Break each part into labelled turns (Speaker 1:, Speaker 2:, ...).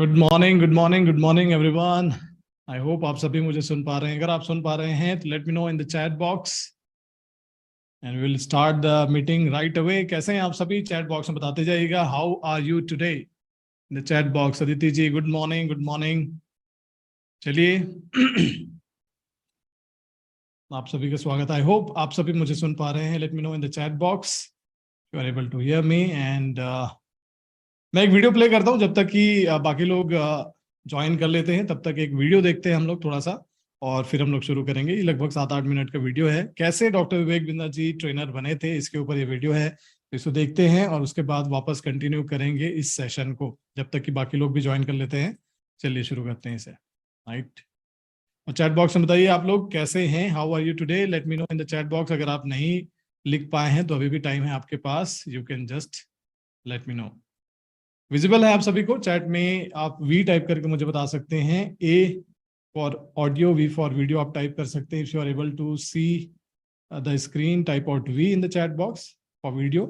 Speaker 1: Good morning, good morning, good morning everyone. I hope आप सभी मुझे सुन पा रहे हैं। अगर आप सुन पा रहे हैं तो let me know in the chat box and will start the meeting right away. कैसे हैं आप सभी? चैट बॉक्स में बताते जाइएगा how are you today in the chat box. Aditi ji good morning, good morning. चलिए आप सभी का स्वागत। आई होप आप सभी मुझे सुन पा रहे हैं। Let me know in the chat box you are able to hear me and मैं एक वीडियो प्ले करता हूं जब तक कि बाकी लोग ज्वाइन कर लेते हैं। तब तक एक वीडियो देखते हैं हम लोग थोड़ा सा और फिर हम लोग शुरू करेंगे। ये लगभग 7-8 मिनट का वीडियो है। कैसे डॉक्टर विवेक बिंद्रा जी ट्रेनर बने थे, इसके ऊपर ये वीडियो है। तो इसको देखते हैं और उसके बाद वापस कंटिन्यू करेंगे इस सेशन को जब तक कि बाकी लोग भी ज्वाइन कर लेते हैं। चलिए शुरू करते हैं इसे। राइट, और चैट बॉक्स में बताइए आप लोग कैसे हैं, how are you today. Let me know in the chat box. अगर आप नहीं लिख पाए हैं तो अभी भी टाइम है आपके पास, you can just let me know. Visible है आप सभी को चैट में? आप वी टाइप करके मुझे बता सकते हैं। A for audio, V for video आप टाइप कर सकते हैं। If you are able to see the screen, type out V in the chat box for video.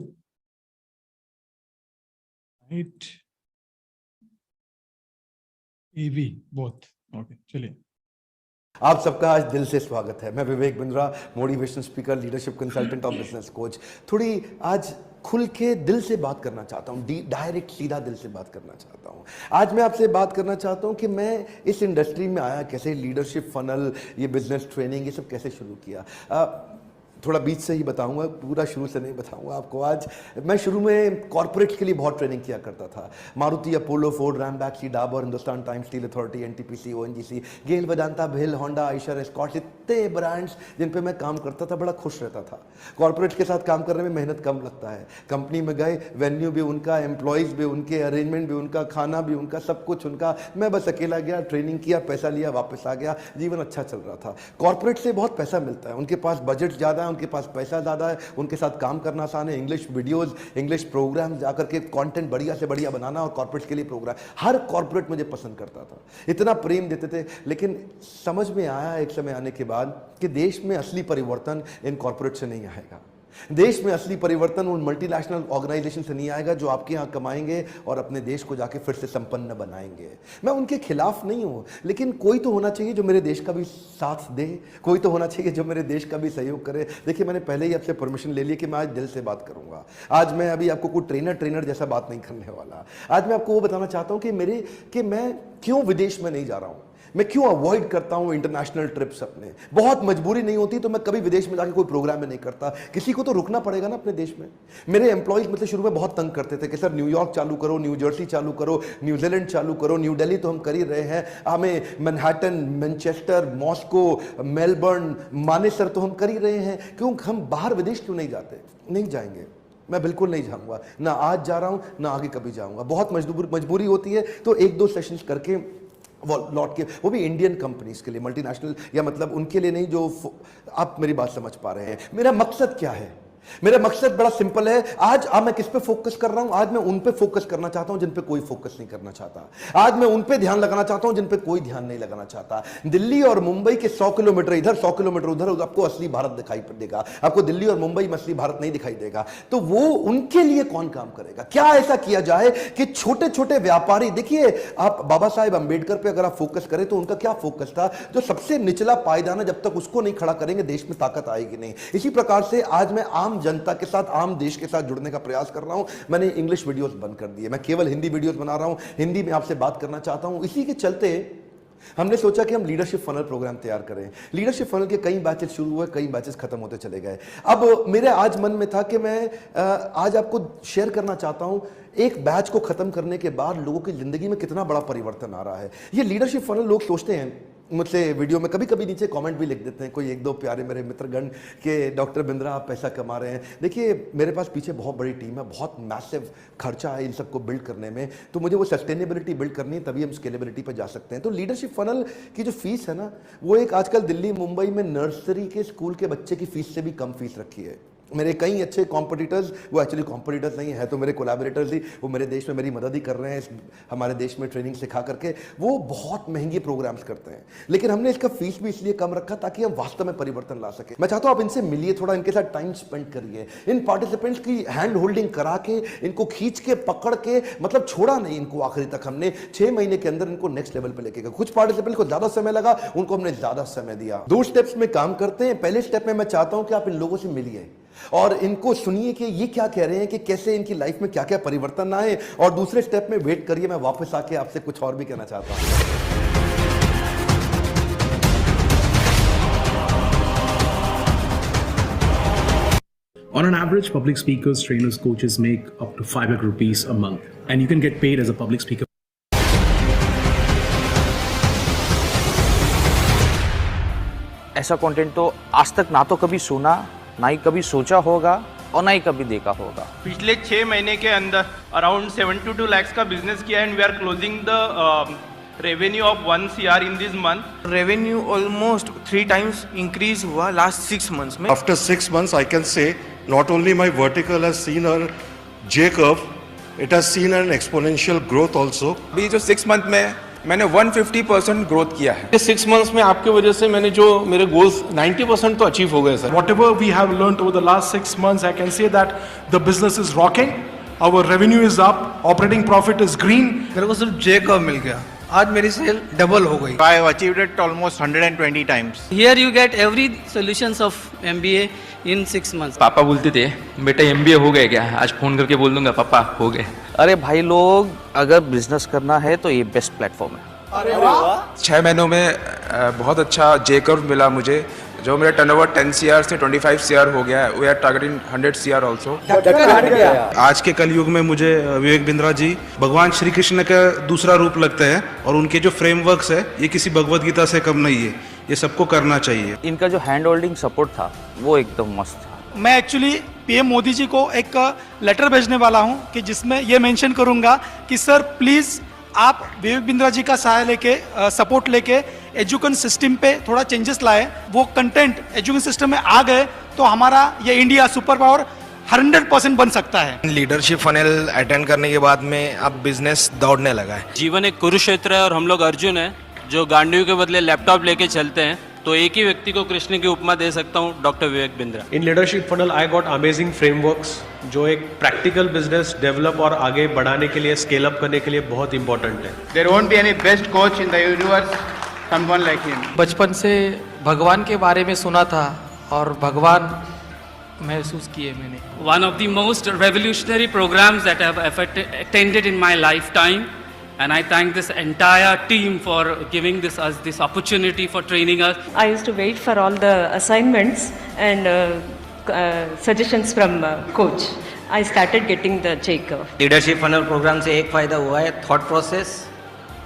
Speaker 1: Right, A V both. Okay, चलिए।
Speaker 2: आप सबका आज दिल से स्वागत है। मैं Vivek Bindra, motivational speaker, leadership consultant और बिजनेस कोच। थोड़ी आज खुल के दिल से बात करना चाहता हूँ, डायरेक्ट सीधा दिल से बात करना चाहता हूँ। आज मैं आपसे बात करना चाहता हूँ कि मैं इस इंडस्ट्री में आया कैसे, लीडरशिप फनल, ये बिजनेस ट्रेनिंग, ये सब कैसे शुरू किया। थोड़ा बीच से ही बताऊंगा, पूरा शुरू से नहीं बताऊंगा आपको। आज मैं शुरू में कॉर्पोरेट्स के लिए बहुत ट्रेनिंग किया करता था। Maruti, Apollo, Ford, Ranbaxy, Dabur, Hindustan Times, Steel Authority, NTPC, ONGC, GAIL, Vedanta, भेल, होंडा, आइशर, एस्कॉर्ट्स, इतने ब्रांड्स जिन पे मैं काम करता था। बड़ा खुश रहता था। कॉर्पोरेट्स के साथ काम करने में मेहनत कम लगता है। कंपनी में गए, वेन्यू भी उनका, एम्प्लॉयज़ भी उनके, अरेंजमेंट भी उनका, खाना भी उनका, सब कुछ उनका। मैं बस अकेला गया, ट्रेनिंग किया, पैसा लिया, वापस आ गया। जीवन अच्छा चल रहा था। कॉर्पोरेट से बहुत पैसा मिलता है, उनके पास बजट ज़्यादा है, उनके पास पैसा ज़्यादा है, उनके साथ काम करना आसान है। इंग्लिश वीडियोस, इंग्लिश प्रोग्राम जाकर के कंटेंट बढ़िया से बढ़िया बनाना, और कॉर्पोरेट के लिए प्रोग्राम। हर कॉर्पोरेट मुझे पसंद करता था, इतना प्रेम देते थे। लेकिन समझ में आया एक समय आने के बाद कि देश में असली परिवर्तन इन कॉर्पोरेट से नहीं आएगा। देश में असली परिवर्तन उन मल्टीनेशनल ऑर्गेनाइजेशन से नहीं आएगा जो आपके यहाँ कमाएंगे और अपने देश को जाके फिर से संपन्न बनाएंगे। मैं उनके खिलाफ नहीं हूँ, लेकिन कोई तो होना चाहिए जो मेरे देश का भी साथ दे, कोई तो होना चाहिए जो मेरे देश का भी सहयोग करे। देखिए, मैंने पहले ही आपसे परमिशन ले ली कि मैं आज दिल से बात करूंगा। आज मैं अभी आपको कोई ट्रेनर जैसा बात नहीं करने वाला। आज मैं आपको वो बताना चाहता हूँ कि मैं क्यों विदेश में नहीं जा रहा हूँ, मैं क्यों अवॉइड करता हूं इंटरनेशनल ट्रिप्स। अपने बहुत मजबूरी नहीं होती तो मैं कभी विदेश में जाके कोई प्रोग्राम में नहीं करता। किसी को तो रुकना पड़ेगा ना अपने देश में। मेरे एम्प्लॉइज मतलब शुरू में बहुत तंग करते थे कि सर न्यूयॉर्क चालू करो, न्यू जर्सी चालू करो, न्यूजीलैंड चालू करो, न्यू दिल्ली तो हम कर ही रहे हैं, हमें Manhattan, Manchester, Moscow, Melbourne, Manesar तो हम कर ही रहे हैं, क्यों हम बाहर विदेश क्यों नहीं जाते? नहीं जाएंगे, मैं बिल्कुल नहीं जाऊंगा, ना आज जा रहा हूं ना आगे कभी जाऊंगा। बहुत मजबूरी होती है तो 1-2 सेशंस करके वो लौट के, वो भी इंडियन कंपनीज के लिए, मल्टीनेशनल, या मतलब उनके लिए नहीं जो आप मेरी बात समझ पा रहे हैं। मेरा मकसद क्या है? मेरा मकसद बड़ा सिंपल है। आज मैं किस पे फोकस कर रहा हूं? आज मैं उन पे फोकस करना चाहता हूं जिन पे कोई फोकस नहीं करना चाहता। आज मैं उन पे ध्यान लगाना चाहता हूं जिन पे कोई ध्यान नहीं लगाना चाहता। दिल्ली और मुंबई के 100 किलोमीटर इधर, 100 किलोमीटर उधर आपको असली भारत दिखाई देगा। आपको दिल्ली और मुंबई में असली भारत नहीं दिखाई देगा। तो वो उनके लिए कौन काम करेगा? क्या ऐसा किया जाए कि छोटे छोटे व्यापारी, देखिए आप बाबा साहेब अंबेडकर पे अगर आप फोकस करें तो उनका क्या फोकस था? जो सबसे निचला पायदान है, जब तक उसको नहीं खड़ा करेंगे देश में ताकत आएगी नहीं। इसी प्रकार से आज मैं आम जनता के साथ, आम देश के साथ जुड़ने का प्रयास कर रहा हूं। मैंने इंग्लिश वीडियोस बंद कर दिए, मैं केवल हिंदी वीडियोस बना रहा हूं, हिंदी में आपसे बात करना चाहता हूं। इसी के चलते हमने सोचा कि हम लीडरशिप फनल प्रोग्राम तैयार करें। लीडरशिप फनल के कई बैचेस शुरू हुए, कई बैचेस खत्म होते चले गए। अब मेरे आज मन में था कि मैं आज आपको शेयर करना चाहता हूं एक बैच को खत्म करने के बाद लोगों की जिंदगी में कितना बड़ा परिवर्तन आ रहा है। ये लीडरशिप फनल लोग सोचते हैं, मुझसे वीडियो में कभी कभी नीचे कमेंट भी लिख देते हैं कोई 1-2 प्यारे मेरे मित्रगण के, डॉक्टर बिंद्रा आप पैसा कमा रहे हैं। देखिए, मेरे पास पीछे बहुत बड़ी टीम है, बहुत मैसिव खर्चा है इन सबको बिल्ड करने में, तो मुझे वो सस्टेनेबिलिटी बिल्ड करनी है, तभी हम स्केलेबिलिटी पर जा सकते हैं। तो लीडरशिप फनल की जो फीस है ना, वो एक आजकल दिल्ली मुंबई में नर्सरी के स्कूल के बच्चे की फीस से भी कम फीस रखी है। मेरे कई अच्छे कॉम्पिटिटर्स, वो एक्चुअली कॉम्पिटिटर्स नहीं है तो मेरे कोलैबोरेटर्स ही, वो मेरे देश में मेरी मदद ही कर रहे हैं हमारे देश में ट्रेनिंग सिखा करके। वो बहुत महंगे प्रोग्राम्स करते हैं, लेकिन हमने इसका फीस भी इसलिए कम रखा ताकि हम वास्तव में परिवर्तन ला सके। मैं चाहता हूं आप इनसे मिलिए, थोड़ा इनके साथ टाइम स्पेंड करिए, इन पार्टिसिपेंट्स की हैंड होल्डिंग करा के, इनको खींच के पकड़ के, मतलब छोड़ा नहीं इनको आखिरी तक। हमने 6 महीने के अंदर इनको नेक्स्ट लेवल पे लेके गए। कुछ पार्टिसिपेंट्स को ज्यादा समय लगा, उनको हमने ज्यादा समय दिया। 2 स्टेप्स में काम करते हैं। पहले स्टेप में मैं चाहता हूं कि आप इन लोगों से मिलिए और इनको सुनिए कि ये क्या कह रहे हैं, कि कैसे इनकी लाइफ में क्या क्या परिवर्तन आए, और दूसरे स्टेप में वेट करिए, मैं वापस आके आपसे कुछ और भी कहना चाहता हूं।
Speaker 3: On an average, public speakers, trainers, coaches make up to 5 lakh rupees a month, and you can get paid as a public speaker.
Speaker 4: ऐसा कंटेंट तो आज तक ना तो कभी सुना, ना ही कभी सोचा होगा और ना ही कभी देखा होगा।
Speaker 5: पिछले 6 महीने के अंदर अराउंड 72 lakhs का बिजनेस किया and we are closing the revenue of 1 CR in this month.
Speaker 6: Revenue almost 3 times increase हुआ लास्ट 6 months में।
Speaker 7: After 6 months, I can say not only my vertical has seen a J curve, it has seen an exponential growth also.
Speaker 6: अभी जो 6 month में मैंने 150% growth किया है। 6 months में आपके वजह से मैंने जो मेरे गोल्स 90% तो अचीव हो गए sir.
Speaker 8: Whatever we have learned over the last 6 months, I can say that the business is rocking. Our revenue is up, operating profit is green.
Speaker 6: मेरे को सिर्फ J कर्व मिल गया, आज मेरी सेल डबल हो गई।
Speaker 5: I have achieved it almost 120 times.
Speaker 9: Here you get every solutions of MBA in 6 months.
Speaker 10: पापा बोलते थे बेटा MBA हो गए क्या, आज फोन करके बोल दूंगा पापा हो गए।
Speaker 4: अरे भाई लोग, अगर बिजनेस करना है तो ये बेस्ट प्लेटफॉर्म है।
Speaker 6: 6 महीनों में बहुत अच्छा J कर्व मिला मुझे, जो मेरा टर्नओवर 10 CR से 25 CR हो गया है। We are targeting 100 CR also.
Speaker 7: आज के कलयुग में मुझे विवेक बिंद्रा जी भगवान श्री कृष्ण का दूसरा रूप लगते हैं, और उनके जो फ्रेमवर्क्स है ये किसी भगवत गीता से कम नहीं है, ये सबको करना चाहिए।
Speaker 4: इनका जो हैंड होल्डिंग सपोर्ट था वो एकदम मस्त था।
Speaker 8: मैं एक्चुअली पीएम मोदी जी को एक लेटर भेजने वाला हूं कि जिसमें ये मेंशन करूंगा कि सर प्लीज आप विवेक बिंद्रा जी का सहाय लेके, सपोर्ट लेके एजुकेशन सिस्टम पे थोड़ा चेंजेस लाए। वो कंटेंट एजुकेशन सिस्टम में आ गए तो हमारा ये इंडिया सुपर पावर 100% बन सकता है।
Speaker 6: लीडरशिप फनल अटेंड करने के बाद में अब बिजनेस दौड़ने लगा है।
Speaker 9: जीवन एक कुरुक्षेत्र है और हम लोग अर्जुन है जो गांडीव के बदले लैपटॉप लेके चलते हैं, तो एक ही व्यक्ति को कृष्ण की उपमा दे सकता हूँ, doctor Vivek Bindra.
Speaker 8: In leadership funnel I got amazing frameworks जो एक प्रैक्टिकल बिजनेस डेवलप और आगे बढ़ाने के लिए, स्केल अप करने के लिए बहुत इंपॉर्टेंट है।
Speaker 5: There won't be any best coach in the universe, someone like him.
Speaker 9: बचपन से भगवान के बारे में सुना था और भगवान महसूस किए मैंने। One of the most revolutionary programs that I have attended in my lifetime, and I thank this entire team for giving us this opportunity for training us.
Speaker 11: I used to wait for all the assignments and suggestions from coach. I started getting the J curve.
Speaker 9: Leadership funnel program से एक फायदा हुआ है, thought process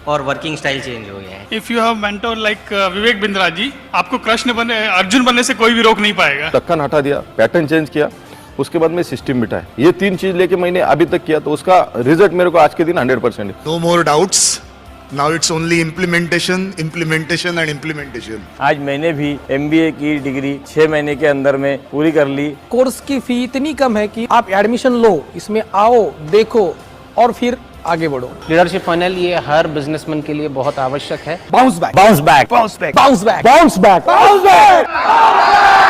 Speaker 9: और working style change हो गया है।
Speaker 8: If you have mentor like Vivek Bindra ji, आपको कृष्ण बने, अर्जुन बनने से कोई भी रोक नहीं पाएगा।
Speaker 7: ढक्कन हटा दिया, पैटर्न चेंज किया, उसके बाद में सिस्टम बिठाया, ये 3 चीज लेके मैंने अभी तक किया, तो उसका रिजल्ट मेरे को आज के दिन 100% है। No more doubts. Now it's only implementation, implementation and implementation.
Speaker 4: आज मैंने भी MBA की डिग्री 6 महीने के अंदर में पूरी कर ली।
Speaker 9: कोर्स की फी इतनी कम है कि आप एडमिशन लो, इसमें आओ, देखो और फिर आगे बढ़ो। लीडरशिप फनल ये हर बिजनेसमैन के लिए बहुत आवश्यक है। Bounce back, bounce back, bounce back, bounce back, bounce back, bounce back.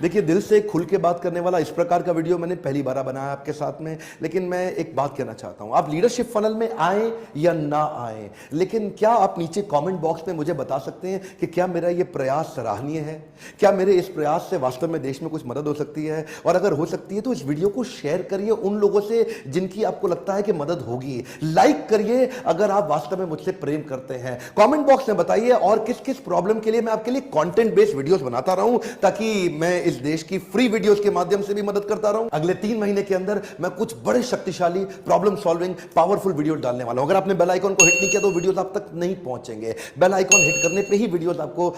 Speaker 2: देखिए, दिल से खुल के बात करने वाला इस प्रकार का वीडियो मैंने पहली बार बनाया आपके साथ में। लेकिन मैं एक बात कहना चाहता हूं, आप लीडरशिप फनल में आए या ना आए, लेकिन क्या आप नीचे कमेंट बॉक्स में मुझे बता सकते हैं कि क्या मेरा ये प्रयास सराहनीय है? क्या मेरे इस प्रयास से वास्तव में देश में कुछ मदद हो सकती है? और अगर हो सकती है तो इस वीडियो को शेयर करिए उन लोगों से जिनकी आपको लगता है कि मदद होगी। लाइक करिए अगर आप वास्तव में मुझसे प्रेम करते हैं। कमेंट बॉक्स में बताइए और किस किस प्रॉब्लम के लिए मैं आपके लिए कंटेंट बेस्ड वीडियोस बनाता रहूं, ताकि मैं इस देश की फ्री वीडियोस के माध्यम से भी मदद करता रहूं। अगले 3 महीने के अंदर मैं कुछ बड़े शक्तिशाली प्रॉब्लम सॉल्विंग पावरफुल वीडियो डालने वाला हूं। अगर आपने बेल आइकन को हिट नहीं किया तो वीडियोस आप तक नहीं पहुंचेंगे। बेल आइकन हिट करने पे ही वीडियोस आपको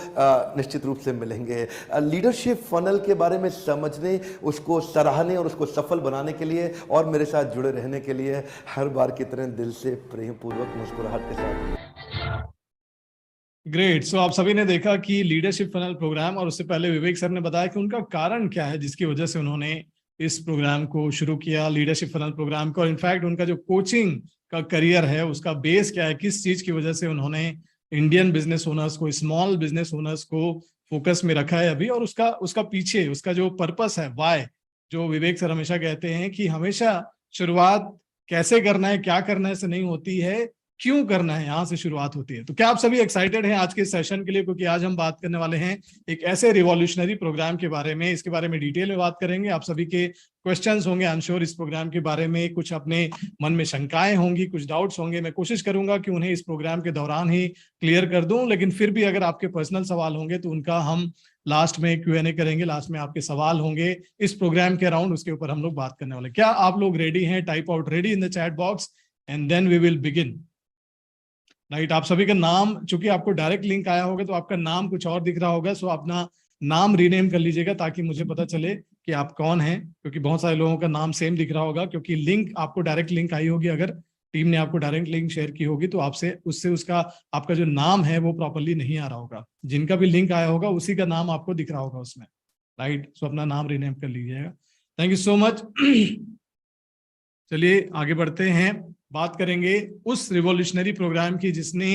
Speaker 2: निश्चित रूप से मिलेंगे। लीडरशिप फनल के बारे में समझने, उसको सराहने और उसको सफल बनाने के लिए और मेरे साथ जुड़े रहने के लिए हर बार की तरह दिल से प्रेम पूर्वक मुस्कुराहट के साथ
Speaker 1: ग्रेट। सो आप सभी ने देखा कि लीडरशिप फनल प्रोग्राम, और उससे पहले विवेक सर ने बताया कि उनका कारण क्या है जिसकी वजह से उन्होंने इस प्रोग्राम को शुरू किया, लीडरशिप फनल प्रोग्राम को। और इनफैक्ट उनका जो कोचिंग का करियर है उसका बेस क्या है, किस चीज की वजह से उन्होंने इंडियन बिजनेस ओनर्स को, स्मॉल बिजनेस ओनर्स को फोकस में रखा है अभी, और उसका पीछे उसका जो पर्पस है, वाई, जो विवेक सर हमेशा कहते हैं कि हमेशा शुरुआत कैसे करना है, क्या करना है से नहीं होती है, क्यों करना है, यहां से शुरुआत होती है। तो क्या आप सभी एक्साइटेड हैं आज के सेशन के लिए? क्योंकि आज हम बात करने वाले हैं एक ऐसे रिवॉल्यूशनरी प्रोग्राम के बारे में, इसके बारे में डिटेल में बात करेंगे। आप सभी के क्वेश्चंस होंगे, आई एम श्योर इस प्रोग्राम के बारे में कुछ अपने मन में शंकाएं होंगी, कुछ डाउट्स होंगे। मैं कोशिश करूंगा कि उन्हें इस प्रोग्राम के दौरान ही क्लियर कर दूं, लेकिन फिर भी अगर आपके पर्सनल सवाल होंगे तो उनका हम लास्ट में Q&A करेंगे। लास्ट में आपके सवाल होंगे इस प्रोग्राम के अराउंड, उसके ऊपर हम लोग बात करने वाले। क्या आप लोग रेडी हैं? Type out ready in the chat box and then we will begin. Right, आप सभी का नाम, चूंकि आपको डायरेक्ट लिंक आया होगा तो आपका नाम कुछ और दिख रहा होगा, सो अपना नाम रीनेम कर लीजिएगा ताकि मुझे पता चले कि आप कौन हैं, क्योंकि बहुत सारे लोगों का नाम सेम दिख रहा होगा, क्योंकि लिंक आपको डायरेक्ट लिंक आई होगी, अगर टीम ने आपको डायरेक्ट लिंक शेयर की होगी तो आपसे उसका आपका जो नाम है वो प्रॉपरली नहीं आ रहा होगा। जिनका भी लिंक आया होगा उसी का नाम आपको दिख रहा होगा उसमें। राइट, सो अपना नाम रीनेम कर लीजिएगा। Thank you so much. चलिए आगे बढ़ते हैं, बात करेंगे उस रिवॉल्यूशनरी प्रोग्राम की जिसने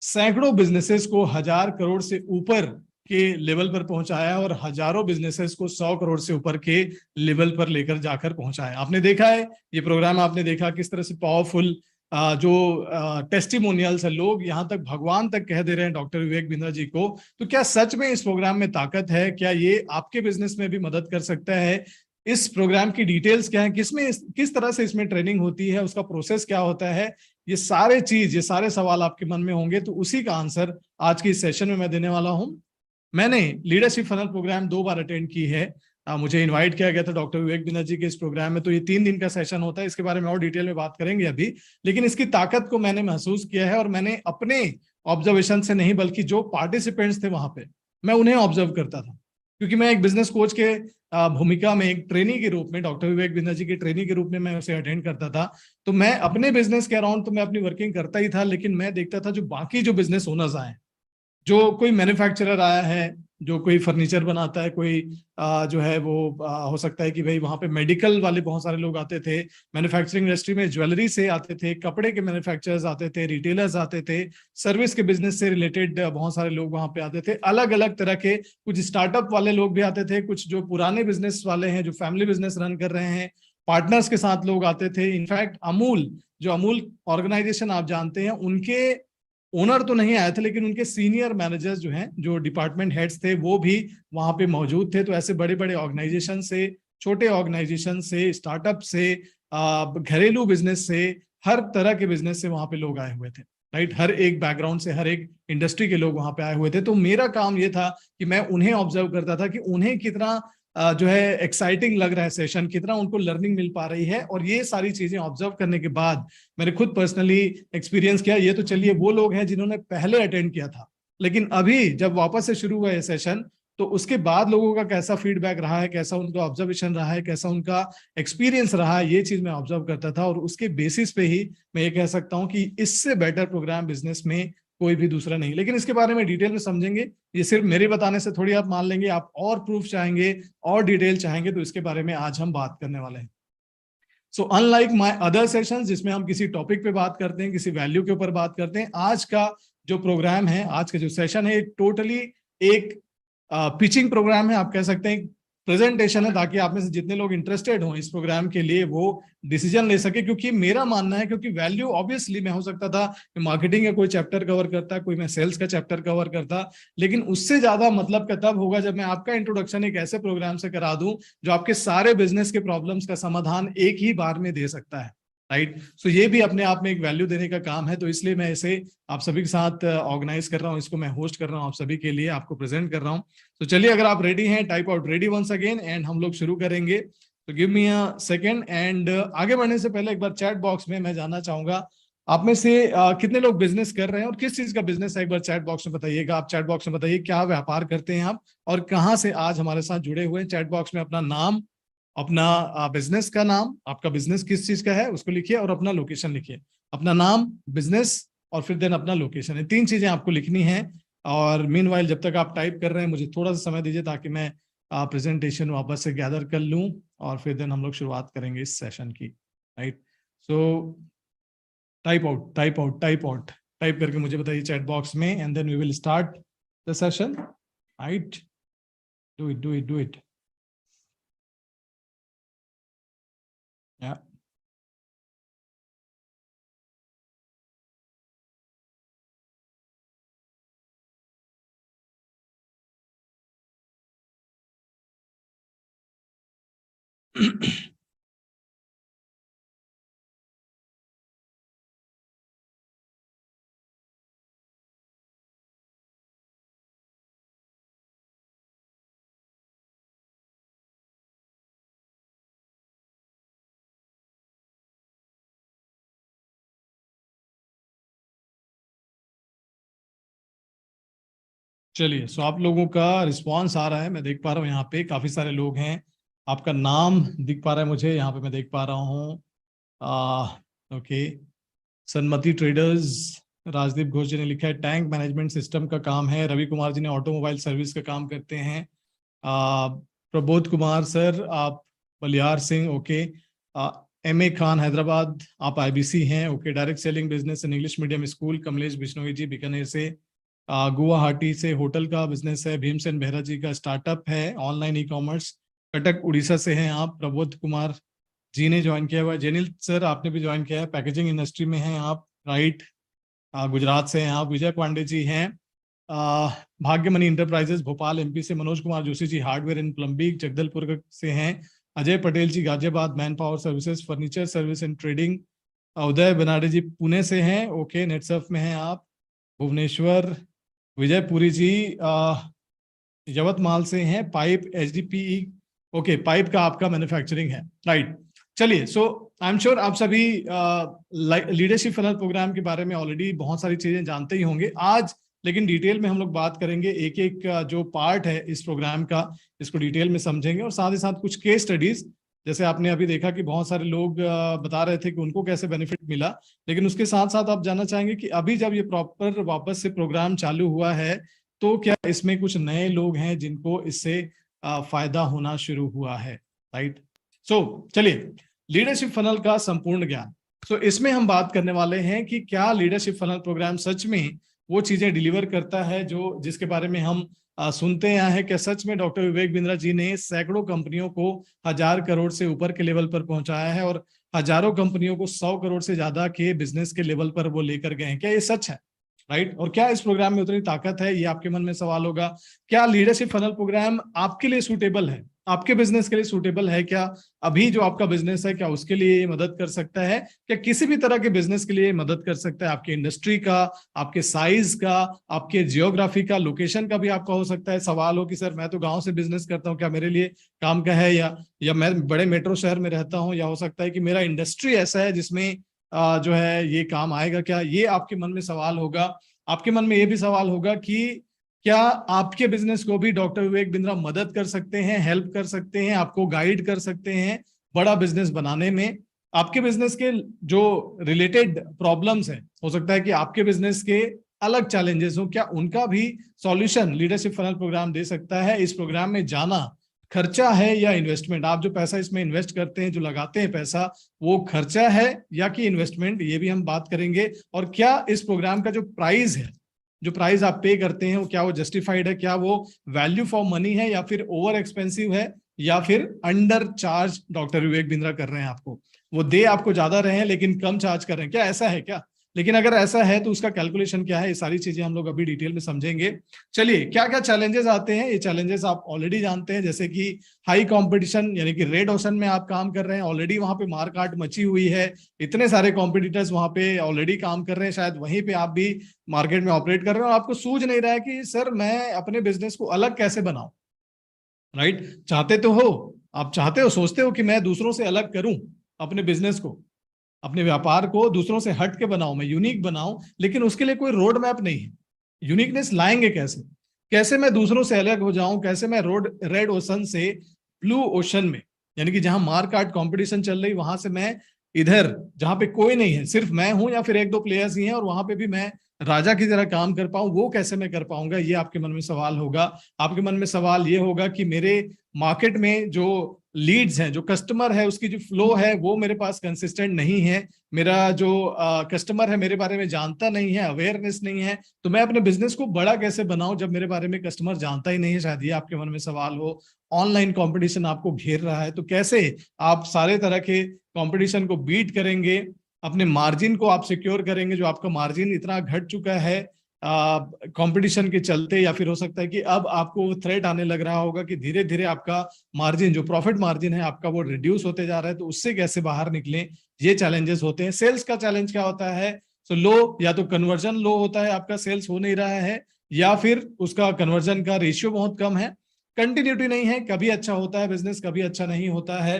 Speaker 1: सैकड़ों बिजनेसेस को 1000 करोड़ से ऊपर के लेवल पर पहुंचाया और हजारों बिजनेसेस को 100 करोड़ से ऊपर के लेवल पर लेकर जाकर पहुंचाया। आपने देखा है ये प्रोग्राम, आपने देखा किस तरह से पावरफुल जो टेस्टिमोनियल्स है, लोग यहाँ तक भगवान तक कह दे रहे हैं डॉक्टर विवेक बिंद्रा जी को। तो क्या सच में इस प्रोग्राम में ताकत है? क्या ये आपके बिजनेस में भी मदद कर सकता है? इस प्रोग्राम की डिटेल्स क्या है, किस तरह से इसमें ट्रेनिंग होती है, उसका प्रोसेस क्या होता है, ये सारे सवाल आपके मन में होंगे। तो उसी का आंसर आज के इस सेशन में मैं देने वाला हूं। मैंने लीडरशिप फनल प्रोग्राम 2 बार अटेंड की है। मुझे इनवाइट किया गया था डॉक्टर विवेक बिंद्रा जी के इस प्रोग्राम में। तो ये 3 दिन का सेशन होता है, इसके बारे में और डिटेल में बात करेंगे अभी। लेकिन इसकी ताकत को मैंने महसूस किया है, और मैंने अपने ऑब्जर्वेशन से नहीं बल्कि जो पार्टिसिपेंट्स थे वहां पे, मैं उन्हें ऑब्जर्व करता था, क्योंकि मैं एक बिजनेस कोच के भूमिका में, एक ट्रेनी के रूप में, डॉक्टर विवेक बिंद्रा जी के ट्रेनी के रूप में मैं उसे अटेंड करता था। तो मैं अपने बिजनेस के अराउंड तो मैं अपनी वर्किंग करता ही था, लेकिन मैं देखता था जो बाकी जो बिजनेस ओनर्स आए, जो कोई मैन्युफैक्चरर आया है, जो कोई फर्नीचर बनाता है, कोई जो है वो हो सकता है कि भाई वहां पे मेडिकल वाले बहुत सारे लोग आते थे, मैन्युफैक्चरिंग इंडस्ट्री में ज्वेलरी से आते थे, कपड़े के मैन्युफैक्चरर्स आते थे, रिटेलर्स आते थे, सर्विस के बिजनेस से रिलेटेड बहुत सारे लोग वहां पे आते थे, अलग अलग तरह के, कुछ स्टार्टअप वाले लोग भी आते थे, कुछ जो पुराने बिजनेस वाले हैं, जो फैमिली बिजनेस रन कर रहे हैं, पार्टनर्स के साथ लोग आते थे। इनफैक्ट अमूल ऑर्गेनाइजेशन आप जानते हैं, उनके ओनर तो नहीं आए थे, लेकिन उनके सीनियर मैनेजर्स जो हैं, जो डिपार्टमेंट हेड्स थे, वो भी वहां पे मौजूद थे। तो ऐसे बड़े बड़े ऑर्गेनाइजेशन से, छोटे ऑर्गेनाइजेशन से, स्टार्टअप से, घरेलू बिजनेस से, हर तरह के बिजनेस से वहां पे लोग आए हुए थे। राइट, हर एक बैकग्राउंड से, हर एक इंडस्ट्री के लोग वहां पे आए हुए थे। तो मेरा काम ये था कि मैं उन्हें ऑब्जर्व करता था कि उन्हें कितना जो है एक्साइटिंग लग रहा है सेशन, कितना उनको लर्निंग मिल पा रही है। और ये सारी चीजें ऑब्जर्व करने के बाद मैंने खुद पर्सनली एक्सपीरियंस किया। ये तो चलिए वो लोग हैं जिन्होंने पहले अटेंड किया था, लेकिन अभी जब वापस से शुरू हुआ ये सेशन, तो उसके बाद लोगों का कैसा फीडबैक रहा है, कैसा उनका ऑब्जर्वेशन रहा है, कैसा उनका एक्सपीरियंस रहा है, ये चीज मैं ऑब्जर्व करता था। और उसके बेसिस पे ही मैं ये कह सकता हूँ कि इससे बेटर प्रोग्राम बिजनेस में कोई भी दूसरा नहीं। लेकिन इसके बारे में डिटेल में समझेंगे, ये सिर्फ मेरे बताने से थोड़ी आप मान लेंगे, आप और प्रूफ चाहेंगे और डिटेल चाहेंगे, तो इसके बारे में आज हम बात करने वाले हैं। So unlike my other sessions जिसमें हम किसी टॉपिक पे बात करते हैं, किसी वैल्यू के ऊपर बात करते हैं, आज का जो प्रोग्राम है, आज का जो सेशन है, टोटली एक पिचिंग प्रोग्राम है, आप कह सकते हैं प्रेजेंटेशन है, ताकि आप में से जितने लोग इंटरेस्टेड हो इस प्रोग्राम के लिए वो डिसीजन ले सके। क्योंकि मेरा मानना है, क्योंकि वैल्यू ऑब्वियसली मैं हो सकता था कि मार्केटिंग का कोई चैप्टर कवर करता, कोई मैं सेल्स का चैप्टर कवर करता, लेकिन उससे ज्यादा मतलब का तब होगा जब मैं आपका इंट्रोडक्शन एक ऐसे प्रोग्राम से करा दूं जो आपके सारे बिजनेस के प्रॉब्लम्स का समाधान एक ही बार में दे सकता है। राइट, सो ये भी अपने आप में एक वैल्यू देने का काम है। तो इसलिए मैं इसे आप सभी के साथ ऑर्गेनाइज कर रहा हूँ, इसको मैं होस्ट कर रहा हूँ, आप सभी के लिए आपको प्रेजेंट कर रहा हूँ। तो चलिए, अगर आप रेडी हैं, type out ready once again and हम लोग शुरू करेंगे। तो give me a second. And आगे बढ़ने से पहले एक बार चैट बॉक्स में मैं जानना चाहूंगा आप में से कितने लोग बिजनेस कर रहे हैं और किस चीज का बिजनेस है, एक बार चैट बॉक्स में बताइएगा। आप चैट बॉक्स में बताइए क्या व्यापार करते हैं आप और कहाँ से आज हमारे साथ जुड़े हुए हैं। चैट बॉक्स में अपना नाम, अपना बिजनेस का नाम, आपका बिजनेस किस चीज का है उसको लिखिए और अपना लोकेशन लिखिए। अपना नाम, बिजनेस और फिर देन अपना लोकेशन, ये 3 चीजें आपको लिखनी है। और मीनवाइल जब तक आप टाइप कर रहे हैं मुझे थोड़ा सा समय दीजिए ताकि मैं प्रेजेंटेशन वापस से गैदर कर लूं और फिर देन हम लोग शुरुआत करेंगे इस सेशन की, राइट। सो टाइप करके मुझे बताइए चैट बॉक्स में, and then we will start the session, right. Do it या चलिए, सो आप लोगों का रिस्पांस आ रहा है, मैं देख पा रहा हूँ यहाँ पे काफी सारे लोग हैं, आपका नाम दिख पा रहा है मुझे यहाँ पे, मैं देख पा रहा हूँ। ओके, सन्मति ट्रेडर्स, राजदीप घोष जी ने लिखा है टैंक मैनेजमेंट सिस्टम का काम है। रवि कुमार जी ने ऑटोमोबाइल सर्विस का काम करते हैं। प्रबोध कुमार सर, आप बलियार सिंह, ओके। MA खान हैदराबाद, आप IBC हैं, okay. Direct selling business in English medium school, Kamlesh Bishnoi ji Bikaner से। गुवाहाटी से होटल का बिजनेस है, भीमसेन बेहरा जी का स्टार्टअप है, ऑनलाइन ई-कॉमर्स। कटक उड़ीसा से हैं आप, प्रबोध कुमार जी ने ज्वाइन किया हुआ है। जेनिल सर, आपने भी ज्वाइन किया है, पैकेजिंग इंडस्ट्री में हैं आप, राइट। गुजरात से हैं आप। विजय पांडे जी हैं, भाग्यमनी इंटरप्राइजेस भोपाल MP से। Manoj Kumar Joshi ji hardware and plumbing Jagdalpur से हैं। Ajay Patel ji Ghaziabad, man power services furniture service and trading. Uday Banade ji Pune से हैं, ओके। नेटसर्फ में हैं आप। भुवनेश्वर, विजय पुरी जी यवतमाल से हैं, पाइप HDPE, ओके। पाइप का आपका मैन्युफैक्चरिंग है, राइट। चलिए, सो आई एम श्योर आप सभी लीडरशिप फनल प्रोग्राम के बारे में ऑलरेडी बहुत सारी चीजें जानते ही होंगे। आज लेकिन डिटेल में हम लोग बात करेंगे, एक एक जो पार्ट है इस प्रोग्राम का, इसको डिटेल में समझेंगे, और साथ ही साथ कुछ केस स्टडीज, जैसे आपने अभी देखा कि बहुत सारे लोग बता रहे थे कि उनको कैसे बेनिफिट मिला, लेकिन उसके साथ साथ आप जानना चाहेंगे कि अभी जब ये प्रॉपर वापस से प्रोग्राम चालू हुआ है तो क्या इसमें कुछ नए लोग हैं जिनको इससे फायदा होना शुरू हुआ है, राइट। सो चलिए, लीडरशिप फनल का संपूर्ण ज्ञान। सो इसमें हम बात करने वाले हैं कि क्या लीडरशिप फनल प्रोग्राम सच में वो चीजें डिलीवर करता है जो जिसके बारे में हम सुनते आए हैं। क्या सच में डॉक्टर विवेक बिंद्रा जी ने सैकड़ों कंपनियों को 1000 करोड़ से ऊपर के लेवल पर पहुंचाया है और हजारों कंपनियों को 100 करोड़ से ज्यादा के बिजनेस के लेवल पर वो लेकर गए हैं? क्या ये सच है, राइट। और क्या इस प्रोग्राम में उतनी ताकत है, ये आपके मन में सवाल होगा। क्या लीडरशिप फनल प्रोग्राम आपके लिए सूटेबल है, आपके बिजनेस के लिए सूटेबल है? क्या अभी जो आपका बिजनेस है क्या उसके लिए ये मदद कर सकता है? क्या किसी भी तरह के बिजनेस के लिए मदद कर सकता है? आपके इंडस्ट्री का, आपके साइज का, आपके जियोग्राफी का, लोकेशन का भी आपका हो सकता है। सवाल हो कि सर मैं तो गांव से बिजनेस करता हूं, क्या मेरे लिए काम का है? या मैं बड़े मेट्रो शहर में रहता हूं, या हो सकता है कि मेरा इंडस्ट्री ऐसा है जिसमें जो है ये काम आएगा क्या? ये आपके मन में सवाल होगा। आपके मन में ये भी सवाल होगा कि क्या आपके बिजनेस को भी डॉक्टर विवेक बिंद्रा मदद कर सकते हैं, हेल्प कर सकते हैं, आपको गाइड कर सकते हैं बड़ा बिजनेस बनाने में? आपके बिजनेस के जो रिलेटेड प्रॉब्लम्स हैं, हो सकता है कि आपके बिजनेस के अलग चैलेंजेस हो, क्या उनका भी सॉल्यूशन लीडरशिप फनल प्रोग्राम दे सकता है? इस प्रोग्राम में जाना खर्चा है या इन्वेस्टमेंट? आप जो पैसा इसमें इन्वेस्ट करते हैं, जो लगाते हैं पैसा, वो खर्चा है या कि इन्वेस्टमेंट, ये भी हम बात करेंगे। और क्या इस प्रोग्राम का जो प्राइस है, जो प्राइस आप पे करते हैं, वो क्या वो जस्टिफाइड है? क्या वो वैल्यू फॉर मनी है या फिर ओवर एक्सपेंसिव है या फिर under charge doctor Vivek Bindra कर रहे हैं आपको? वो दे आपको ज्यादा रहे हैं लेकिन कम चार्ज कर रहे हैं, क्या ऐसा है क्या? लेकिन अगर ऐसा है तो उसका कैलकुलेशन क्या है? ये सारी चीजें हम लोग अभी डिटेल में समझेंगे। चलिए, क्या क्या चैलेंजेस आते हैं, ये चैलेंजेस आप ऑलरेडी जानते हैं, जैसे कि हाई कंपटीशन, यानी कि रेड ओशन में आप काम कर रहे हैं, ऑलरेडी वहां पे मारकाट मची हुई है, इतने सारे कॉम्पिटिटर्स वहां पे ऑलरेडी काम कर रहे हैं, शायद वहीं पे आप भी मार्केट में ऑपरेट कर रहे हो, आपको सूझ नहीं रहा है कि सर मैं अपने बिजनेस को अलग कैसे बनाऊं, राइट। चाहते तो हो, आप चाहते हो, सोचते हो कि मैं दूसरों से अलग करूं अपने बिजनेस को, अपने व्यापार को दूसरों से हट के बनाऊं, मैं यूनिक बनाऊं, लेकिन उसके लिए कोई रोड मैप नहीं है। यूनिकनेस लाएंगे कैसे? कैसे मैं दूसरों से अलग हो जाऊं? कैसे मैं रेड ओशन से ब्लू ओशन में, यानी कि जहां मार्केट कंपटीशन चल रही, वहां से मैं इधर जहां पे कोई नहीं है, सिर्फ मैं हूं या फिर एक दो प्लेयर्स ही हैं, और वहां पे भी मैं राजा की तरह काम कर पाऊं, वो कैसे मैं कर पाऊंगा, ये आपके मन में सवाल होगा। आपके मन में सवाल ये होगा कि मेरे मार्केट में जो लीड्स हैं, जो कस्टमर है, उसकी जो फ्लो है वो मेरे पास कंसिस्टेंट नहीं है, मेरा जो कस्टमर है मेरे बारे में जानता नहीं है, अवेयरनेस नहीं है, तो मैं अपने बिजनेस को बड़ा कैसे बनाऊं जब मेरे बारे में कस्टमर जानता ही नहीं है। शायद ये आपके मन में सवाल हो। ऑनलाइन कंपटीशन आपको घेर रहा है, तो कैसे आप सारे तरह के कंपटीशन को बीट करेंगे, अपने मार्जिन को आप सिक्योर करेंगे, जो आपका मार्जिन इतना घट चुका है कंपटीशन के चलते, या फिर हो सकता है कि अब आपको थ्रेट आने लग रहा होगा कि धीरे धीरे आपका मार्जिन, जो प्रॉफिट मार्जिन है आपका, वो रिड्यूस होते जा रहा है, तो उससे कैसे बाहर निकलें, ये चैलेंजेस होते हैं। सेल्स का चैलेंज क्या होता है? तो लो, या तो कन्वर्जन लो होता है, आपका सेल्स हो नहीं रहा है, या फिर उसका कन्वर्जन का रेशियो बहुत कम है, कंटिन्यूटी नहीं है, कभी अच्छा होता है बिजनेस, कभी अच्छा नहीं होता है,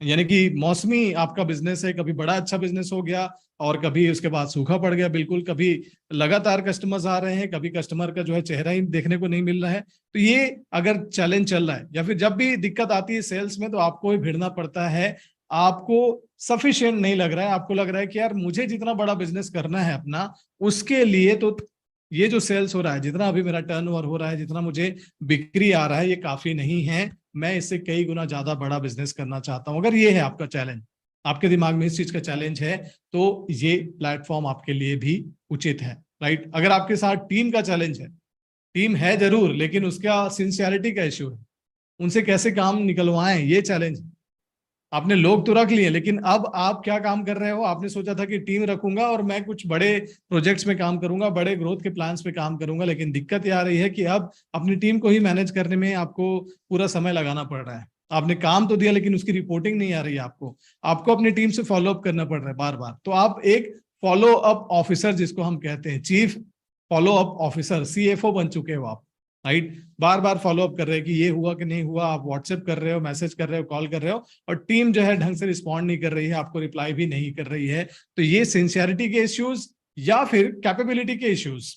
Speaker 1: यानी कि मौसमी आपका बिजनेस है, कभी बड़ा अच्छा बिजनेस हो गया और कभी उसके बाद सूखा पड़ गया बिल्कुल, कभी लगातार कस्टमर्स आ रहे हैं, कभी कस्टमर का जो है चेहरा ही देखने को नहीं मिल रहा है। तो ये अगर चैलेंज चल रहा है, या फिर जब भी दिक्कत आती है सेल्स में, तो आपको ही भिड़ना पड़ता है, आपको सफिशिएंट नहीं लग रहा है, आपको लग रहा है कि यार मुझे जितना बड़ा बिजनेस करना है अपना, उसके लिए तो ये जो सेल्स हो रहा है, जितना अभी मेरा टर्नओवर हो रहा है, जितना मुझे बिक्री आ रहा है, ये काफी नहीं है, मैं इससे कई गुना ज्यादा बड़ा बिजनेस करना चाहता हूं। अगर ये है आपका चैलेंज, आपके दिमाग में इस चीज का चैलेंज है, तो ये प्लेटफॉर्म आपके लिए भी उचित है, राइट। अगर आपके साथ टीम का चैलेंज है, टीम है जरूर, लेकिन उसका सिंसियरिटी का इश्यू है, उनसे कैसे काम निकलवाएं, ये चैलेंज। आपने लोग तो रख लिए, लेकिन अब आप क्या काम कर रहे हो? आपने सोचा था कि टीम रखूंगा और मैं कुछ बड़े प्रोजेक्ट्स में काम करूंगा, बड़े ग्रोथ के प्लान्स पे काम करूंगा, लेकिन दिक्कत ये आ रही है कि अब अपनी टीम को ही मैनेज करने में आपको पूरा समय लगाना पड़ रहा है। आपने काम तो दिया, लेकिन उसकी रिपोर्टिंग नहीं आ रही है आपको अपनी टीम से फॉलो अप करना पड़ रहा है बार बार। तो आप एक फॉलो अप ऑफिसर, जिसको हम कहते हैं chief follow up officer, CFO बन चुके हो आप, राइट। बार बार फॉलो अप कर रहे हैं कि ये हुआ कि नहीं हुआ, आप व्हाट्सएप कर रहे हो, मैसेज कर रहे हो, कॉल कर रहे हो, और टीम जो है ढंग से रिस्पॉन्ड नहीं कर रही है, आपको रिप्लाई भी नहीं कर रही है। तो ये सिंसियरिटी के इश्यूज या फिर कैपेबिलिटी के इश्यूज।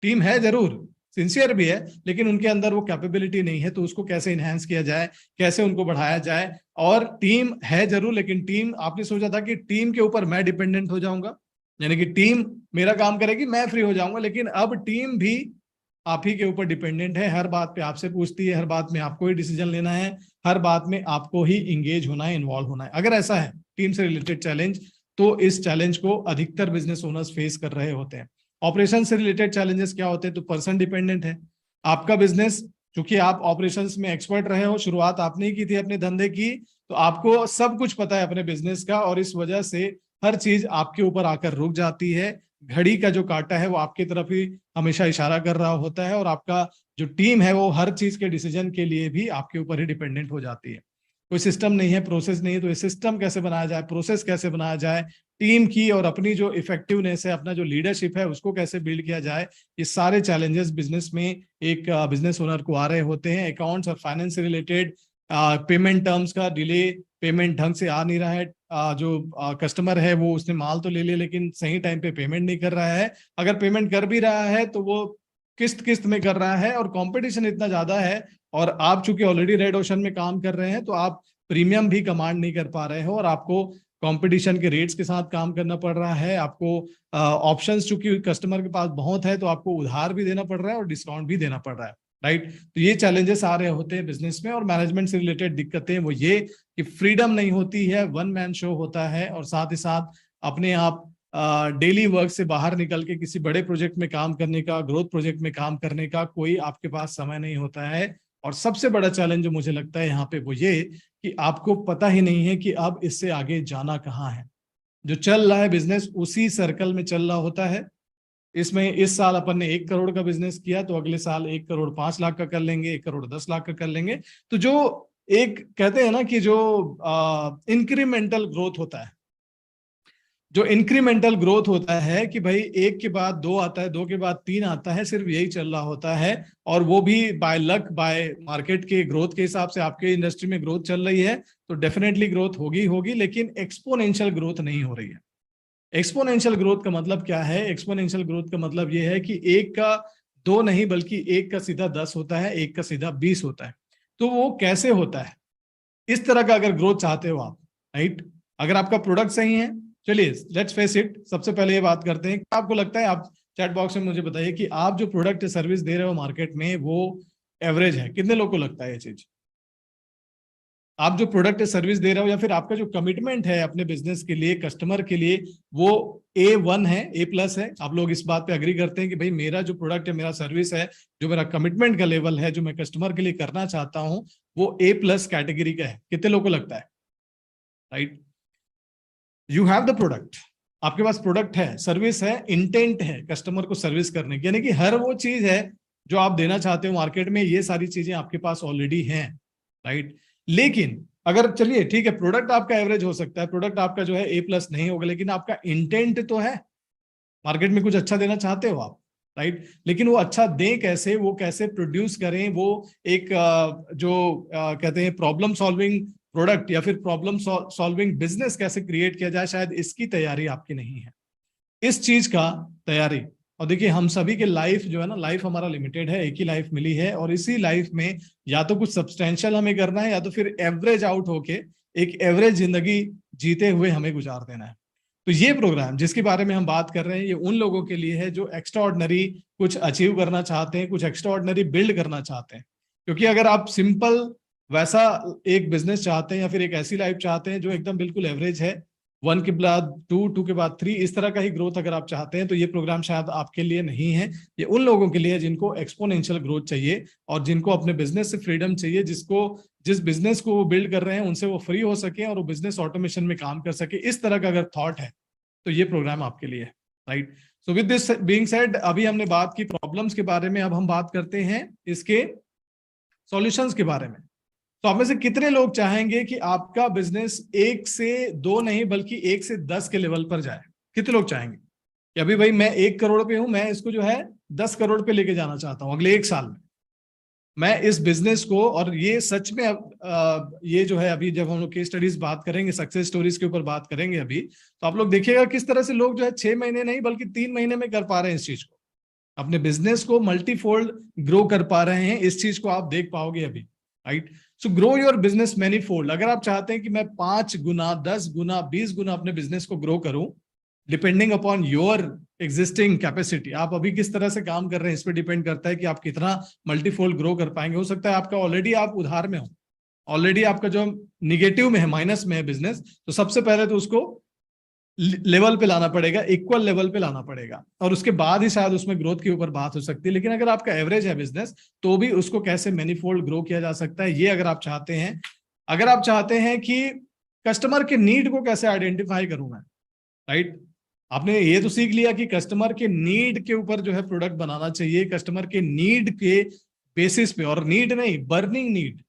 Speaker 1: टीम है जरूर, सिंसियर भी है, लेकिन उनके अंदर वो कैपेबिलिटी नहीं है, तो उसको कैसे इनहेंस किया जाए, कैसे उनको बढ़ाया जाए। और टीम है जरूर, लेकिन टीम, आपने सोचा था कि टीम के ऊपर मैं डिपेंडेंट हो जाऊंगा, यानी कि टीम मेरा काम करेगी, मैं फ्री हो जाऊंगा, लेकिन अब टीम भी आप ही के ऊपर डिपेंडेंट है, हर बात पे आपसे पूछती है, हर बात में आपको ही डिसीजन लेना है, हर बात में आपको ही इंगेज होना है, इन्वॉल्व होना है। अगर ऐसा है टीम से रिलेटेड चैलेंज, तो इस चैलेंज को अधिकतर बिजनेस ओनर्स फेस कर रहे होते हैं। ऑपरेशन से रिलेटेड चैलेंजेस क्या होते हैं? तो पर्सन डिपेंडेंट है आपका बिजनेस, क्योंकि आप ऑपरेशंस में एक्सपर्ट रहे हो, शुरुआत आपने ही की थी अपने धंधे की, तो आपको सब कुछ पता है अपने बिजनेस का, और इस वजह से हर चीज आपके ऊपर आकर रुक जाती है। घड़ी का जो कांटा है वो आपकी तरफ ही हमेशा इशारा कर रहा होता है, और आपका जो टीम है वो हर चीज के डिसीजन के लिए भी आपके ऊपर ही डिपेंडेंट हो जाती है। कोई सिस्टम नहीं है, प्रोसेस नहीं है, तो ये सिस्टम कैसे बनाया जाए, प्रोसेस कैसे बनाया जाए, टीम की और अपनी जो इफेक्टिवनेस है, अपना जो लीडरशिप है, उसको कैसे बिल्ड किया जाए, ये सारे चैलेंजेस बिजनेस में एक बिजनेस ओनर को आ रहे होते हैं। अकाउंट्स और फाइनेंस से रिलेटेड पेमेंट टर्म्स का डिले, पेमेंट ढंग से आ नहीं रहा है, जो कस्टमर है वो उसने माल तो ले लिया, लेकिन सही टाइम पे पेमेंट नहीं कर रहा है, अगर पेमेंट कर भी रहा है तो वो किस्त में कर रहा है, और कंपटीशन इतना ज्यादा है, और आप चूंकि ऑलरेडी रेड ओशन में काम कर रहे हैं, तो आप प्रीमियम भी कमांड नहीं कर पा रहे हो, और आपको कंपटीशन के रेट्स के साथ काम करना पड़ रहा है। आपको ऑप्शंस चूंकि कस्टमर के पास बहुत है, तो आपको उधार भी देना पड़ रहा है और डिस्काउंट भी देना पड़ रहा है, राइट। तो ये चैलेंजेस आ रहे होते हैं बिजनेस में। और मैनेजमेंट से रिलेटेड दिक्कतें वो ये कि फ्रीडम नहीं होती है, वन मैन शो होता है, और साथ ही साथ अपने आप डेली वर्क से बाहर निकल के किसी बड़े प्रोजेक्ट में काम करने का, ग्रोथ प्रोजेक्ट में काम करने का कोई आपके पास समय नहीं होता है। और सबसे बड़ा चैलेंज जो मुझे लगता है यहाँ पे वो ये कि आपको पता ही नहीं है कि अब इससे आगे जाना कहाँ है। जो चल रहा है बिजनेस उसी सर्कल में चल रहा होता है। इसमें इस साल अपन ने 1 करोड़ का बिजनेस किया, तो अगले साल 1 करोड़ 5 लाख का कर लेंगे, 1 करोड़ 10 लाख का कर लेंगे। तो जो एक कहते हैं ना कि जो इंक्रीमेंटल ग्रोथ होता है, जो इंक्रीमेंटल ग्रोथ होता है कि भाई 1 के बाद 2 आता है, 2 के बाद 3 आता है, सिर्फ यही चल रहा होता है। और वो भी बाय लक, बाय मार्केट के ग्रोथ के हिसाब से आपके इंडस्ट्री में ग्रोथ चल रही है, तो डेफिनेटली ग्रोथ होगी, लेकिन एक्सपोनेंशियल ग्रोथ नहीं हो रही है। एक्सपोनेंशियल ग्रोथ का मतलब क्या है? एक्सपोनेंशियल ग्रोथ का मतलब ये है कि 1 का 2 नहीं, बल्कि 1 का सीधा 10 होता है, 1 का सीधा 20 होता है। तो वो कैसे होता है? इस तरह का अगर ग्रोथ चाहते हो आप, राइट, अगर आपका प्रोडक्ट सही है, चलिए लेट्स फेस इट, सबसे पहले ये बात करते हैं, क्या आपको लगता है, आप चैट बॉक्स में मुझे बताइए कि आप जो प्रोडक्ट सर्विस दे रहे हो मार्केट में वो एवरेज है? कितने लोगों को लगता है ये चीज? आप जो प्रोडक्ट सर्विस दे रहे हो या फिर आपका जो कमिटमेंट है अपने बिजनेस के लिए, कस्टमर के लिए, वो A1 है, A+ है? आप लोग इस बात पे अग्री करते हैं कि भाई मेरा जो प्रोडक्ट है, मेरा सर्विस है, जो मेरा कमिटमेंट का लेवल है, जो मैं कस्टमर के लिए करना चाहता हूं, वो A+ कैटेगरी का है? कितने लोगों को लगता है? Right, you have the product, आपके पास प्रोडक्ट है, सर्विस है, इंटेंट है कस्टमर को सर्विस करने की, यानी कि हर वो चीज है जो आप देना चाहते हो मार्केट में, ये सारी चीजें आपके पास ऑलरेडी हैं, राइट। लेकिन अगर चलिए ठीक है, प्रोडक्ट आपका एवरेज हो सकता है, प्रोडक्ट आपका जो है A+ नहीं होगा, लेकिन आपका इंटेंट तो है, मार्केट में कुछ अच्छा देना चाहते हो आप, राइट। लेकिन वो अच्छा दें कैसे, वो कैसे प्रोड्यूस करें, वो एक जो कहते हैं प्रॉब्लम सॉल्विंग प्रोडक्ट या फिर प्रॉब्लम सॉल्विंग बिजनेस कैसे क्रिएट किया जाए, शायद इसकी तैयारी आपकी नहीं है, इस चीज का तैयारी। और देखिए हम सभी के लाइफ जो है ना, लाइफ हमारा लिमिटेड है, एक ही लाइफ मिली है, और इसी लाइफ में या तो कुछ सब्सटेंशियल हमें करना है, या तो फिर एवरेज आउट होके एक एवरेज जिंदगी जीते हुए हमें गुजार देना है। तो ये प्रोग्राम जिसके बारे में हम बात कर रहे हैं, ये उन लोगों के लिए है जो एक्स्ट्राऑर्डिनरी कुछ अचीव करना चाहते हैं, कुछ एक्स्ट्राऑर्डिनरी बिल्ड करना चाहते हैं। क्योंकि अगर आप सिंपल वैसा एक बिजनेस चाहते हैं या फिर एक ऐसी लाइफ चाहते हैं जो एकदम बिल्कुल एवरेज है, 1 के बाद 2 के बाद 3, इस तरह का ही ग्रोथ अगर आप चाहते हैं, तो ये प्रोग्राम शायद आपके लिए नहीं है। ये उन लोगों के लिए जिनको एक्सपोनेंशियल ग्रोथ चाहिए और जिनको अपने बिजनेस से फ्रीडम चाहिए, जिस बिजनेस को वो बिल्ड कर रहे हैं उनसे वो फ्री हो सके और वो बिजनेस ऑटोमेशन में काम कर सके, इस तरह का अगर थॉट है तो ये प्रोग्राम आपके लिए है, right. So with this being said, अभी हमने बात की प्रॉब्लम्स के बारे में, अब हम बात करते हैं इसके सॉल्यूशंस के बारे में। तो आप में से कितने लोग चाहेंगे कि आपका बिजनेस 1 से 2 नहीं बल्कि 1 से 10 के लेवल पर जाए? कितने लोग चाहेंगे कि अभी भाई मैं 1 करोड़ पे हूं, मैं इसको जो है 10 करोड़ पे लेके जाना चाहता हूं अगले 1 साल में, मैं इस बिजनेस को। और ये सच में ये जो है, अभी जब हम लोग केस स्टडीज बात करेंगे, सक्सेस स्टोरीज के ऊपर बात करेंगे अभी, तो आप लोग देखिएगा किस तरह से लोग जो है 6 महीने नहीं बल्कि 3 महीने में कर पा रहे हैं इस चीज को, अपने बिजनेस को मल्टीफोल्ड ग्रो कर पा रहे हैं। इस चीज को आप देख पाओगे अभी, right. So grow your business manifold. अगर आप चाहते हैं कि मैं 5 गुना, 10 गुना, 20 गुना अपने बिजनेस को ग्रो करूं, depending upon your existing capacity, आप अभी किस तरह से काम कर रहे हैं इस पर डिपेंड करता है कि आप कितना मल्टीफोल्ड ग्रो कर पाएंगे। हो सकता है आपका ऑलरेडी आप उधार में हो, ऑलरेडी आपका जो निगेटिव में है, माइनस में है बिजनेस, तो सबसे पहले तो उसको लेवल पे लाना पड़ेगा, इक्वल लेवल पे लाना पड़ेगा, और उसके बाद ही शायद उसमें ग्रोथ के ऊपर बात हो सकती है। लेकिन अगर आपका एवरेज है बिजनेस, तो भी उसको कैसे मैनीफोल्ड ग्रो किया जा सकता है, ये अगर आप चाहते हैं। अगर आप चाहते हैं कि कस्टमर के नीड को कैसे आइडेंटिफाई करूं मैं, राइट, आपने ये तो सीख लिया कि कस्टमर के नीड के ऊपर जो है प्रोडक्ट बनाना चाहिए, कस्टमर के नीड के बेसिस पे, और नीड नहीं, बर्निंग नीड,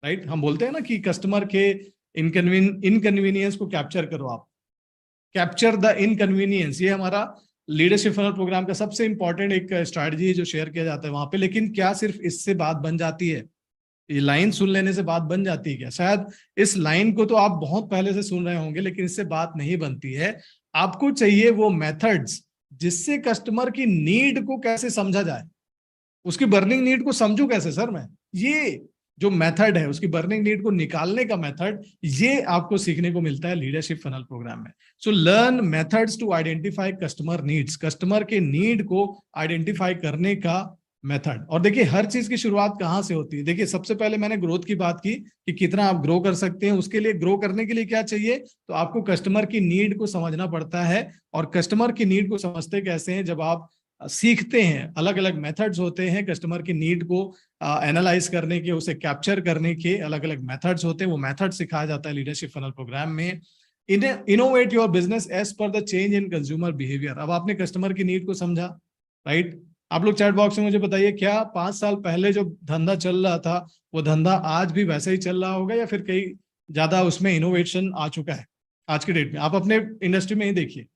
Speaker 1: राइट। हम बोलते हैं ना कि कस्टमर के इनकन्वीनियंस को कैप्चर करो, आप कैप्चर द इनकन्वीनियंस। ये हमारा लीडरशिप फनल प्रोग्राम का सबसे इंपॉर्टेंट एक स्ट्रैटेजी है जो शेयर किया जाता है वहां पे। लेकिन क्या सिर्फ इससे बात बन जाती है? ये लाइन सुन लेने से बात बन जाती है क्या? शायद इस लाइन को तो आप बहुत पहले से सुन रहे होंगे, लेकिन इससे बात नहीं बनती है। आपको चाहिए वो मेथड्स जिससे कस्टमर की नीड को कैसे समझा जाए, उसकी बर्निंग नीड को समझूं कैसे सर मैं, ये जो मेथड है उसकी बर्निंग नीड को निकालने का मेथड, ये आपको सीखने को मिलता है लीडरशिप फनल प्रोग्राम में। So learn methods to identify customer needs, customer के नीड को आइडेंटिफाई करने का मेथड। और देखिए हर चीज की शुरुआत कहाँ से होती है? देखिए सबसे पहले मैंने ग्रोथ की बात की कि कितना आप ग्रो कर सकते हैं, उसके लिए ग्रो करने के लिए क्या चाहिए, तो आपको कस्टमर की नीड को समझना पड़ता है। और कस्टमर की नीड को समझते कैसे हैं? जब आप सीखते हैं, अलग अलग मेथड्स होते हैं कस्टमर की नीड को एनालाइज करने के, उसे कैप्चर करने के अलग अलग मेथड्स होते हैं, वो मेथड सिखाया जाता है लीडरशिप फनल प्रोग्राम में। Innovate your business as per the change in consumer behaviour. अब आपने कस्टमर की नीड को समझा, राइट। आप लोग चैट बॉक्स में मुझे बताइए, क्या 5 साल पहले जो धंधा चल रहा था वो धंधा आज भी वैसे ही चल रहा होगा, या फिर कहीं ज्यादा उसमें इनोवेशन आ चुका है आज के डेट में? आप अपने इंडस्ट्री में ही देखिए,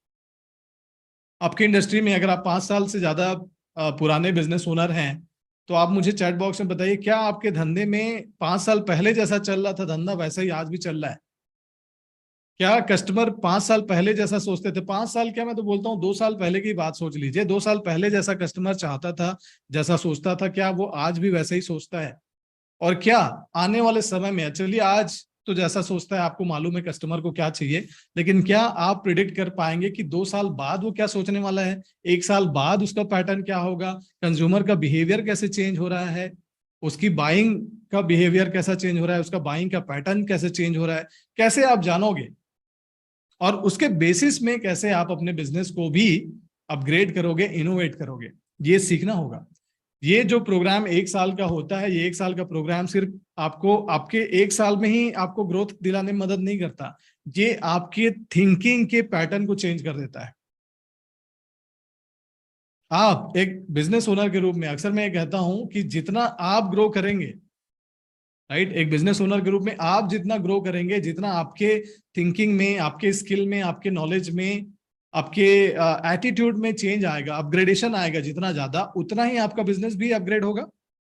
Speaker 1: आपकी इंडस्ट्री में अगर आप 5 साल से ज्यादा पुराने बिजनेस ओनर हैं, तो आप मुझे चैट बॉक्स में बताइए, क्या आपके धंधे में 5 साल पहले जैसा चल रहा था धंधा वैसा ही आज भी चल रहा है? क्या कस्टमर 5 साल पहले जैसा सोचते थे? 5 साल क्या, मैं तो बोलता हूँ 2 साल पहले की बात सोच लीजिए। 2 साल पहले जैसा कस्टमर चाहता था, जैसा सोचता था, क्या वो आज भी वैसे ही सोचता है? और क्या आने वाले समय में, चलिए आज तो जैसा सोचता है, आपको मालूम है कस्टमर को क्या चाहिए, लेकिन क्या आप प्रिडिक्ट कर पाएंगे कि 2 साल बाद वो क्या सोचने वाला है, 1 साल बाद उसका पैटर्न क्या होगा, कंज्यूमर का बिहेवियर कैसे चेंज हो रहा है, उसकी बाइंग का बिहेवियर कैसा चेंज हो रहा है, उसका बाइंग का पैटर्न कैसे चेंज हो रहा है, कैसे आप जानोगे? और उसके बेसिस में कैसे आप अपने बिजनेस को भी अपग्रेड करोगे, इनोवेट करोगे, ये सीखना होगा। ये जो प्रोग्राम 1 साल का होता है, ये 1 साल का प्रोग्राम सिर्फ आपको आपके 1 साल में ही आपको ग्रोथ दिलाने में मदद नहीं करता, ये आपके थिंकिंग के पैटर्न को चेंज कर देता है। आप एक बिजनेस ओनर के रूप में, अक्सर मैं कहता हूं कि जितना आप ग्रो करेंगे, राइट, एक बिजनेस ओनर के रूप में आप जितना ग्रो करेंगे, जितना आपके थिंकिंग में, आपके स्किल में, आपके नॉलेज में, आपके एटीट्यूड में चेंज आएगा, अपग्रेडेशन आएगा जितना ज्यादा, उतना ही आपका बिजनेस भी अपग्रेड होगा।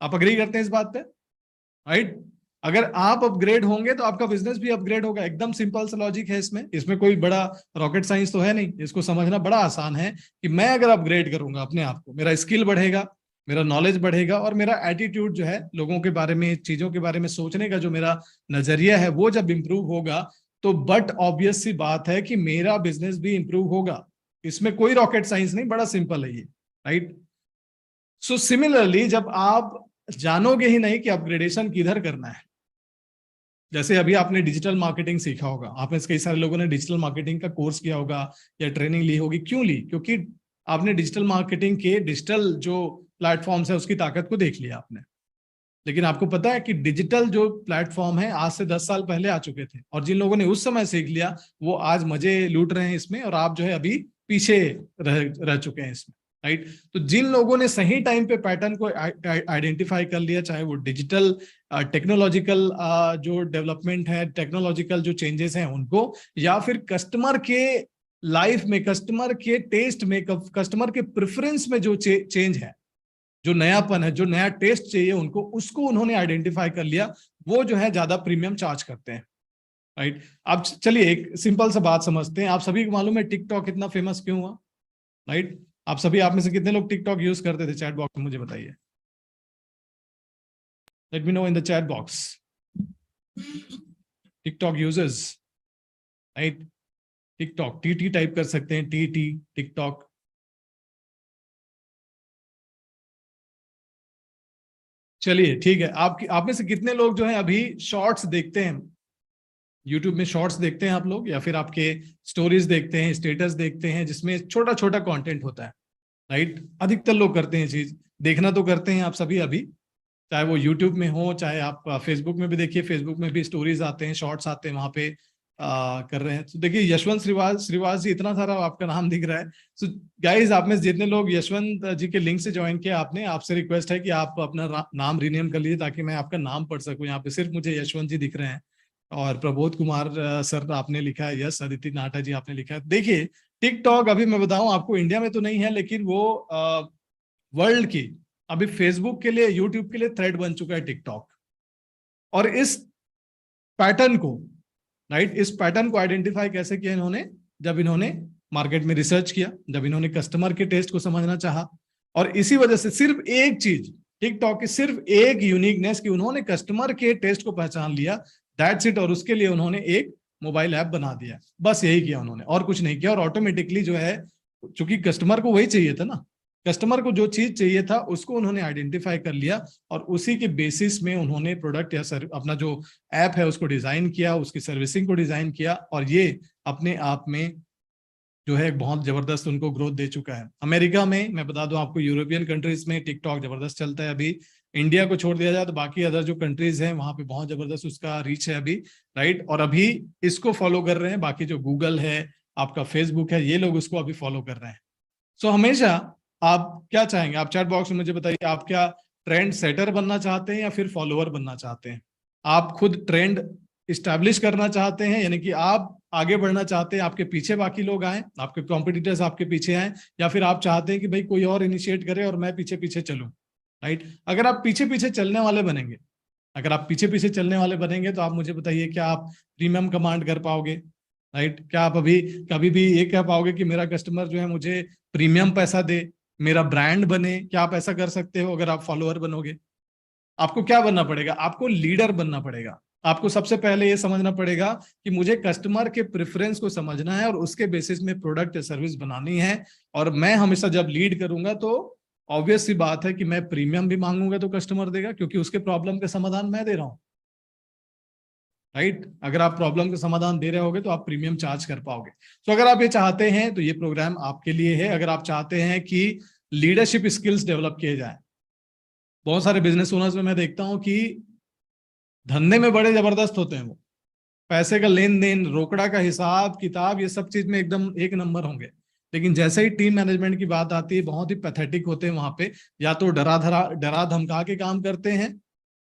Speaker 1: आप अग्री करते हैं इस बात पे, राइट? अगर आप अपग्रेड होंगे तो आपका बिजनेस भी अपग्रेड होगा। एकदम सिंपल सा लॉजिक है इसमें कोई बड़ा रॉकेट साइंस तो है नहीं। इसको समझना बड़ा आसान है कि मैं अगर अपग्रेड करूंगा अपने आप को, मेरा स्किल बढ़ेगा, मेरा नॉलेज बढ़ेगा, और मेरा एटीट्यूड जो है, लोगों के बारे में, चीजों के बारे में सोचने का जो मेरा नजरिया है, वो जब इंप्रूव होगा, तो बट ऑब्वियस सी बात है कि मेरा बिजनेस भी इंप्रूव होगा। इसमें कोई रॉकेट साइंस नहीं, बड़ा सिंपल है ये, राइट? सो सिमिलरली, जब आप जानोगे ही नहीं कि अपग्रेडेशन किधर करना है, जैसे अभी आपने डिजिटल मार्केटिंग सीखा होगा, आप में से कई सारे लोगों ने डिजिटल मार्केटिंग का कोर्स किया होगा या ट्रेनिंग ली होगी। क्यों ली? क्योंकि आपने डिजिटल मार्केटिंग के डिजिटल जो प्लेटफॉर्म्स है उसकी ताकत को देख लिया आपने। लेकिन आपको पता है कि डिजिटल जो प्लेटफॉर्म है आज से 10 साल पहले आ चुके थे, और जिन लोगों ने उस समय सीख लिया वो आज मजे लूट रहे हैं इसमें, और आप जो है अभी पीछे रह चुके हैं इसमें, राइट? तो जिन लोगों ने सही टाइम पे पैटर्न को आइडेंटिफाई कर लिया, चाहे वो डिजिटल टेक्नोलॉजिकल जो डेवलपमेंट है, टेक्नोलॉजिकल जो चेंजेस हैं उनको, या फिर कस्टमर के लाइफ में, कस्टमर के टेस्ट में, कस्टमर के प्रेफरेंस में जो चेंज है, जो नयापन है, जो नया टेस्ट चाहिए उनको, उसको उन्होंने आइडेंटिफाई कर लिया, वो जो है ज्यादा प्रीमियम चार्ज करते हैं, राइट? अब चलिए एक सिंपल सा बात समझते हैं। आप सभी को मालूम है टिकटॉक इतना फेमस क्यों हुआ, राइट? आप में से कितने लोग टिकटॉक यूज करते थे? चैट बॉक्स में मुझे बताइए, late me know in the chat box. TikTok users, right? TikTok, T type कर सकते हैं, टी टिकटॉक। चलिए ठीक है, आप में से कितने लोग जो है अभी शॉर्ट्स देखते हैं? यूट्यूब में शॉर्ट्स देखते हैं आप लोग, या फिर आपके स्टोरीज देखते हैं, स्टेटस देखते हैं, जिसमें छोटा छोटा कंटेंट होता है, राइट? अधिकतर लोग करते हैं चीज, देखना तो करते हैं आप सभी अभी, चाहे वो यूट्यूब में हो, चाहे आप फेसबुक में भी देखिए, फेसबुक में भी स्टोरीज आते हैं, शॉर्ट्स आते हैं, वहां पे कर रहे हैं। तो देखिए यशवंत श्रीवास जी, इतना सारा आपका नाम दिख रहा है। सो गाइज, आप में जितने लोग यशवंत जी के लिंक से ज्वाइन किया आपने, आपसे रिक्वेस्ट है कि आप अपना नाम रीनेम कर लीजिए ताकि मैं आपका नाम पढ़ सकूं। यहाँ पे सिर्फ मुझे यशवंत जी दिख रहे हैं, और प्रबोध कुमार सर आपने लिखा है, यस, अदिति नाटा जी आपने लिखा है। देखिए टिकटॉक, अभी मैं बताऊं आपको, इंडिया में तो नहीं है, लेकिन वो वर्ल्ड की, अभी फेसबुक के लिए, यूट्यूब के लिए थ्रेड बन चुका है टिकटॉक। और इस पैटर्न को, राइट, इस पैटर्न को आइडेंटिफाई कैसे किया इन्होंने? जब इन्होंने मार्केट में रिसर्च किया, जब इन्होंने कस्टमर के टेस्ट को समझना चाहा, और इसी वजह से सिर्फ एक चीज, टिकटॉक की सिर्फ एक यूनिकनेस, कि उन्होंने कस्टमर के टेस्ट को पहचान लिया, दैट्स इट। और उसके लिए उन्होंने एक मोबाइल ऐप बना दिया, बस यही किया उन्होंने, और कुछ नहीं किया। और ऑटोमेटिकली जो है, चूंकि कस्टमर को वही चाहिए था ना, कस्टमर को जो चीज चाहिए था उसको उन्होंने आइडेंटिफाई कर लिया, और उसी के बेसिस में उन्होंने प्रोडक्ट या अपना जो ऐप है उसको डिजाइन किया, उसकी सर्विसिंग को डिजाइन किया, और ये अपने आप में जो है बहुत जबरदस्त उनको ग्रोथ दे चुका है। अमेरिका में, मैं बता दूं आपको, यूरोपियन कंट्रीज में टिकटॉक जबरदस्त चलता है अभी। इंडिया को छोड़ दिया जाए तो बाकी अदर जो कंट्रीज हैं वहां पे बहुत जबरदस्त उसका रीच है अभी, राइट? और अभी इसको फॉलो कर रहे हैं बाकी जो गूगल है, आपका फेसबुक है, ये लोग उसको अभी फॉलो कर रहे हैं। सो हमेशा आप क्या चाहेंगे? आप चैट बॉक्स में मुझे बताइए, आप क्या ट्रेंड सेटर बनना चाहते हैं या फिर फॉलोअर बनना चाहते हैं? आप खुद ट्रेंड इस्टेब्लिश करना चाहते हैं, यानी कि आप आगे बढ़ना चाहते हैं, आपके पीछे बाकी लोग आए, आपके कॉम्पिटिटर्स आपके पीछे आए, या फिर आप चाहते हैं कि भाई कोई और इनिशिएट करे और मैं पीछे पीछे चलूं, राइट? अगर आप पीछे पीछे चलने वाले बनेंगे, अगर आप पीछे पीछे चलने वाले बनेंगे, तो आप मुझे बताइए, क्या आप प्रीमियम कमांड कर पाओगे, राइट? क्या आप अभी कभी भी ये कह पाओगे कि मेरा कस्टमर जो है मुझे प्रीमियम पैसा दे, मेरा ब्रांड बने? क्या आप ऐसा कर सकते हो? अगर आप फॉलोअर बनोगे, आपको क्या बनना पड़ेगा? आपको लीडर बनना पड़ेगा। आपको सबसे पहले ये समझना पड़ेगा कि मुझे कस्टमर के प्रेफरेंस को समझना है और उसके बेसिस में प्रोडक्ट या सर्विस बनानी है। और मैं हमेशा जब लीड करूंगा तो ऑब्वियस सी बात है कि मैं प्रीमियम भी मांगूंगा तो कस्टमर देगा, क्योंकि उसके प्रॉब्लम का समाधान मैं दे रहा हूं, राइट। अगर आप प्रॉब्लम का समाधान दे रहे होगे तो आप प्रीमियम चार्ज कर पाओगे। तो अगर आप ये चाहते हैं तो ये प्रोग्राम आपके लिए है। अगर आप चाहते हैं कि लीडरशिप स्किल्स डेवलप किए जाए, बहुत सारे बिजनेस ओनर्स में मैं देखता हूं कि धंधे में बड़े जबरदस्त होते हैं, वो पैसे का लेन देन, रोकड़ा का हिसाब किताब, ये सब चीज में एकदम एक नंबर होंगे, लेकिन जैसे ही टीम मैनेजमेंट की बात आती है बहुत ही पैथेटिक होते हैं वहां पे। या तो डरा धमका के काम करते हैं,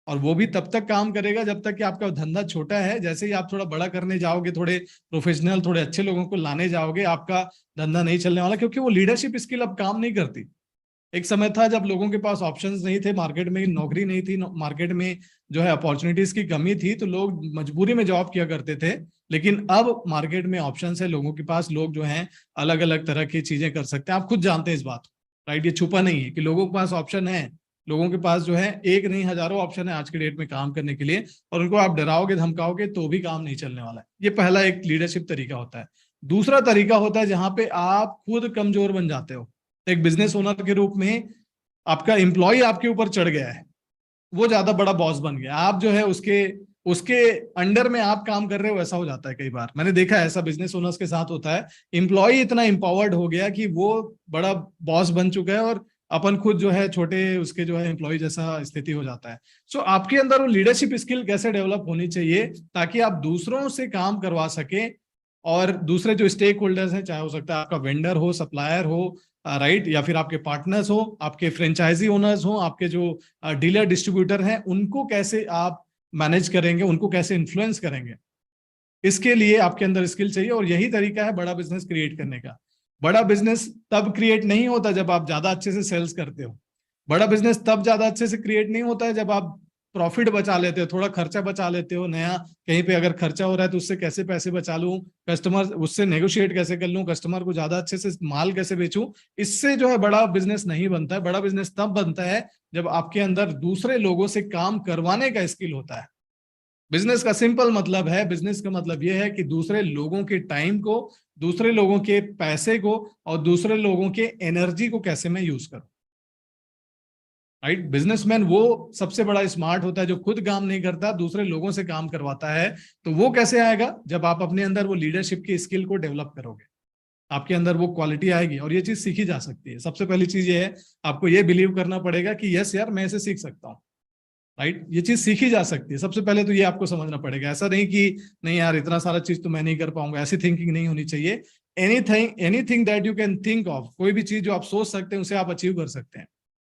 Speaker 1: और वो भी तब तक काम करेगा जब तक कि आपका धंधा छोटा है। जैसे ही आप थोड़ा बड़ा करने जाओगे, थोड़े प्रोफेशनल, थोड़े अच्छे लोगों को लाने जाओगे, आपका धंधा नहीं चलने वाला, क्योंकि वो लीडरशिप स्किल अब काम नहीं करती। एक समय था जब लोगों के पास ऑप्शंस नहीं थे, मार्केट में नौकरी नहीं थी, मार्केट में जो है अपॉर्चुनिटीज की कमी थी, तो लोग मजबूरी में जॉब किया करते थे। लेकिन अब मार्केट में ऑप्शंस है लोगों के पास, लोग जो हैं अलग अलग तरह की चीजें कर सकते हैं। आप खुद जानते हैं इस बात, राइट। ये छुपा नहीं है कि लोगों के पास ऑप्शन है, लोगों के पास जो है एक नहीं हजारों ऑप्शन है आज के डेट में काम करने के लिए, और उनको आप डराओगे धमकाओगे तो भी काम नहीं चलने वाला है। ये पहला एक लीडरशिप तरीका होता है। दूसरा तरीका होता है जहां पे आप खुद कमजोर बन जाते हो। एक बिजनेस ओनर के रूप में आपका एम्प्लॉय आपके ऊपर चढ़ गया है, वो ज्यादा बड़ा बॉस बन गया, आप जो है उसके अंडर में आप काम कर रहे हो, ऐसा हो जाता है कई बार। मैंने देखा है ऐसा बिजनेस ओनर्स के साथ होता है। एम्प्लॉय इतना एम्पावर्ड हो गया कि वो बड़ा बॉस बन चुका है और अपन खुद जो है छोटे उसके जो है एम्प्लॉय जैसा स्थिति हो जाता है। सो आपके अंदर वो लीडरशिप स्किल कैसे डेवलप होनी चाहिए ताकि आप दूसरों से काम करवा सके, और दूसरे जो स्टेक होल्डर्स हैं, चाहे हो सकता है आपका वेंडर हो, सप्लायर हो, राइट, या फिर आपके पार्टनर्स हो, आपके फ्रेंचाइजी ओनर्स हो, आपके जो डीलर डिस्ट्रीब्यूटर हैं, उनको कैसे आप मैनेज करेंगे, उनको कैसे इन्फ्लुएंस करेंगे, इसके लिए आपके अंदर स्किल चाहिए। और यही तरीका है बड़ा बिजनेस क्रिएट करने का। बड़ा बिजनेस तब क्रिएट नहीं होता जब आप ज्यादा अच्छे से सेल्स करते हो। बड़ा बिजनेस तब ज्यादा अच्छे से क्रिएट नहीं होता है जब आप प्रॉफिट बचा लेते हो, थोड़ा खर्चा बचा लेते हो। नया कहीं पे अगर खर्चा हो रहा है तो उससे कैसे पैसे बचा लूं, कस्टमर उससे नेगोशिएट कैसे कर लूं, कस्टमर को ज्यादा अच्छे से माल कैसे बेचूं, इससे जो है बड़ा बिजनेस नहीं बनता है। बड़ा बिजनेस तब बनता है जब आपके अंदर दूसरे लोगों से काम करवाने का स्किल होता है। बिजनेस का सिंपल मतलब है, बिजनेस का मतलब यह है कि दूसरे लोगों के टाइम को, दूसरे लोगों के पैसे को और दूसरे लोगों के एनर्जी को कैसे मैं यूज करूं, राइट। बिजनेसमैन वो सबसे बड़ा स्मार्ट होता है जो खुद काम नहीं करता, दूसरे लोगों से काम करवाता है। तो वो कैसे आएगा? जब आप अपने अंदर वो लीडरशिप की स्किल को डेवलप करोगे, आपके अंदर वो क्वालिटी आएगी। और ये चीज सीखी जा सकती है। सबसे पहली चीज ये है, आपको ये बिलीव करना पड़ेगा कि यस यार मैं इसे सीख सकता हूँ, राइट। ये चीज सीखी जा सकती है। सबसे पहले तो ये आपको समझना पड़ेगा। ऐसा नहीं कि नहीं यार इतना सारा चीज तो मैं नहीं कर पाऊंगा, ऐसी थिंकिंग नहीं होनी चाहिए। Anything that you can think of, कोई भी चीज जो आप सोच सकते हैं उसे आप अचीव कर सकते हैं।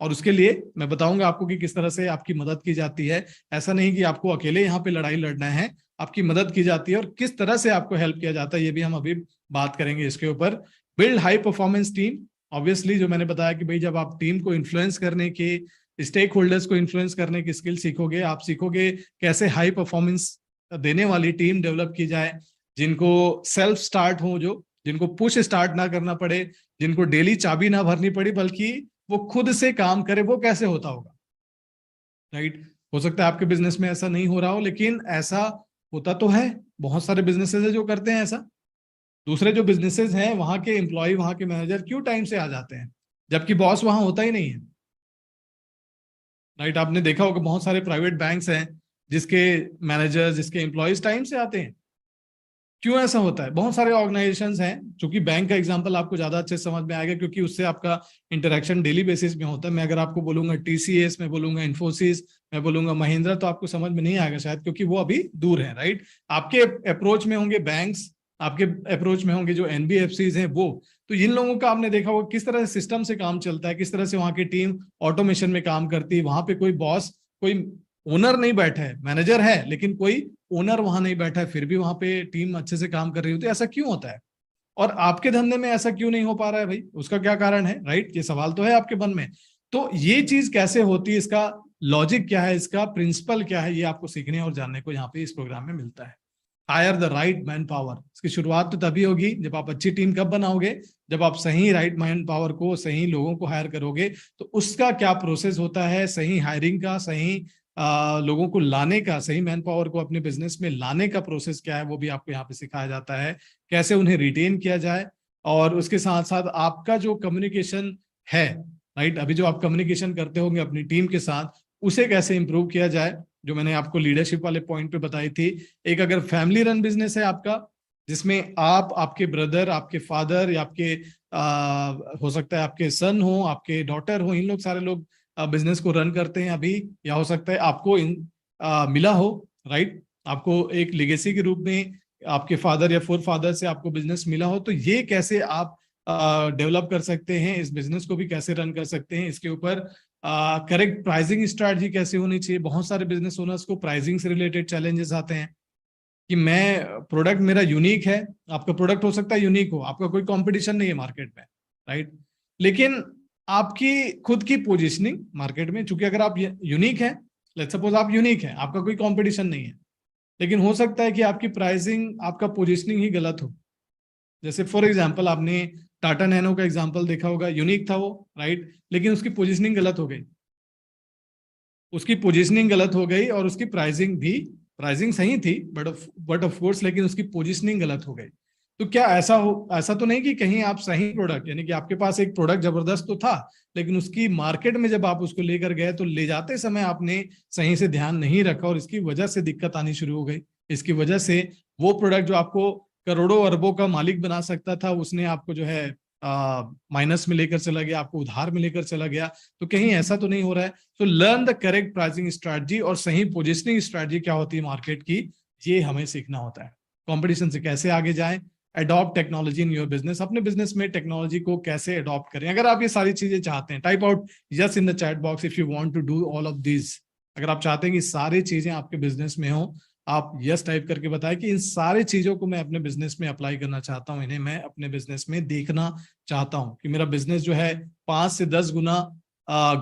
Speaker 1: और उसके लिए मैं बताऊंगा आपको कि किस तरह से आपकी मदद की जाती है। ऐसा नहीं कि आपको अकेले यहाँ पे लड़ाई लड़ना है, आपकी मदद की जाती है। और किस तरह से आपको हेल्प किया जाता है ये भी हम अभी बात करेंगे इसके ऊपर। Build high performance team, obviously जो मैंने बताया कि भाई जब आप टीम को इन्फ्लुएंस करने के, स्टेक होल्डर्स को इन्फ्लुएंस करने की स्किल सीखोगे, आप सीखोगे कैसे हाई परफॉर्मेंस देने वाली टीम डेवलप की जाए, जिनको सेल्फ स्टार्ट हो, जो जिनको पुश स्टार्ट ना करना पड़े, जिनको डेली चाबी ना भरनी पड़ी बल्कि वो खुद से काम करे। वो कैसे होता होगा, राइट। हो सकता है आपके बिजनेस में ऐसा नहीं हो रहा हो, लेकिन ऐसा होता तो है। बहुत सारे बिजनेसेस है जो करते हैं ऐसा। दूसरे जो बिजनेसेस हैं वहां के एम्प्लॉय, वहां के मैनेजर क्यों टाइम से आ जाते हैं जबकि बॉस वहां होता ही नहीं है, राइट। आपने देखा होगा बहुत सारे प्राइवेट बैंक्स हैं जिसके मैनेजर, जिसके एम्प्लॉयज टाइम से आते हैं। क्यों ऐसा होता है? बहुत सारे ऑर्गेनाइजेशंस हैं, चूंकि बैंक का एग्जांपल आपको ज्यादा अच्छे समझ में आएगा क्योंकि उससे आपका इंटरेक्शन डेली बेसिस में होता है। मैं अगर आपको बोलूंगा TCS, मैं बोलूंगा इन्फोसिस, मैं बोलूंगा महिंद्रा, तो आपको समझ में नहीं आएगा शायद, क्योंकि वो अभी दूर है, राइट। आपके अप्रोच में होंगे बैंक्स, आपके अप्रोच में होंगे जो NBFCs हैं वो। तो इन लोगों का आपने देखा होगा किस तरह से सिस्टम से काम चलता है, किस तरह से वहां की टीम ऑटोमेशन में काम करती है। वहां पे कोई बॉस, कोई ओनर नहीं बैठा है, मैनेजर है लेकिन कोई ओनर वहां नहीं बैठा है, फिर भी वहां पे टीम अच्छे से काम कर रही होती है। ऐसा क्यों होता है? और आपके धंधे में ऐसा क्यों नहीं हो पा रहा है भाई? उसका क्या कारण है, राइट। ये सवाल तो है आपके मन में। तो ये चीज कैसे होती है, इसका लॉजिक क्या है, इसका प्रिंसिपल क्या है, ये आपको सीखने और जानने को यहाँ पे इस प्रोग्राम में मिलता है। Hire the right manpower. इसकी शुरुआत तो तभी होगी जब आप अच्छी टीम कब बनाओगे, जब आप सही राइट मैन पावर को, सही लोगों को हायर करोगे। तो उसका क्या प्रोसेस होता है, सही हायरिंग का, सही लोगों को लाने का, सही मैन पावर को अपने बिजनेस में लाने का प्रोसेस क्या है वो भी आपको यहाँ पे सिखाया जाता है, कैसे उन्हें रिटेन किया जाए। और उसके साथ साथ आपका जो कम्युनिकेशन है, राइट, अभी जो आप कम्युनिकेशन करते होंगे अपनी टीम के साथ, उसे कैसे इंप्रूव किया जाए, जो मैंने आपको लीडरशिप वाले पॉइंट पे बताई थी। एक अगर फैमिली रन बिजनेस है आपका, जिसमें आप, आपके ब्रदर, आपके फादर या आपके हो सकता है आपके सन हो, आपके डॉटर हो, इन लोग सारे लोग बिजनेस को रन करते हैं अभी, या हो सकता है आपको मिला हो, राइट, आपको एक लेगेसी के रूप में आपके फादर या फोर फादर से आपको बिजनेस मिला हो, तो ये कैसे आप डेवलप कर सकते हैं, इस बिजनेस को भी कैसे रन कर सकते हैं, इसके ऊपर करेक्ट प्राइसिंग स्ट्रैटेजी कैसे होनी चाहिए। बहुत सारे बिजनेस ओनर्स को प्राइसिंग से रिलेटेड चैलेंजेस आते हैं कि मैं, प्रोडक्ट मेरा यूनिक है, आपका प्रोडक्ट हो सकता है यूनिक हो, आपका कोई कंपटीशन नहीं है मार्केट में, राइट, लेकिन आपकी खुद की पोजीशनिंग मार्केट में, चूंकि अगर आप यूनिक है, लेट्स सपोज आप यूनिक है, आपका कोई कंपटीशन नहीं है, लेकिन हो सकता है कि आपकी प्राइसिंग, आपका पोजीशनिंग ही गलत हो। जैसे फॉर एग्जांपल आपने टाटा नैनो का एग्जांपल देखा होगा, यूनिक था वो, राइट, लेकिन उसकी पोजीशनिंग गलत हो गई, उसकी पोजीशनिंग गलत हो गई और उसकी प्राइसिंग भी, प्राइसिंग सही थी बट ऑफ कोर्स, लेकिन उसकी पोजीशनिंग गलत हो गई। तो क्या ऐसा तो नहीं कि कहीं आप सही प्रोडक्ट, यानी कि आपके पास एक प्रोडक्ट जबरदस्त तो था, लेकिन उसकी मार्केट में जब आप उसको लेकर गए तो ले जाते समय आपने सही से ध्यान नहीं रखा और इसकी वजह से दिक्कत आनी शुरू हो गई। इसकी वजह से वो प्रोडक्ट जो आपको करोड़ों अरबों का मालिक बना सकता था, उसने आपको जो है माइनस में लेकर चला गया, आपको उधार में लेकर चला गया। तो कहीं ऐसा तो नहीं हो रहा है। तो learn the correct pricing strategy और सही पोजिशनिंग स्ट्रैटेजी क्या होती है मार्केट की, ये हमें सीखना होता है। कंपटीशन से कैसे आगे जाएं, adopt technology in your business, अपने बिजनेस में टेक्नोलॉजी को कैसे अडॉप्ट करें। अगर आप ये सारी चीजें चाहते हैं, type out yes in the chat box if you want to do all of this. अगर आप चाहते हैं कि सारी चीजें आपके बिजनेस में हो, आप यस टाइप करके बताएं कि इन सारी चीजों को मैं अपने बिजनेस में अप्लाई करना चाहता हूं, इन्हें मैं अपने बिजनेस में देखना चाहता हूं कि मेरा बिजनेस जो है 5 से 10 गुना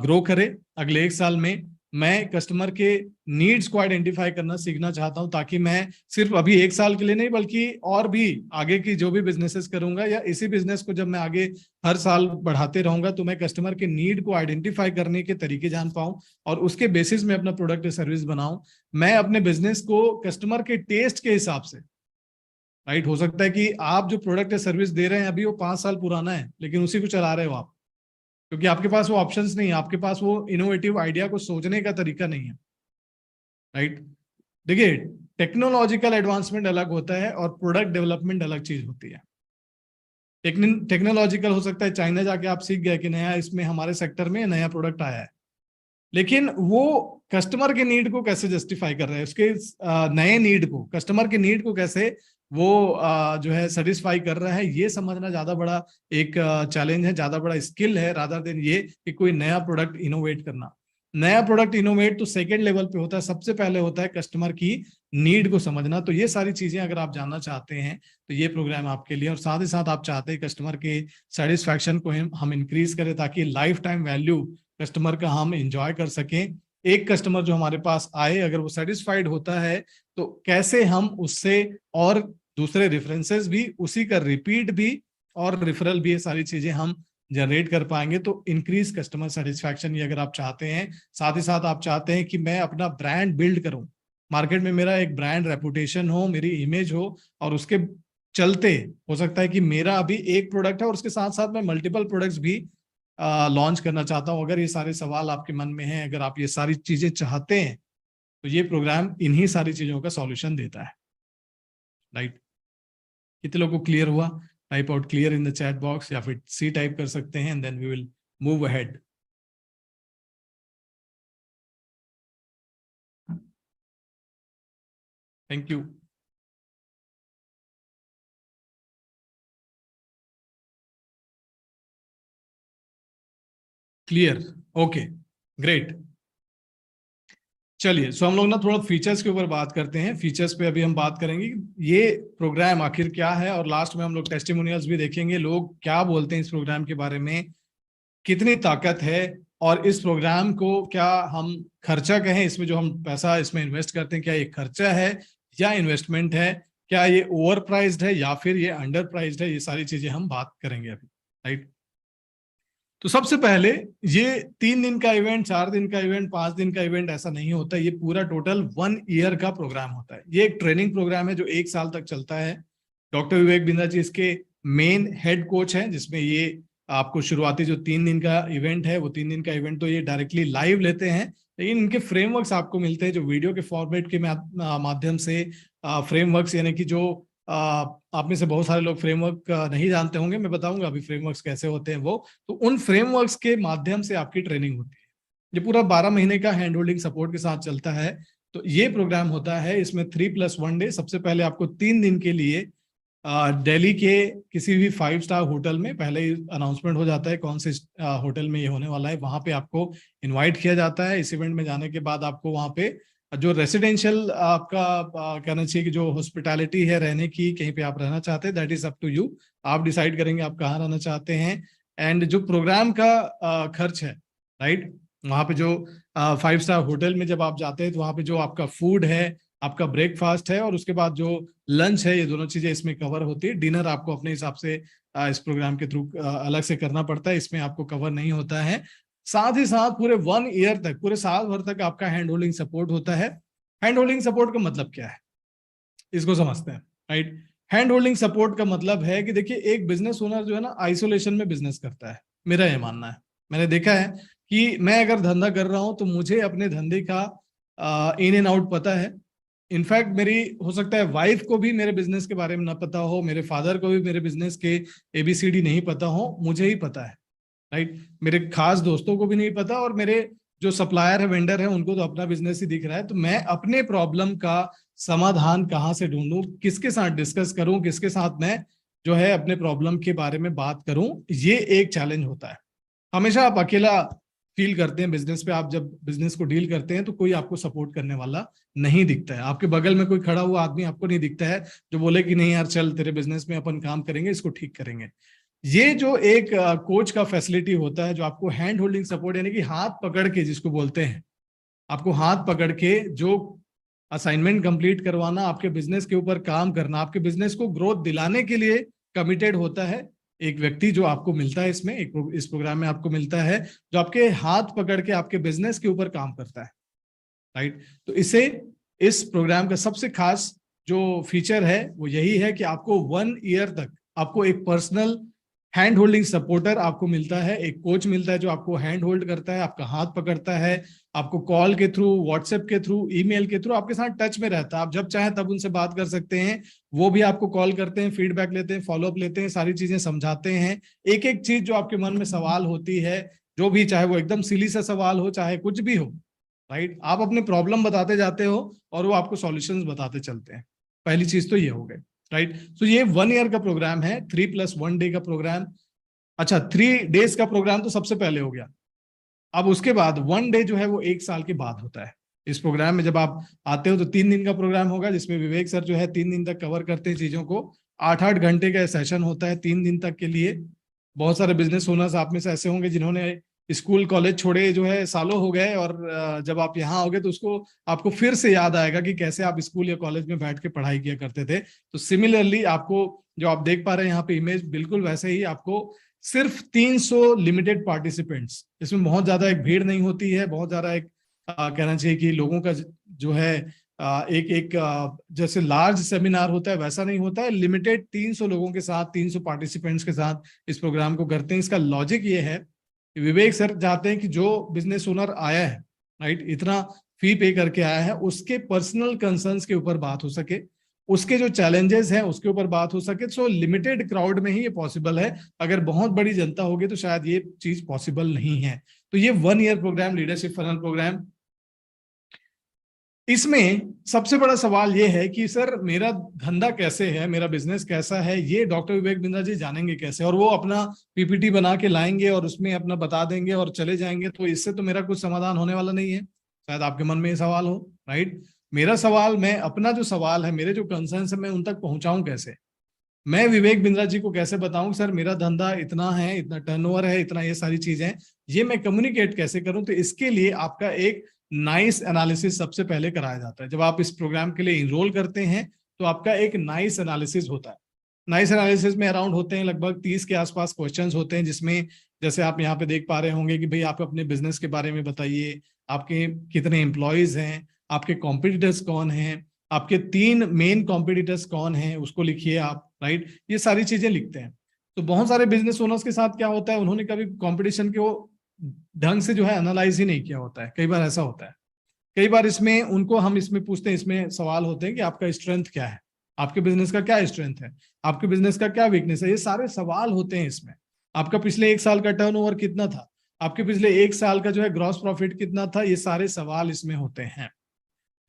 Speaker 1: ग्रो करे अगले 1 साल में। मैं कस्टमर के नीड्स को आइडेंटिफाई करना सीखना चाहता हूं, ताकि मैं सिर्फ अभी 1 साल के लिए नहीं, बल्कि और भी आगे की जो भी बिजनेसेस करूंगा या इसी बिजनेस को जब मैं आगे हर साल बढ़ाते रहूंगा, तो मैं कस्टमर के नीड को आइडेंटिफाई करने के तरीके जान पाऊं और उसके बेसिस में अपना प्रोडक्ट या सर्विस बनाऊं। मैं अपने बिजनेस को कस्टमर के टेस्ट के हिसाब से, राइट, हो सकता है कि आप जो प्रोडक्ट या सर्विस दे रहे हैं अभी वो 5 साल पुराना है, लेकिन उसी को चला रहे हो आप, क्योंकि आपके पास वो ऑप्शंस नहीं है, आपके पास वो इनोवेटिव आइडिया को सोचने का तरीका नहीं है, राइट। देखिए, टेक्नोलॉजिकल एडवांसमेंट अलग होता है और प्रोडक्ट डेवलपमेंट अलग चीज होती है। टेक्नोलॉजिकल हो सकता है चाइना जाके आप सीख गए कि नया इसमें हमारे सेक्टर में नया प्रोडक्ट आया है, लेकिन वो कस्टमर के नीड को कैसे जस्टिफाई कर रहे हैं, उसके नए नीड को, कस्टमर के नीड को कैसे वो जो है सेटिस्फाई कर रहा है, ये समझना ज्यादा बड़ा एक चैलेंज है, ज्यादा बड़ा स्किल है, रादर देन ये कि कोई नया प्रोडक्ट इनोवेट करना। नया प्रोडक्ट इनोवेट तो सेकंड लेवल पे होता है, सबसे पहले होता है कस्टमर की नीड को समझना। तो ये सारी चीजें अगर आप जानना चाहते हैं तो ये प्रोग्राम आपके लिए, और साथ ही साथ आप चाहते हैं कस्टमर के सेटिस्फैक्शन को हम इंक्रीज करें, ताकि लाइफ टाइम वैल्यू कस्टमर का हम इंजॉय कर सकें। एक कस्टमर जो हमारे पास आए, अगर वो सेटिस्फाइड होता है, तो कैसे हम उससे और दूसरे रेफरेंसेस भी, उसी का रिपीट भी और रेफरल भी, ये सारी चीजें हम जनरेट कर पाएंगे। तो इंक्रीज कस्टमर सेटिस्फैक्शन ये अगर आप चाहते हैं, साथ ही साथ आप चाहते हैं कि मैं अपना ब्रांड बिल्ड करूं, मार्केट में मेरा एक ब्रांड रेपुटेशन हो, मेरी इमेज हो, और उसके चलते हो सकता है कि मेरा अभी एक प्रोडक्ट है और उसके साथ साथ मैं मल्टीपल प्रोडक्ट्स भी लॉन्च करना चाहता हूं। अगर ये सारे सवाल आपके मन में हैं, अगर आप ये सारी चीजें चाहते हैं, तो ये प्रोग्राम इन्हीं सारी चीजों का सॉल्यूशन देता है, राइट। कितने लोगों को क्लियर हुआ? Type out clear in the chat box, या फिर सी टाइप कर सकते हैं, and then we will move ahead. Thank you. Clear, okay, great. चलिए, सो हम लोग ना थोड़ा फीचर्स के ऊपर बात करते हैं। फीचर्स पे अभी हम बात करेंगे, ये प्रोग्राम आखिर क्या है, और लास्ट में हम लोग टेस्टिमोनियल्स भी देखेंगे, लोग क्या बोलते हैं इस प्रोग्राम के बारे में, कितनी ताकत है, और इस प्रोग्राम को क्या हम खर्चा कहें, इसमें जो हम पैसा इसमें इन्वेस्ट करते हैं, क्या ये खर्चा है या इन्वेस्टमेंट है, क्या ये ओवर प्राइस्ड है या फिर ये अंडर प्राइस्ड है, ये सारी चीजें हम बात करेंगे अभी, राइट। तो सबसे पहले ये 3 दिन का इवेंट, 4 दिन का इवेंट, 5 दिन का इवेंट ऐसा नहीं होता, ये पूरा टोटल 1 ईयर का प्रोग्राम होता है। ये एक ट्रेनिंग प्रोग्राम है जो 1 साल तक चलता है। डॉक्टर विवेक बिंद्रा जी इसके मेन हेड कोच हैं, जिसमें ये आपको शुरुआती जो 3 दिन का इवेंट है, वो 3 दिन का इवेंट तो ये डायरेक्टली लाइव लेते हैं, लेकिन इनके फ्रेमवर्क्स आपको मिलते हैं जो वीडियो के फॉर्मेट के माध्यम से फ्रेमवर्क्स, यानी कि जो आप में से बहुत सारे लोग फ्रेमवर्क नहीं जानते होंगे, मैं बताऊंगा अभी फ्रेमवर्क्स कैसे होते हैं वो। तो उन फ्रेमवर्क्स के माध्यम से आपकी ट्रेनिंग होती है। ये पूरा 12 महीने का हैंड होल्डिंग सपोर्ट के साथ चलता है। तो ये प्रोग्राम होता है, इसमें 3+1 डे। सबसे पहले आपको 3 दिन के लिए दिल्ली के किसी भी 5 स्टार होटल में, पहले ही अनाउंसमेंट हो जाता है कौन से होटल में ये होने वाला है, वहां पे आपको इनवाइट किया जाता है। इस इवेंट में जाने के बाद आपको वहां पे जो रेसिडेंशियल आपका कहना चाहिए कि जो हॉस्पिटैलिटी है रहने की, कहीं पे आप रहना चाहते हैं, that is up to you. आप डिसाइड करेंगे आप कहाँ रहना चाहते हैं। एंड जो प्रोग्राम का खर्च है, राइट, वहाँ पे जो 5 स्टार होटल में जब आप जाते हैं तो वहाँ पे जो आपका फूड है, आपका ब्रेकफास्ट है और उसके बाद जो लंच है, ये दोनों चीजें इसमें कवर होती है। डिनर आपको अपने हिसाब से इस प्रोग्राम के थ्रू अलग से करना पड़ता है, इसमें आपको कवर नहीं होता है। साथ ही साथ पूरे 1 ईयर तक, पूरे साल भर तक आपका हैंड होल्डिंग सपोर्ट होता है। हैंड होल्डिंग सपोर्ट का मतलब क्या है, इसको समझते हैं, राइट। हैंड होल्डिंग सपोर्ट का मतलब है कि देखिए, एक बिजनेस ओनर जो है ना, आइसोलेशन में बिजनेस करता है, मेरा ये मानना है। मैंने देखा है कि मैं अगर धंधा कर रहा हूं तो मुझे अपने धंधे का इन एंड आउट पता है। इनफैक्ट मेरी, हो सकता है वाइफ को भी मेरे बिजनेस के बारे में ना पता हो, मेरे फादर को भी मेरे बिजनेस के ABCD नहीं पता हो, मुझे ही पता है, राइट। मेरे खास दोस्तों को भी नहीं पता, और मेरे जो सप्लायर है, वेंडर है, उनको तो अपना बिजनेस ही दिख रहा है। तो मैं अपने प्रॉब्लम का समाधान कहाँ से ढूंढूं, किसके साथ डिस्कस करूं, किसके साथ मैं जो है अपने प्रॉब्लम के बारे में बात करूं, ये एक चैलेंज होता है। हमेशा आप अकेला फील करते हैं बिजनेस पे। आप जब बिजनेस को डील करते हैं तो कोई आपको सपोर्ट करने वाला नहीं दिखता है। आपके बगल में कोई खड़ा हुआ आदमी आपको नहीं दिखता है जो बोले कि नहीं यार चल, तेरे बिजनेस में अपन काम करेंगे, इसको ठीक करेंगे। ये जो एक कोच का फैसिलिटी होता है, जो आपको हैंड होल्डिंग सपोर्ट, यानी कि हाथ पकड़ के, जिसको बोलते हैं, आपको हाथ पकड़ के जो असाइनमेंट कंप्लीट करवाना, आपके बिजनेस के ऊपर काम करना, आपके बिजनेस को ग्रोथ दिलाने के लिए कमिटेड होता है एक व्यक्ति जो आपको मिलता है इसमें, इस प्रोग्राम में आपको मिलता है, जो आपके हाथ पकड़ के आपके बिजनेस के ऊपर काम करता है, राइट। तो इस प्रोग्राम का सबसे खास जो फीचर है वो यही है कि आपको 1 ईयर तक आपको एक पर्सनल हैंड होल्डिंग सपोर्टर आपको मिलता है, एक कोच मिलता है जो आपको हैंड होल्ड करता है, आपका हाथ पकड़ता है, आपको कॉल के थ्रू, व्हाट्सएप के थ्रू, ईमेल के थ्रू आपके साथ टच में रहता है। आप जब चाहें तब उनसे बात कर सकते हैं, वो भी आपको कॉल करते हैं, फीडबैक लेते हैं, फॉलोअप लेते हैं, सारी चीजें समझाते हैं। एक एक चीज जो आपके मन में सवाल होती है, जो भी, चाहे वो एकदम सिली सा सवाल हो, चाहे कुछ भी हो, राइट, आप अपने प्रॉब्लम बताते जाते हो और वो आपको सॉल्यूशंस बताते चलते हैं। पहली चीज तो ये हो गई, राइट। तो ये 1 ईयर का प्रोग्राम है, 3+1 डे का प्रोग्राम। अच्छा, 3 डेज का प्रोग्राम तो सबसे पहले हो गया। अब उसके बाद 1 डे जो है वो 1 साल के बाद होता है। इस प्रोग्राम में जब आप आते हो तो 3 दिन का प्रोग्राम होगा, जिसमें विवेक सर जो है 3 दिन तक कवर करते हैं चीजों को। 8-8 घंटे का सेशन होता है 3 दिन तक के लिए। बहुत सारे बिजनेस ओनर्स आप में से ऐसे होंगे जिन्होंने स्कूल कॉलेज छोड़े जो है सालों हो गए, और जब आप यहाँ आओगे तो उसको आपको फिर से याद आएगा कि कैसे आप स्कूल या कॉलेज में बैठ के पढ़ाई किया करते थे। तो सिमिलरली आपको जो आप देख पा रहे हैं यहाँ पे इमेज, बिल्कुल वैसे ही आपको सिर्फ 300 लिमिटेड पार्टिसिपेंट्स, इसमें बहुत ज्यादा एक भीड़ नहीं होती है, बहुत ज्यादा एक कहना चाहिए कि लोगों का जो है एक जैसे लार्ज सेमिनार होता है वैसा नहीं होता है। लिमिटेड 300 लोगों के साथ, 300 पार्टिसिपेंट्स के साथ इस प्रोग्राम को करते हैं। इसका लॉजिक ये है, विवेक सर चाहते हैं कि जो बिजनेस ओनर आया है, राइट, इतना फी पे करके आया है, उसके पर्सनल कंसर्न्स के ऊपर बात हो सके, उसके जो चैलेंजेस हैं उसके ऊपर बात हो सके। सो लिमिटेड क्राउड में ही ये पॉसिबल है। अगर बहुत बड़ी जनता होगी तो शायद ये चीज पॉसिबल नहीं है। तो ये 1 year program, leadership funnel program, इसमें सबसे बड़ा सवाल ये है कि सर मेरा धंधा कैसे है, मेरा बिजनेस कैसा है, ये डॉक्टर विवेक बिंद्रा जी जानेंगे कैसे, और वो अपना PPT बना के लाएंगे और उसमें अपना बता देंगे और चले जाएंगे। तो इससे तो मेरा कुछ समाधान होने वाला नहीं है। शायद आपके मन में ये सवाल हो, राइट। मेरा सवाल, मैं अपना जो सवाल है, मेरे जो कंसर्न्स है, मैं उन तक पहुंचाऊं कैसे? मैं विवेक बिंद्रा जी को कैसे बताऊं सर मेरा धंधा इतना है, इतना टर्नओवर है, इतना ये सारी चीजें, ये मैं कम्युनिकेट कैसे करूं? तो इसके लिए आपका एक नाइस एनालिसिस सबसे पहले कराया जाता है। जब आप इस प्रोग्राम के लिए इनरोल करते हैं तो आपका एक नाइस एनालिसिस होता है। नाइस एनालिसिस में अराउंड होते हैं लगभग 30 के आसपास क्वेश्चंस होते हैं, जिसमें जैसे आप यहाँ पे देख पा रहे होंगे कि भाई आप अपने बिजनेस के बारे में बताइए, आपके कितने एम्प्लॉयज हैं, आपके कॉम्पिटिटर्स कौन हैं, आपके 3 मेन कॉम्पिटिटर्स कौन हैं उसको लिखिए आप, राइट। ये सारी चीजें लिखते हैं। तो बहुत सारे बिजनेस ओनर्स के साथ क्या होता है, उन्होंने कभी कॉम्पिटिशन को ढंग से जो है एनालाइज ही नहीं किया होता है। कई बार ऐसा होता है, कई बार इसमें उनको हम इसमें पूछते हैं, इसमें सवाल होते हैं कि आपका स्ट्रेंथ क्या है, आपके बिजनेस का क्या स्ट्रेंथ है, आपके बिजनेस का क्या वीकनेस है। ये सारे सवाल होते हैं इसमें। आपका पिछले 1 साल का टर्नओवर कितना था, आपके पिछले 1 साल का जो है ग्रॉस प्रॉफिट कितना था, ये सारे सवाल इसमें होते हैं।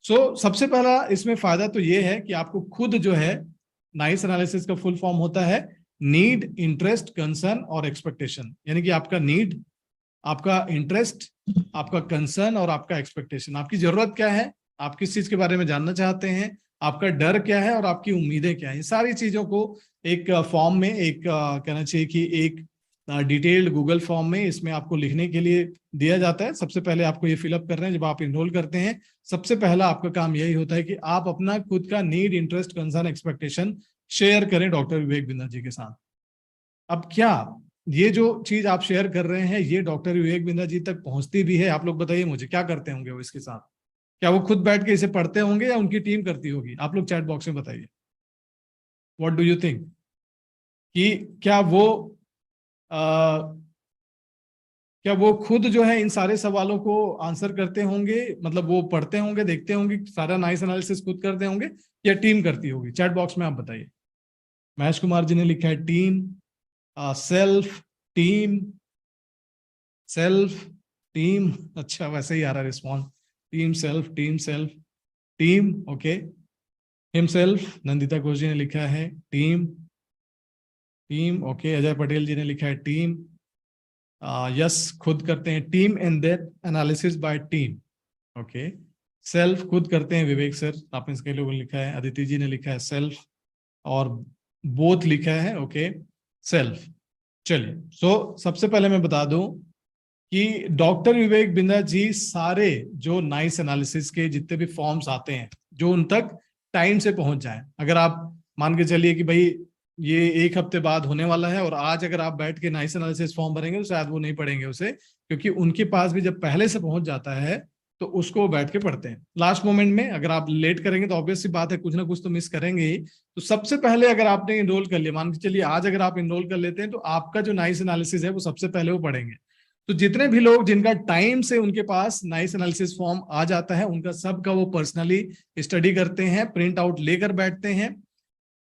Speaker 1: सो सबसे पहला इसमें फायदा तो ये है कि आपको खुद जो है, नाइस एनालिसिस का फुल फॉर्म होता है नीड, इंटरेस्ट, कंसर्न और एक्सपेक्टेशन। यानी कि आपका नीड, आपका इंटरेस्ट, आपका कंसर्न और आपका एक्सपेक्टेशन। आपकी जरूरत क्या है, आप किस चीज के बारे में जानना चाहते हैं, आपका डर क्या है और आपकी उम्मीदें क्या है। ये सारी चीजों को एक फॉर्म में, एक कहना चाहिए कि एक डिटेल्ड गूगल फॉर्म में इसमें आपको लिखने के लिए दिया जाता है। सबसे पहले आपको ये फिलअप करना है। जब आप इनरोल करते हैं, सबसे पहला आपका काम यही होता है कि आप अपना खुद का need, interest, concern, expectation share करें डॉक्टर विवेक बिंद्रा जी के साथ। अब क्या ये जो चीज आप शेयर कर रहे हैं, ये डॉक्टर विवेक बिंद्रा जी तक पहुंचती भी है? आप लोग बताइए मुझे, क्या करते होंगे वो इसके साथ? क्या वो खुद बैठ के इसे पढ़ते होंगे या उनकी टीम करती होगी? आप लोग चैट बॉक्स में बताइए, व्हाट डू यू थिंक, कि क्या वो खुद जो है इन सारे सवालों को आंसर करते होंगे, मतलब वो पढ़ते होंगे, देखते होंगे, सारा नाइस एनालिसिस खुद करते होंगे, या टीम करती होगी? चैट बॉक्स में आप बताइए। महेश कुमार जी ने लिखा है team, self, team, self, team. अच्छा, वैसे ही आ रहा है response, team, self, team, self, team, okay. Himself, Nandita Ghosh ji ने लिखा है team, team, okay. Ajay Patel ji ने लिखा है टीम, यस, खुद करते हैं team and that analysis by team, okay. Self खुद करते हैं विवेक सर, आपने इसके लोगों ने लिखा है। अदिति जी ने लिखा है सेल्फ, और बोथ लिखा है, ओके, सेल्फ। चलिए, सो सबसे पहले मैं बता दूं कि डॉक्टर विवेक बिंद्रा जी सारे जो नाइस एनालिसिस के जितने भी फॉर्म्स आते हैं, जो उन तक टाइम से पहुंच जाएं। अगर आप मान के चलिए कि भाई ये 1 हफ्ते बाद होने वाला है, और आज अगर आप बैठ के नाइस एनालिसिस फॉर्म भरेंगे तो शायद वो नहीं पढ़ेंगे उसे, क्योंकि उनके पास भी जब पहले से पहुंच जाता है तो उसको बैठ के पढ़ते हैं। लास्ट मोमेंट में अगर आप लेट करेंगे तो ऑब्वियस सी बात है, कुछ ना कुछ तो मिस करेंगे ही। तो सबसे पहले अगर आपने इनरोल कर लिया, मान के चलिए आज अगर आप इनरोल कर लेते हैं, तो आपका जो नाइस एनालिसिस है वो सबसे पहले वो पढ़ेंगे। तो जितने भी लोग जिनका टाइम से उनके पास नाइस एनालिसिस फॉर्म आ जाता है, उनका सबका वो पर्सनली स्टडी करते हैं, प्रिंट आउट लेकर बैठते हैं।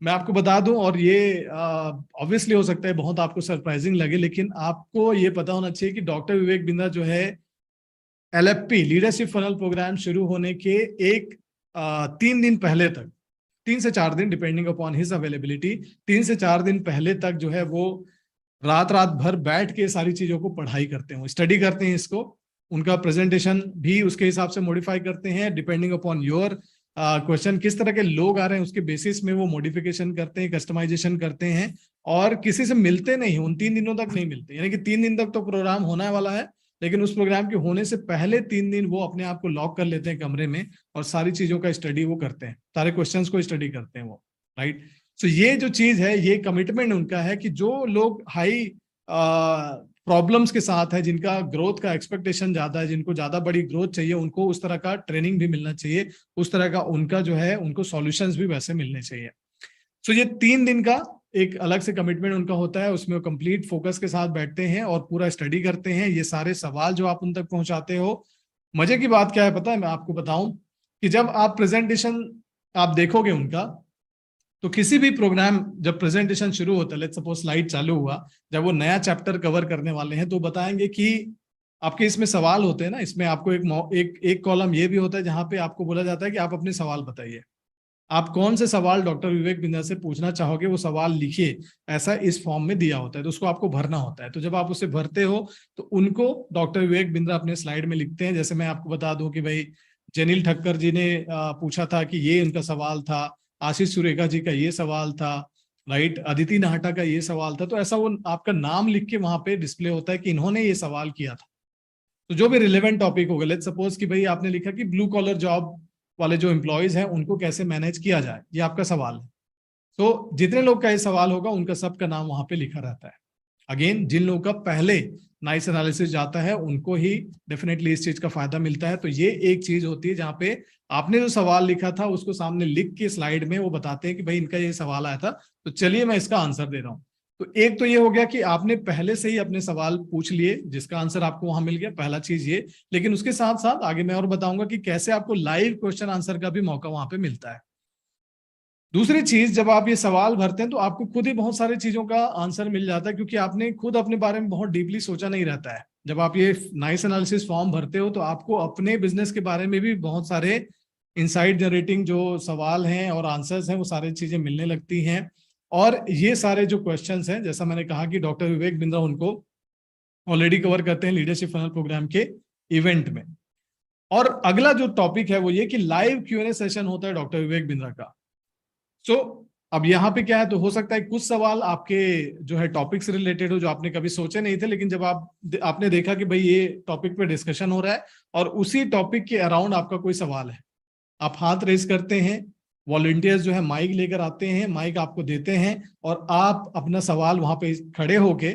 Speaker 1: मैं आपको बता दूं, और ये ऑब्वियसली हो सकता है बहुत आपको सरप्राइजिंग लगे, लेकिन आपको ये पता होना चाहिए कि डॉक्टर विवेक बिंद्रा जो है LFP लीडरशिप फनल प्रोग्राम शुरू होने के 3 दिन पहले तक, 3 से 4 दिन डिपेंडिंग अपॉन हिज अवेलेबिलिटी, 3 से 4 दिन पहले तक जो है वो रात भर बैठ के सारी चीजों को पढ़ाई करते हैं, स्टडी करते हैं इसको। उनका प्रेजेंटेशन भी उसके हिसाब से मॉडिफाई करते हैं, डिपेंडिंग अपॉन योर क्वेश्चन, किस तरह के लोग आ रहे हैं उसके बेसिस में वो मॉडिफिकेशन करते हैं, कस्टमाइजेशन करते हैं। और किसी से मिलते नहीं, उन 3 दिनों तक नहीं मिलते। यानी कि 3 दिन तक तो प्रोग्राम होने वाला है, लेकिन उस प्रोग्राम के होने से पहले 3 दिन वो अपने आप को लॉक कर लेते हैं कमरे में, और सारी चीजों का स्टडी वो करते हैं, सारे क्वेश्चंस को स्टडी करते हैं वो, राइट। सो ये जो चीज है, ये कमिटमेंट उनका है कि जो लोग हाई प्रॉब्लम्स के साथ है, जिनका ग्रोथ का एक्सपेक्टेशन ज्यादा है, जिनको ज्यादा बड़ी ग्रोथ चाहिए, उनको उस तरह का ट्रेनिंग भी मिलना चाहिए, उस तरह का उनका जो है उनको सॉल्यूशंस भी वैसे मिलने चाहिए। सो ये 3 दिन का एक अलग से कमिटमेंट उनका होता है, उसमें वो कंप्लीट फोकस के साथ बैठते हैं और पूरा स्टडी करते हैं। ये सारे सवाल जो आप उन तक पहुंचाते हो, मजे की बात क्या है पता है, मैं आपको बताऊं कि जब आप प्रेजेंटेशन आप देखोगे उनका, तो किसी भी प्रोग्राम जब प्रेजेंटेशन शुरू होता है, लेट्स सपोज स्लाइड चालू हुआ, जब वो नया चैप्टर कवर करने वाले हैं तो बताएंगे कि आपके इसमें सवाल होते हैं ना, इसमें आपको एक कॉलम ये भी होता है जहां पे आपको बोला जाता है कि आप अपने सवाल बताइए, आप कौन से सवाल डॉक्टर विवेक बिंद्रा से पूछना चाहोगे, वो सवाल लिखिए। ऐसा इस फॉर्म में दिया होता है, तो उसको आपको भरना होता है। तो जब आप उसे भरते हो तो उनको डॉक्टर विवेक बिंद्रा अपने स्लाइड में लिखते हैं। जैसे मैं आपको बता दूं कि भाई जनील ठक्कर जी ने पूछा था कि ये उनका सवाल था, आशीष सुरेखा जी का ये सवाल था, राइट, अदिति नाहटा का ये सवाल था। तो ऐसा वो आपका नाम लिख के वहां पे डिस्प्ले होता है कि इन्होंने ये सवाल किया था। तो जो भी रिलेवेंट टॉपिक होगा, लेट्स सपोज कि भाई आपने लिखा कि ब्लू कॉलर जॉब वाले जो एम्प्लॉयज हैं उनको कैसे मैनेज किया जाए, ये आपका सवाल है। तो जितने लोग का ये सवाल होगा उनका सबका नाम वहां पे लिखा रहता है। अगेन, जिन लोगों का पहले नाइस एनालिसिस जाता है उनको ही डेफिनेटली इस चीज का फायदा मिलता है। तो ये एक चीज होती है जहां पे आपने जो सवाल लिखा था उसको सामने लिख के स्लाइड में वो बताते हैं कि भाई इनका ये सवाल आया था, तो चलिए मैं इसका आंसर दे रहा हूं। तो एक तो ये हो गया कि आपने पहले से ही अपने सवाल पूछ लिए जिसका आंसर आपको वहां मिल गया, पहला चीज ये। लेकिन उसके साथ साथ आगे मैं और बताऊंगा कि कैसे आपको लाइव क्वेश्चन आंसर का भी मौका वहां पे मिलता है। दूसरी चीज, जब आप ये सवाल भरते हैं तो आपको खुद ही बहुत सारी चीजों का आंसर मिल जाता है, क्योंकि आपने खुद अपने बारे में बहुत डीपली सोचा नहीं रहता है। जब आप ये नाइस एनालिसिस फॉर्म भरते हो तो आपको अपने बिजनेस के बारे में भी बहुत सारे इनसाइट जनरेटिंग जो सवाल हैं और आंसर्स हैं वो सारी चीजें मिलने लगती हैं। और ये सारे जो क्वेश्चंस हैं, जैसा मैंने कहा कि डॉक्टर विवेक बिंद्रा उनको ऑलरेडी कवर करते हैं लीडरशिप फनल प्रोग्राम के इवेंट में। और अगला जो टॉपिक है वो ये कि लाइव Q&A सेशन होता है डॉक्टर विवेक बिंद्रा का। सो अब यहाँ पे क्या है, तो हो सकता है कुछ सवाल आपके जो है टॉपिक से रिलेटेड हो जो आपने कभी सोचे नहीं थे, लेकिन जब आपने देखा कि भाई ये टॉपिक पे डिस्कशन हो रहा है और उसी टॉपिक के अराउंड आपका कोई सवाल है, आप हाथ रेज करते हैं, वॉलंटियर्स जो है माइक लेकर आते हैं, माइक आपको देते हैं और आप अपना सवाल वहां पे खड़े होके,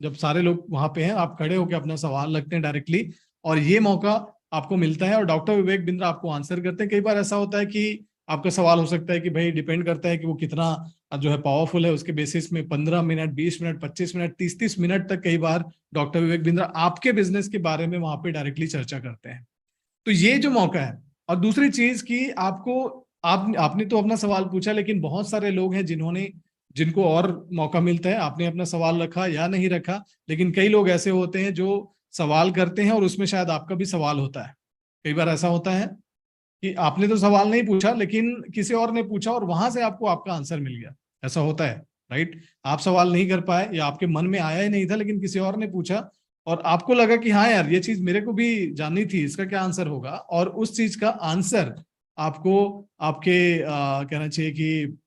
Speaker 1: जब सारे लोग वहां पे हैं, आप खड़े होके अपना सवाल रखते हैं डायरेक्टली और ये मौका आपको मिलता है और डॉक्टर विवेक बिंद्रा आपको आंसर करते हैं। कई बार ऐसा होता है कि आपका सवाल हो सकता है कि भाई डिपेंड करता है कि वो कितना जो है पावरफुल है, उसके बेसिस में 15 मिनट, 20 मिनट, 25 मिनट, 30 मिनट तक कई बार डॉक्टर विवेक बिंद्रा आपके बिजनेस के बारे में वहां पे डायरेक्टली चर्चा करते हैं। तो ये जो मौका है। और दूसरी चीज कि आपने तो अपना सवाल पूछा, लेकिन बहुत सारे लोग हैं जिनको और मौका मिलता है। आपने अपना सवाल रखा या नहीं रखा, लेकिन कई लोग ऐसे होते हैं जो सवाल करते हैं और उसमें शायद आपका भी सवाल होता है। कई बार ऐसा होता है कि आपने तो सवाल नहीं पूछा लेकिन किसी और ने पूछा और वहां से आपको आपका आंसर मिल गया। ऐसा होता है, राइट? आप सवाल नहीं कर पाए या आपके मन में आया ही नहीं था, लेकिन किसी और ने पूछा और आपको लगा कि हाँ यार, ये चीज मेरे को भी जाननी थी, इसका क्या आंसर होगा, और उस चीज का आंसर आपको आपके कहना चाहिए कि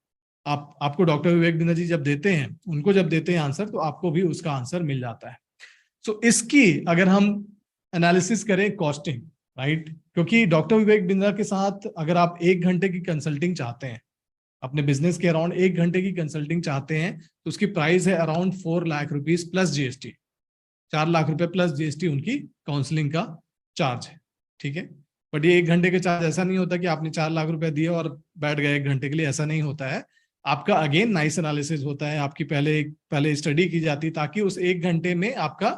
Speaker 1: आपको डॉक्टर विवेक बिंद्रा जी जब देते हैं, उनको जब देते हैं आंसर, तो आपको भी उसका आंसर मिल जाता है। सो इसकी अगर हम एनालिसिस करें कॉस्टिंग, राइट, क्योंकि डॉक्टर विवेक बिंद्रा के साथ अगर आप 1 घंटे की कंसल्टिंग चाहते हैं, अपने बिजनेस के अराउंड 1 घंटे की कंसल्टिंग चाहते हैं, तो उसकी प्राइस है around 4 lakh rupees plus GST. 4 lakh रुपए प्लस जीएसटी उनकी काउंसलिंग का चार्ज है, ठीक है। बट ये 1 घंटे के चार्ज ऐसा नहीं होता कि आपने 4 लाख रुपए दिए और बैठ गए 1 घंटे के लिए, ऐसा नहीं होता है। आपका अगेन नाइस एनालिसिस होता है, आपकी पहले स्टडी की जाती है ताकि उस 1 घंटे में आपका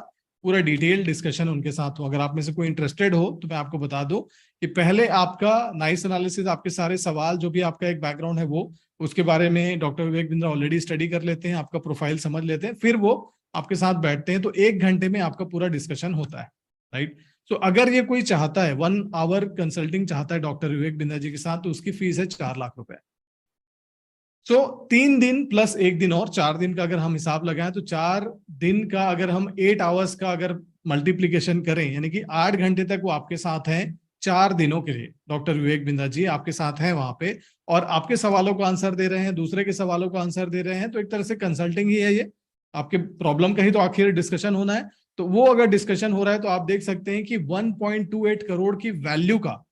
Speaker 1: पूरा डिटेल डिस्कशन उनके साथ हो। अगर आप में से कोई इंटरेस्टेड हो तो मैं आपको बता दूं कि पहले आपका नाइस एनालिसिस, आपके सारे सवाल, जो भी आपका एक बैकग्राउंड है वो, उसके बारे में doctor Vivek Bindra already study कर लेते हैं, आपका प्रोफाइल समझ लेते हैं, फिर वो आपके साथ बैठते हैं, तो 1 घंटे में आपका पूरा डिस्कशन होता है, राइट। तो अगर ये कोई चाहता है 1 आवर कंसल्टिंग चाहता है डॉक्टर विवेक बिंद्रा जी के साथ, तो उसकी फीस है 4 लाख रुपए। सो 3 दिन प्लस 1 दिन और 4 दिन का अगर हम हिसाब लगाएं, तो 4 दिन का अगर हम 8 आवर्स का अगर मल्टीप्लीकेशन करें, यानी कि 8 घंटे तक वो आपके साथ हैं 4 दिनों के लिए। डॉक्टर विवेक बिंद्रा जी आपके साथ हैं वहां पे और आपके सवालों का आंसर दे रहे हैं, दूसरे के सवालों का आंसर दे रहे हैं, तो एक तरह से कंसल्टिंग ही है ये। आपके प्रॉब्लम का ही तो आखिर डिस्कशन होना है। तो वो अगर डिस्कशन हो रहा है तो आप देख सकते हैं कि 1.28 करोड़ की वैल्यू का,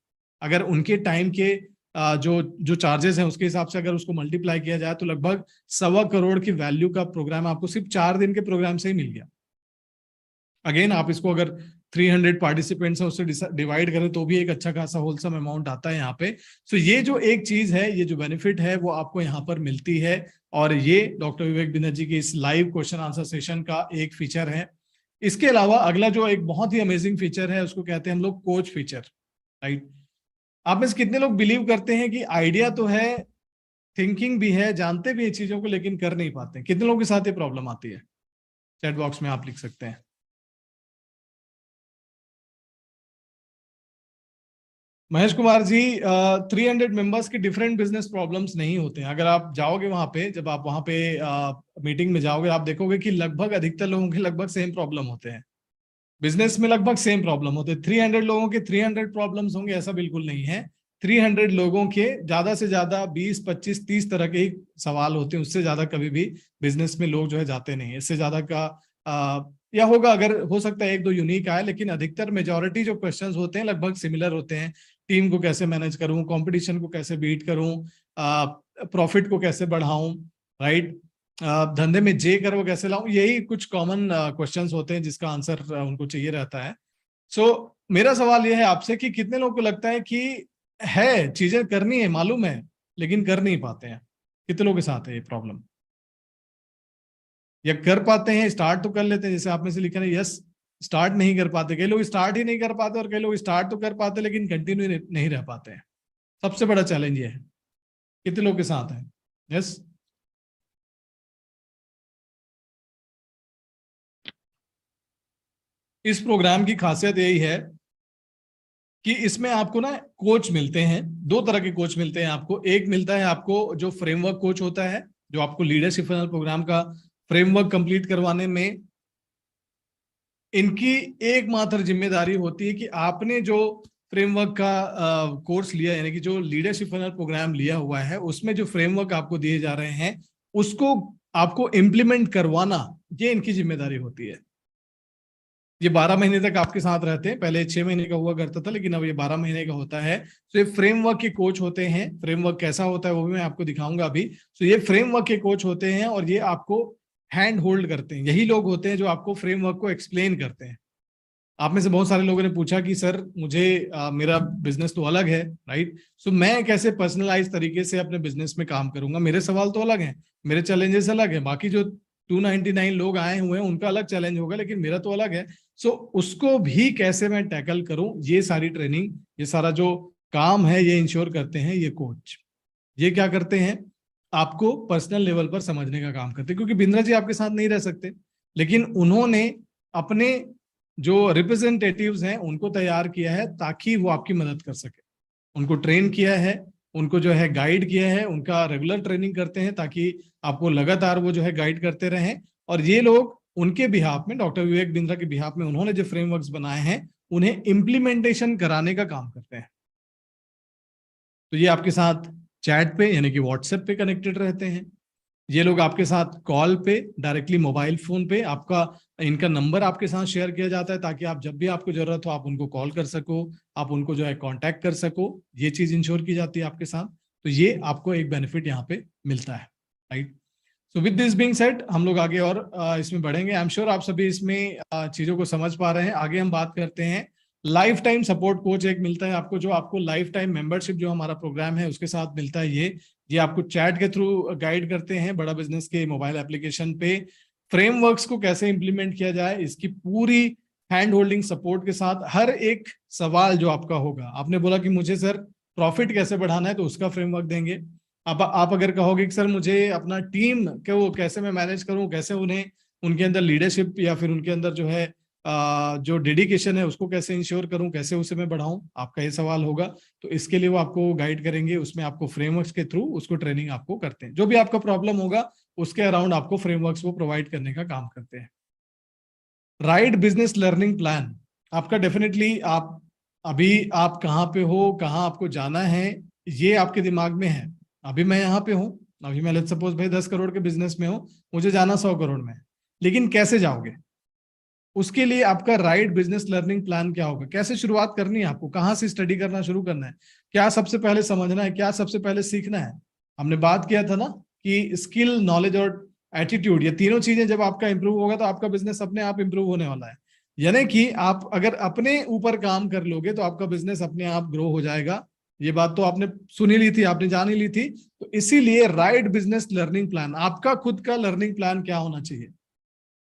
Speaker 1: अगर उनके टाइम के जो चार्जेस हैं उसके हिसाब से अगर उसको मल्टीप्लाई किया जाए, तो लगभग 1.25 करोड़ की वैल्यू का प्रोग्राम आपको सिर्फ 4 दिन के प्रोग्राम से ही मिल गया। अगेन आप इसको अगर 300 पार्टिसिपेंट्स हैं उससे डिवाइड करें तो भी एक अच्छा खासा होलसम अमाउंट आता है यहाँ पे। सो ये जो एक चीज है, ये जो बेनिफिट है वो आपको यहाँ पर मिलती है, और ये डॉक्टर विवेक बिंद्रा जी के इस लाइव क्वेश्चन आंसर सेशन का एक फीचर है। इसके अलावा अगला जो एक बहुत ही अमेजिंग फीचर है उसको कहते हैं हम लोग कोच फीचर, राइट। आप में से कितने लोग बिलीव करते हैं कि आइडिया तो है, थिंकिंग भी है, जानते भी हैं चीजों को, लेकिन कर नहीं पाते? कितने लोगों के साथ ये प्रॉब्लम आती है? चैट बॉक्स में आप लिख सकते हैं। महेश कुमार जी, 300 मेंबर्स के डिफरेंट बिजनेस प्रॉब्लम्स नहीं होते हैं। अगर आप जाओगे वहां पे, जब आप वहां पे मीटिंग में जाओगे, आप देखोगे कि लगभग अधिकतर लोगों के लगभग सेम प्रॉब्लम होते हैं। बिजनेस में लगभग सेम प्रॉब्लम होते हैं। 300 लोगों के 300 प्रॉब्लम्स होंगे ऐसा बिल्कुल नहीं है। 300 लोगों के ज्यादा से ज्यादा 20, 25, 30 तरह के ही सवाल होते हैं। उससे ज्यादा कभी भी बिजनेस में लोग जो है जाते नहीं है। इससे ज्यादा का या होगा, अगर हो सकता है 1-2 यूनिक आए, लेकिन अधिकतर मेजॉरिटी जो क्वेश्चंस होते हैं लगभग सिमिलर होते हैं। टीम को कैसे मैनेज करूं, कंपटीशन को कैसे बीट करूं, प्रॉफिट को कैसे बढ़ाऊं, राइट, धंधे में जे कर्व कैसे लाऊं, यही कुछ कॉमन क्वेश्चंस होते हैं जिसका आंसर उनको चाहिए रहता है। सो मेरा सवाल यह है आपसे कि कितने लोगों को लगता है कि है चीजें करनी है, मालूम है, लेकिन कर नहीं पाते हैं? कितने लोगों के साथ है ये प्रॉब्लम? या कर पाते हैं, स्टार्ट तो कर लेते हैं, जैसे आप में से लिखा है यस, स्टार्ट नहीं कर पाते, कई लोग स्टार्ट ही नहीं कर पाते और कई लोग स्टार्ट तो कर पाते लेकिन कंटिन्यू नहीं रह पाते हैं। सबसे बड़ा चैलेंज ये है। कितने लोग के साथ है? यस, इस प्रोग्राम की खासियत यही है कि इसमें आपको ना कोच मिलते हैं, दो तरह के कोच मिलते हैं आपको। एक मिलता है आपको जो फ्रेमवर्क कोच होता है, जो आपको लीडरशिप फनल प्रोग्राम का फ्रेमवर्क कंप्लीट करवाने में इनकी एकमात्र जिम्मेदारी होती है कि आपने जो फ्रेमवर्क का कोर्स लिया, यानी कि जो लीडरशिप फनल प्रोग्राम लिया हुआ है, उसमें जो फ्रेमवर्क आपको दिए जा रहे हैं उसको आपको इम्प्लीमेंट करवाना, ये इनकी जिम्मेदारी होती है। ये 12 महीने तक आपके साथ रहते हैं, पहले 6 महीने का हुआ करता था लेकिन अब ये 12 महीने का होता है। तो ये फ्रेमवर्क के कोच होते हैं। फ्रेमवर्क कैसा होता है वो भी मैं आपको दिखाऊंगा अभी। तो ये फ्रेमवर्क के कोच होते हैं और ये आपको हैंड होल्ड करते हैं। यही लोग होते हैं जो आपको फ्रेमवर्क को एक्सप्लेन करते हैं। आप में से बहुत सारे लोगों ने पूछा कि सर मुझे मेरा बिजनेस तो अलग है, राइट, सो मैं कैसे पर्सनलाइज तरीके से अपने बिजनेस में काम करूंगा? मेरे सवाल तो अलग हैं, मेरे चैलेंजेस अलग हैं, बाकी जो 299 लोग आए हुए हैं उनका अलग चैलेंज होगा, लेकिन मेरा तो अलग है। सो उसको भी कैसे मैं टैकल करूं, ये सारी ट्रेनिंग, ये सारा जो काम है, ये इंश्योर करते हैं ये कोच। ये क्या करते हैं? आपको पर्सनल लेवल पर समझने का काम करते हैं, क्योंकि बिंद्रा जी आपके साथ नहीं रह सकते, लेकिन उन्होंने अपने जो रिप्रेजेंटेटिव्स हैं उनको तैयार किया है ताकि वो आपकी मदद कर सके। उनको ट्रेन किया है, उनको जो है गाइड किया है, उनका रेगुलर ट्रेनिंग करते हैं ताकि आपको लगातार वो जो है गाइड करते रहें। और ये लोग उनके बिहाफ में, डॉक्टर विवेक बिंद्रा के बिहाफ में, उन्होंने जो फ्रेमवर्क्स बनाए हैं उन्हें इम्प्लीमेंटेशन कराने का काम करते हैं। तो ये आपके साथ चैट पे यानी कि व्हाट्सएप पे कनेक्टेड रहते हैं। ये लोग आपके साथ कॉल पे, डायरेक्टली मोबाइल फोन पे, आपका इनका नंबर आपके साथ शेयर किया जाता है ताकि आप जब भी आपको जरूरत हो आप उनको कॉल कर सको, आप उनको जो है कांटेक्ट कर सको। ये चीज इंश्योर की जाती है आपके साथ। तो ये आपको एक बेनिफिट यहाँ पे मिलता है, right. So with this being said हम लोग आगे और इसमें बढ़ेंगे। आई एम श्योर आप सभी इसमें चीजों को समझ पा रहे हैं। आगे हम बात करते हैं लाइफ टाइम सपोर्ट कोच एक मिलता है आपको, जो आपको लाइफ टाइम मेंबरशिप जो हमारा प्रोग्राम है उसके साथ मिलता है। ये आपको चैट के थ्रू गाइड करते हैं बड़ा बिजनेस के मोबाइल एप्लीकेशन पे फ्रेमवर्क्स को कैसे इंप्लीमेंट किया जाए, इसकी पूरी हैंड होल्डिंग सपोर्ट के साथ। हर एक सवाल जो आपका होगा, आपने बोला कि मुझे सर प्रॉफिट कैसे बढ़ाना है, तो उसका फ्रेमवर्क देंगे। आप अगर कहोगे कि सर मुझे अपना टीम के वो कैसे मैं मैनेज करूं, कैसे उन्हें उनके अंदर लीडरशिप या फिर उनके अंदर जो है जो डेडिकेशन है उसको कैसे इंश्योर करूं, कैसे उसे मैं बढ़ाऊं, आपका ये सवाल होगा, तो इसके लिए वो आपको गाइड करेंगे। उसमें आपको फ्रेमवर्क्स के थ्रू उसको ट्रेनिंग आपको करते हैं। जो भी आपका प्रॉब्लम होगा उसके अराउंड आपको फ्रेमवर्क्स वो प्रोवाइड करने का काम करते हैं। राइट बिजनेस लर्निंग प्लान आपका डेफिनेटली, आप कहाँ पे हो, कहाँ आपको जाना है, ये आपके दिमाग में है। अभी मैं यहाँ पे हूँ, अभी मैं लेट्स सपोज भाई 10 करोड़ के बिजनेस में हूँ, मुझे जाना 100 करोड़ में, लेकिन कैसे जाओगे? उसके लिए आपका राइट बिजनेस लर्निंग प्लान क्या होगा, कैसे शुरुआत करनी है आपको, कहाँ से स्टडी करना शुरू करना है, क्या सबसे पहले समझना है, क्या सबसे पहले सीखना है। हमने बात किया था ना कि स्किल, नॉलेज और एटीट्यूड, ये तीनों चीजें जब आपका इंप्रूव होगा तो आपका बिजनेस अपने आप इंप्रूव होने वाला है। यानी कि आप अगर अपने ऊपर काम कर लोगे तो आपका बिजनेस अपने आप ग्रो हो जाएगा। ये बात तो आपने सुनी ली थी, आपने जान ही ली थी। तो इसीलिए राइट बिजनेस लर्निंग प्लान, आपका खुद का लर्निंग प्लान क्या होना चाहिए,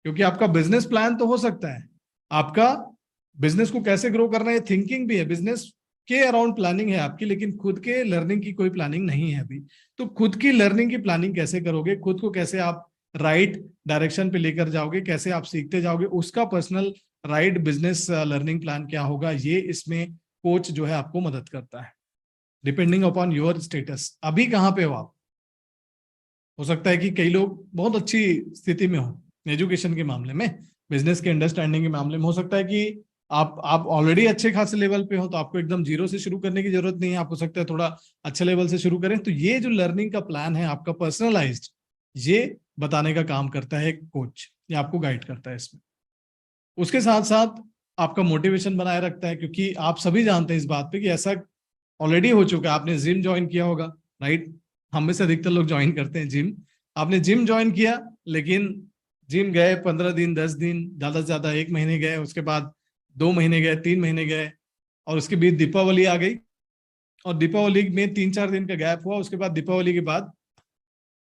Speaker 1: क्योंकि आपका बिजनेस प्लान तो हो सकता है, आपका बिजनेस को कैसे ग्रो करना है थिंकिंग भी है, बिजनेस के अराउंड प्लानिंग है आपकी, लेकिन खुद के लर्निंग की कोई प्लानिंग नहीं है अभी। तो खुद की लर्निंग की प्लानिंग कैसे करोगे, खुद को कैसे आप राइट डायरेक्शन पे लेकर जाओगे, कैसे आप सीखते जाओगे, उसका personal right business learning plan क्या होगा, ये इसमें कोच जो है आपको मदद करता है डिपेंडिंग अपॉन योर स्टेटस। अभी कहाँ पे हो आप? हो सकता है कि कई लोग बहुत अच्छी स्थिति में हो एजुकेशन के मामले में, बिजनेस के अंडरस्टैंडिंग के मामले में। हो सकता है कि आप ऑलरेडी अच्छे खासे लेवल पे हो, तो आपको एकदम जीरो से शुरू करने की जरूरत नहीं है, आप हो सकता है थोड़ा अच्छे लेवल से शुरू करें। तो ये जो लर्निंग का प्लान है आपका पर्सनलाइज्ड, ये बताने का काम करता है कोच, ये आपको गाइड करता है इसमें। उसके साथ साथ आपका मोटिवेशन बनाए रखता है, क्योंकि आप सभी जानते हैं इस बात पे कि ऐसा ऑलरेडी हो चुका है, आपने जिम ज्वाइन किया होगा, राइट, हम में से अधिकतर लोग ज्वाइन करते हैं जिम। आपने जिम ज्वाइन किया, लेकिन जिम गए 15 दिन 10 दिन, ज्यादा से ज्यादा 1 महीने गए, उसके बाद 2 महीने गए, 3 महीने गए, और उसके बीच दीपावली आ गई, और दीपावली में 3-4 दिन का गैप हुआ, उसके बाद दीपावली के बाद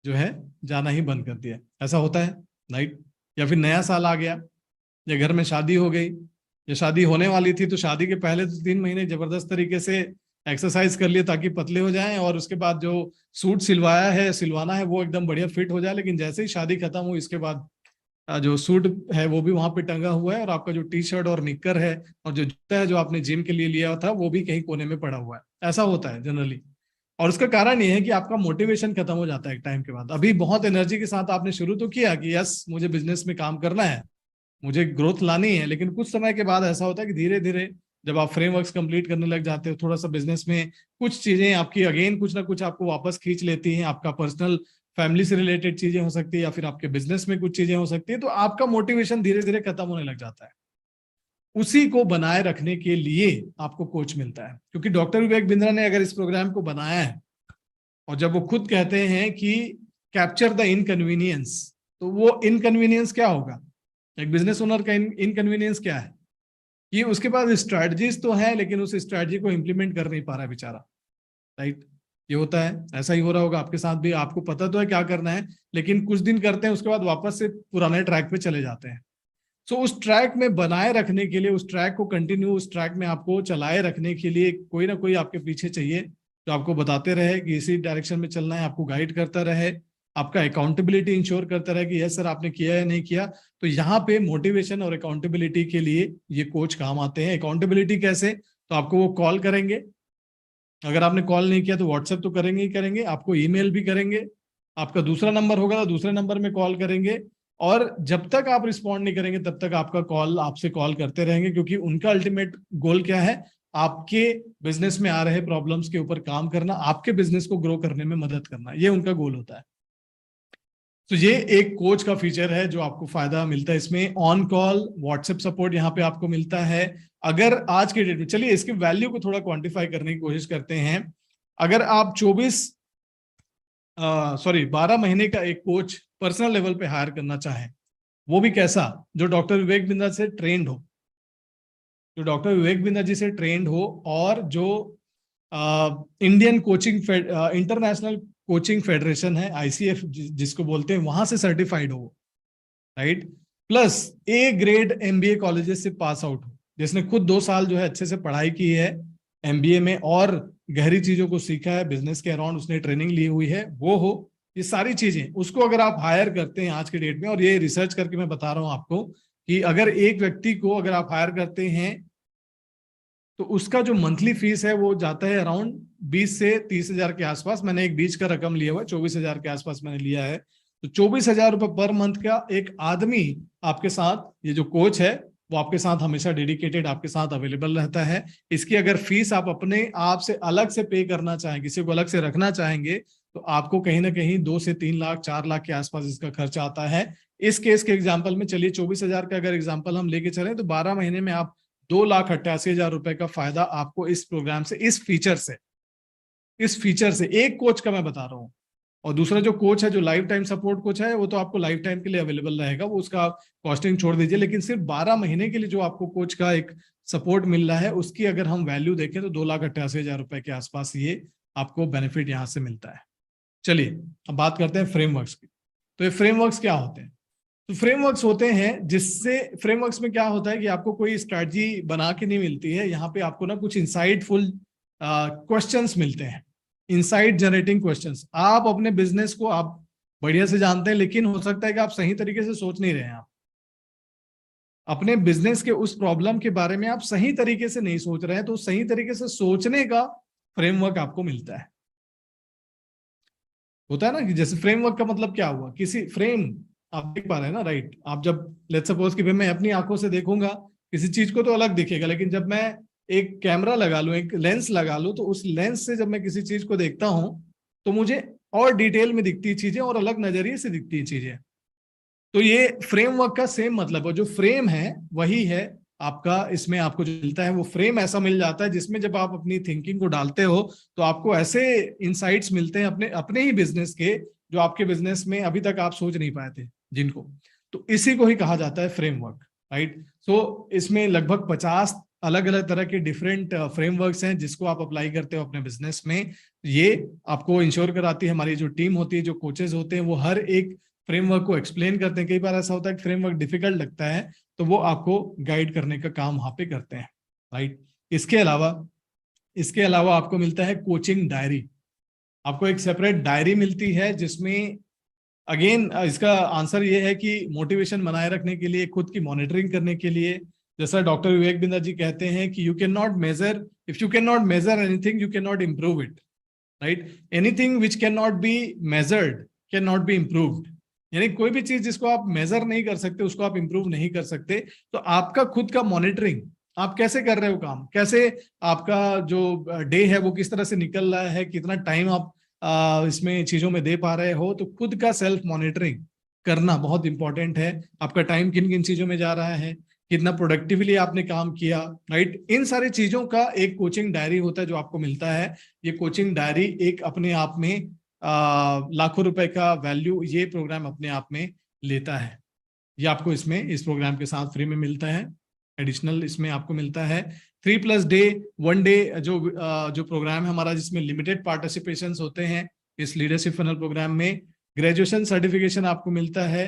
Speaker 1: जो है जाना ही बंद कर दिया। ऐसा होता है राइट। या फिर नया साल आ गया, या घर में शादी हो गई, या शादी होने वाली थी, तो शादी के पहले तो 3 महीने जबरदस्त तरीके से एक्सरसाइज कर लिए ताकि पतले हो जाएं, और उसके बाद जो सूट सिलवाना है वो एकदम बढ़िया फिट हो जाए। लेकिन जैसे ही शादी खत्म हुई, इसके बाद जो सूट है वो भी वहां पे टंगा हुआ है, और आपका जो टी शर्ट और निक्कर है और जो जूता है जो आपने जिम के लिए लिया था वो भी कहीं कोने में पड़ा हुआ है। ऐसा होता है जनरली, और उसका कारण ये है कि आपका मोटिवेशन खत्म हो जाता है एक टाइम के बाद। अभी बहुत एनर्जी के साथ आपने शुरू तो किया कि यस मुझे बिजनेस में काम करना है, मुझे ग्रोथ लानी है, लेकिन कुछ समय के बाद ऐसा होता है कि धीरे धीरे जब आप फ्रेमवर्क्स कंप्लीट करने लग जाते हो, थोड़ा सा बिजनेस में कुछ चीजें आपकी अगेन कुछ ना कुछ आपको वापस खींच लेती हैं। आपका पर्सनल फैमिली से रिलेटेड चीजें हो सकती है, या फिर आपके बिजनेस में कुछ चीजें हो सकती है, तो आपका मोटिवेशन धीरे धीरे खत्म होने लग जाता है। उसी को बनाए रखने के लिए आपको कोच मिलता है, क्योंकि डॉक्टर विवेक बिंद्रा ने अगर इस प्रोग्राम को बनाया है, और जब वो खुद कहते हैं कि कैप्चर द इनकन्वीनियंस, तो वो इनकन्वीनियंस क्या होगा? एक बिजनेस ओनर का इनकन्वीनियंस क्या है? ये उसके पास स्ट्रैटेजीज तो है, लेकिन उस स्ट्रैटेजी को इंप्लीमेंट कर नहीं पा रहा है बेचारा, राइट। ये होता है, ऐसा ही हो रहा होगा आपके साथ भी। आपको पता तो है क्या करना है, लेकिन कुछ दिन करते हैं, उसके बाद वापस से पुराने ट्रैक पे चले जाते हैं। सो उस ट्रैक में बनाए रखने के लिए, उस ट्रैक को कंटिन्यू, उस ट्रैक में आपको चलाए रखने के लिए कोई ना कोई आपके पीछे चाहिए जो आपको बताते रहे कि इसी डायरेक्शन में चलना है, आपको गाइड करता रहे, आपका अकाउंटेबिलिटी इंश्योर करता रहे कि यस सर आपने किया या नहीं किया। तो यहाँ पे मोटिवेशन और अकाउंटेबिलिटी के लिए ये कोच काम आते हैं। अकाउंटेबिलिटी कैसे? तो आपको वो कॉल करेंगे, अगर आपने कॉल नहीं किया तो व्हाट्सएप तो करेंगे ही करेंगे, आपको ईमेल भी करेंगे, आपका दूसरा नंबर होगा तो दूसरे नंबर में कॉल करेंगे, और जब तक आप रिस्पॉन्ड नहीं करेंगे तब तक आपसे कॉल करते रहेंगे, क्योंकि उनका अल्टीमेट गोल क्या है? आपके बिजनेस में आ रहे प्रॉब्लम्स के ऊपर काम करना, आपके बिजनेस को ग्रो करने में मदद करना, ये उनका गोल होता है। तो ये एक कोच का फीचर है जो आपको फायदा मिलता है इसमें। ऑन कॉल व्हाट्सएप सपोर्ट यहाँ पे आपको मिलता है। अगर आज के डेट में, चलिए इसकी वैल्यू को थोड़ा क्वांटिफाई करने की कोशिश करते हैं। अगर आप 12 महीने का एक कोच पर्सनल लेवल पे हायर करना चाहें, वो भी कैसा? जो डॉक्टर विवेक बिंद्रा से ट्रेंड हो, जो डॉक्टर विवेक बिंद्रा जी से ट्रेंड हो, और जो Indian coaching international coaching federation है, ICF जिसको बोलते हैं, वहां से सर्टिफाइड हो, right, plus A grade MBA colleges से पास आउट हो, जिसने खुद 2 साल जो है अच्छे से पढ़ाई की है MBA में और गहरी चीजों को सीखा है, बिजनेस के अराउंड उसने ट्रेनिंग ली हुई है, वो हो। ये सारी चीजें उसको अगर आप हायर करते हैं आज के डेट में, और ये रिसर्च करके मैं बता रहा हूं आपको कि अगर एक व्यक्ति को अगर आप हायर करते हैं तो उसका जो मंथली फीस है वो जाता है अराउंड 20 से 30 हजार के आसपास। मैंने एक बीच का रकम लिया हुआ है, 24 हजार के आसपास मैंने लिया है। तो 24 हजार रुपये पर मंथ का एक आदमी आपके साथ, ये जो कोच है वो आपके साथ हमेशा डेडिकेटेड आपके साथ अवेलेबल रहता है। इसकी अगर फीस आप अपने आप से अलग से पे करना चाहें, किसी को अलग से रखना चाहेंगे, तो आपको कहीं ना कहीं 2 से 3 लाख 4 लाख के आसपास इसका खर्चा आता है। इस केस के एग्जाम्पल में चलिए 24 हजार का अगर एग्जाम्पल हम लेके चले तो 12 महीने में आप 2,88,000 रुपए का फायदा आपको इस प्रोग्राम से, इस फीचर से एक कोच का मैं बता रहा हूँ। और दूसरा जो कोच है, जो लाइफ टाइम सपोर्ट कोच है, वो तो आपको लाइफ टाइम के लिए अवेलेबल रहेगा, वो उसका कॉस्टिंग छोड़ दीजिए। लेकिन सिर्फ 12 महीने के लिए जो आपको कोच का एक सपोर्ट मिल रहा है, उसकी अगर हम वैल्यू देखें तो 2,88,000 रुपए के आसपास ये आपको बेनिफिट यहाँ से मिलता है। चलिए अब बात करते हैं फ्रेमवर्क्स की। तो ये फ्रेमवर्क्स क्या होते हैं? तो फ्रेमवर्क्स होते हैं जिससे, फ्रेमवर्क्स में क्या होता है कि आपको कोई स्ट्रैटेजी बना के नहीं मिलती है, यहाँ पे आपको ना कुछ इंसाइटफुल क्वेश्चंस मिलते हैं, इंसाइट जनरेटिंग क्वेश्चंस। आप अपने बिजनेस को आप बढ़िया से जानते हैं, लेकिन हो सकता है कि आप सही तरीके से सोच नहीं रहे हैं। आप अपने बिजनेस के उस प्रॉब्लम के बारे में आप सही तरीके से नहीं सोच रहे हैं, तो सही तरीके से सोचने का फ्रेमवर्क आपको मिलता है। होता है ना कि जैसे फ्रेमवर्क का मतलब क्या हुआ, किसी फ्रेम आप देख पा रहे हैं ना, राइट। आप जब लेट्स सपोज कि मैं अपनी आंखों से देखूंगा किसी चीज को तो अलग दिखेगा, लेकिन जब मैं एक कैमरा लगा लूं, एक लेंस लगा लूं, तो उस लेंस से जब मैं किसी चीज को देखता हूं तो मुझे और डिटेल में दिखती चीजें और अलग नजरिए से दिखती चीजें। तो ये फ्रेमवर्क का सेम मतलब है। जो फ्रेम है वही है, आपका इसमें आपको जो मिलता है वो फ्रेम ऐसा मिल जाता है जिसमें जब आप अपनी थिंकिंग को डालते हो तो आपको ऐसे इंसाइट्स मिलते हैं अपने अपने ही बिजनेस के, जो आपके बिजनेस में अभी तक आप सोच नहीं पाए थे जिनको। तो इसी को ही कहा जाता है फ्रेमवर्क, राइट। सो इसमें लगभग 50 अलग अलग तरह के डिफरेंट फ्रेमवर्क्स हैं जिसको आप अप्लाई करते हो अपने बिजनेस में। ये आपको इंश्योर कराती है, हमारी जो टीम होती है, जो कोचेज होते हैं, वो हर एक फ्रेमवर्क को एक्सप्लेन करते हैं। कई बार ऐसा होता है कि फ्रेमवर्क डिफिकल्ट लगता है तो वो आपको गाइड करने का काम वहां पे करते हैं, राइट। इसके अलावा आपको मिलता है कोचिंग डायरी। आपको एक सेपरेट डायरी मिलती है जिसमें अगेन इसका आंसर ये है कि मोटिवेशन बनाए रखने के लिए, खुद की मॉनिटरिंग करने के लिए, जैसा डॉक्टर विवेक बिंद्रा जी कहते हैं कि you can not measure, if you can not measure anything you can not improve it, right. Anything which can not be measured can not be improved. यानी कोई भी चीज जिसको आप मेजर नहीं कर सकते उसको आप इंप्रूव नहीं कर सकते। तो आपका खुद का मॉनिटरिंग, आप कैसे कर रहे हो काम, कैसे आपका जो डे है वो किस तरह से निकल रहा है, कितना टाइम आप इसमें चीजों में दे पा रहे हो, तो खुद का सेल्फ मॉनिटरिंग करना बहुत इंपॉर्टेंट है। आपका टाइम किन किन चीजों में जा रहा है, कितना प्रोडक्टिवली आपने काम किया, राइट। इन सारी चीजों का एक कोचिंग डायरी होता है जो आपको मिलता है। ये कोचिंग डायरी एक अपने आप में लाखों रुपए का वैल्यू ये प्रोग्राम अपने आप में लेता है। ये आपको इसमें इस प्रोग्राम के साथ फ्री में मिलता है। एडिशनल इसमें आपको मिलता है 3+ डे 1 डे जो प्रोग्राम है हमारा, जिसमें लिमिटेड पार्टिसिपेशंस होते हैं इस लीडरशिप फनल प्रोग्राम में। ग्रेजुएशन सर्टिफिकेशन आपको मिलता है।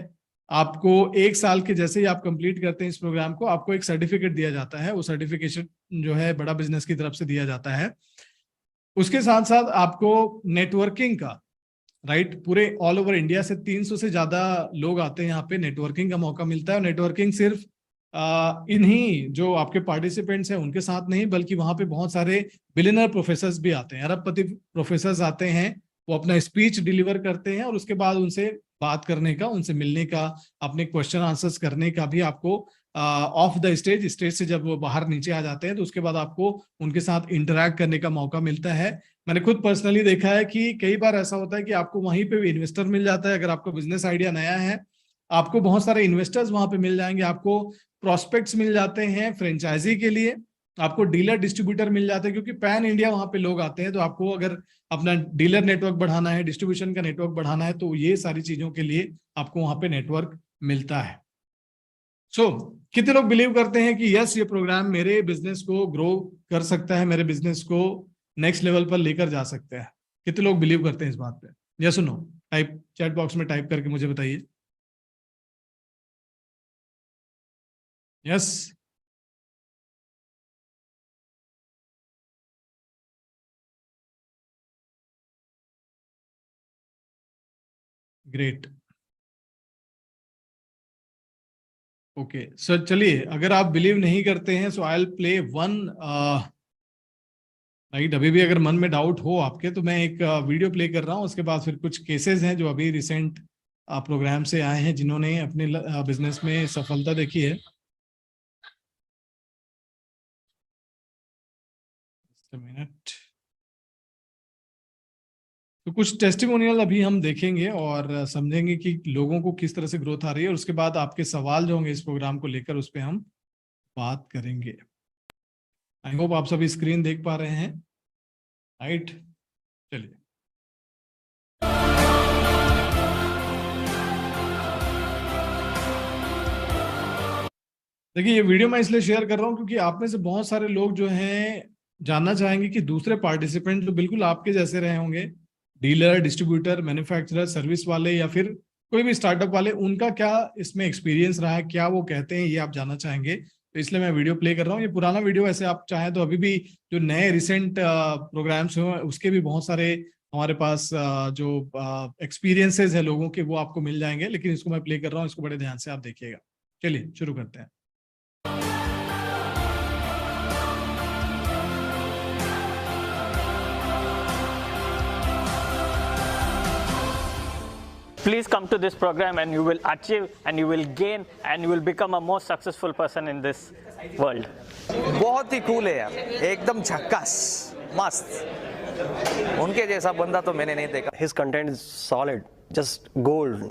Speaker 1: आपको 1 साल के जैसे ही आप कंप्लीट करते हैं इस प्रोग्राम को, आपको एक सर्टिफिकेट दिया जाता है। वो सर्टिफिकेशन जो है बड़ा बिजनेस की तरफ से दिया जाता है। उसके साथ साथ आपको नेटवर्किंग का, राइट, पूरे ऑल ओवर इंडिया से 300 से ज्यादा लोग आते हैं यहाँ पे, नेटवर्किंग का मौका मिलता है। नेटवर्किंग सिर्फ इन्हीं जो आपके पार्टिसिपेंट्स हैं उनके साथ नहीं, बल्कि वहां पे बहुत सारे बिलियनर प्रोफेसर्स भी आते हैं, अरबपति प्रोफेसर्स आते हैं। वो अपना स्पीच डिलीवर करते हैं और उसके बाद उनसे बात करने का, उनसे मिलने का, अपने क्वेश्चन आंसर्स करने का भी आपको ऑफ द स्टेज से जब वो बाहर नीचे आ जाते हैं तो उसके बाद आपको उनके साथ इंटरैक्ट करने का मौका मिलता है। मैंने खुद पर्सनली देखा है कि कई बार ऐसा होता है कि आपको वहीं पे भी इन्वेस्टर मिल जाता है। अगर आपका बिजनेस आइडिया नया है, आपको बहुत सारे इन्वेस्टर्स वहां पे मिल जाएंगे, आपको प्रोस्पेक्ट्स मिल जाते हैं फ्रेंचाइजी के लिए, आपको डीलर डिस्ट्रीब्यूटर मिल जाते हैं, क्योंकि पैन इंडिया वहां पे लोग आते हैं। तो आपको अगर अपना डीलर नेटवर्क बढ़ाना है, डिस्ट्रीब्यूशन का नेटवर्क बढ़ाना है, तो ये सारी चीजों के लिए आपको वहां पे नेटवर्क मिलता है। कितने लोग बिलीव करते हैं कि यस, ये प्रोग्राम मेरे बिजनेस को ग्रो कर सकता है, मेरे बिजनेस को नेक्स्ट लेवल पर लेकर जा सकता है? कितने लोग बिलीव करते हैं इस बात पे? यस और नो? टाइप चैट बॉक्स में टाइप करके मुझे बताइए। Yes, great, okay sir. चलिए, अगर आप बिलीव नहीं करते हैं so I will play one, right. अभी भी अगर मन में डाउट हो आपके तो मैं एक वीडियो प्ले कर रहा हूं। उसके बाद फिर कुछ केसेस हैं जो अभी रिसेंट प्रोग्राम से आए हैं जिन्होंने अपने बिजनेस में सफलता देखी है। मिनट, तो कुछ टेस्टिमोनियल अभी हम देखेंगे और समझेंगे कि लोगों को किस तरह से ग्रोथ आ रही है, और उसके बाद आपके सवाल जो होंगे इस प्रोग्राम को लेकर उस पर हम बात करेंगे। आई होप आप सभी स्क्रीन देख पा रहे हैं, राइट। चलिए, देखिए ये वीडियो मैं इसलिए शेयर कर रहा हूं क्योंकि आप में से बहुत सारे लोग जो हैं जानना चाहेंगे कि दूसरे पार्टिसिपेंट जो बिल्कुल आपके जैसे रहे होंगे, डीलर, डिस्ट्रीब्यूटर, मैन्युफैक्चरर, सर्विस वाले या फिर कोई भी स्टार्टअप वाले, उनका क्या इसमें एक्सपीरियंस रहा है, क्या वो कहते हैं, ये आप जानना चाहेंगे। तो इसलिए मैं वीडियो प्ले कर रहा हूँ। ये पुराना वीडियो, ऐसे आप चाहें तो अभी भी जो नए रिसेंट प्रोग्राम्स हुए उसके भी बहुत सारे हमारे पास जो एक्सपीरियंसेस है लोगों के, वो आपको मिल जाएंगे। लेकिन इसको मैं प्ले कर रहा हूँ, इसको बड़े ध्यान से आप देखिएगा। चलिए शुरू करते हैं।
Speaker 12: Please come to this program and you will achieve and you will gain and you will become a more successful person in this world.
Speaker 4: बहुत ही कूल है यार, एकदम झक्कास, मस्त। उनके जैसा बंदा तो मैंने नहीं देखा।
Speaker 12: His content is solid, just gold.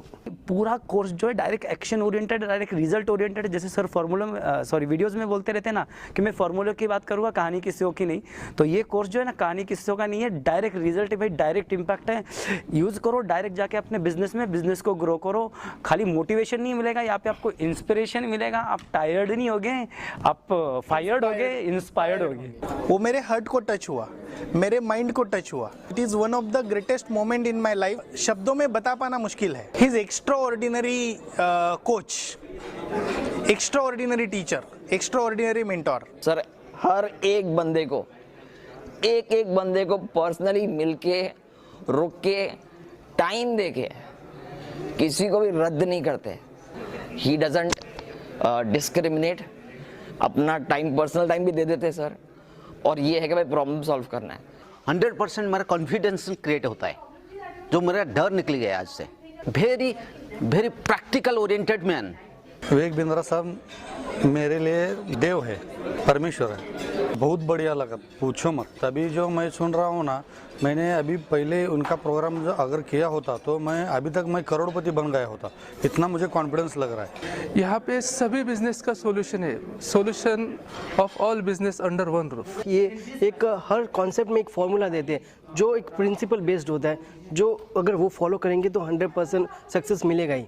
Speaker 13: पूरा कोर्स जो है direct action oriented, direct result oriented है। जैसे सर फार्मूला में वीडियोस में बोलते रहते हैं ना कि मैं फार्मूला की बात करूँगा, कहानी किस्सों की नहीं। तो ये कोर्स जो है ना कहानी किस्सों का नहीं है, डायरेक्ट रिजल्ट है भाई, डायरेक्ट इम्पैक्ट है। यूज़ करो डायरेक्ट जाके अपने बिजनेस को ग्रो करो। खाली मोटिवेशन नहीं मिलेगा यहाँ पे, आपको इंस्पिरेशन मिलेगा। आप टायर्ड नहीं होगे, आप फायर्ड होगे, इंस्पायर्ड होगे।
Speaker 8: वो मेरे हार्ट को टच हुआ, मेरे माइंड को टच हुआ। It is one of the greatest moment in my life. शब्दों में बता पाना मुश्किल है। He is extraordinary coach, extraordinary teacher, extraordinary mentor.
Speaker 14: Sir हर एक बंदे को पर्सनली मिलके, रुक के, टाइम देके, किसी को भी रद्द नहीं करते। ही डजंट डिस्क्रिमिनेट, अपना टाइम, पर्सनल टाइम भी दे देते सर। और ये है कि भाई प्रॉब्लम सॉल्व करना है।
Speaker 15: 100% मेरा कॉन्फिडेंस क्रिएट होता है, जो मेरा डर निकल गया आज से। Very very practical oriented man.
Speaker 16: Vivek Bindra साहब मेरे लिए देव है, परमेश्वर है। बहुत बढ़िया लगा, पूछो मत। तभी जो मैं सुन रहा हूँ ना, मैंने अभी पहले उनका प्रोग्राम जो अगर किया होता तो मैं अभी तक करोड़पति बन गया होता। इतना मुझे कॉन्फिडेंस लग रहा है।
Speaker 17: यहाँ पे सभी बिजनेस का सॉल्यूशन है, solution of all business under one roof.
Speaker 18: ये एक हर कॉन्सेप्ट में एक फॉर्मूला देते हैं जो एक प्रिंसिपल बेस्ड होता है, जो अगर वो फॉलो करेंगे तो 100% सक्सेस मिलेगा ही।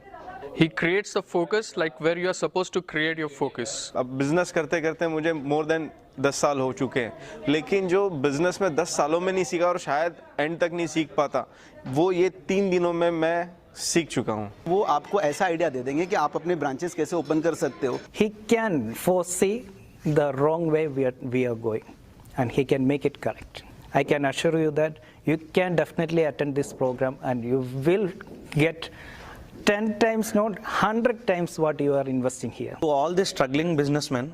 Speaker 17: He creates a focus like where you are supposed to create your focus.
Speaker 19: अब बिजनेस करते करते मुझे मोर देन 10 साल हो चुके हैं, लेकिन जो बिजनेस में 10 सालों में नहीं सीखा और शायद एंड तक नहीं सीख पाता, वो ये 3 दिनों में मैं सीख चुका हूँ।
Speaker 15: वो आपको ऐसा आइडिया दे देंगे कि आप अपने ब्रांचेस कैसे ओपन कर सकते हो।
Speaker 13: He can foresee the wrong way we are going and he can make it correct. I can assure you that you can definitely attend this program and you will get 10 times, not 100 times what you are investing here.
Speaker 20: To all the struggling businessmen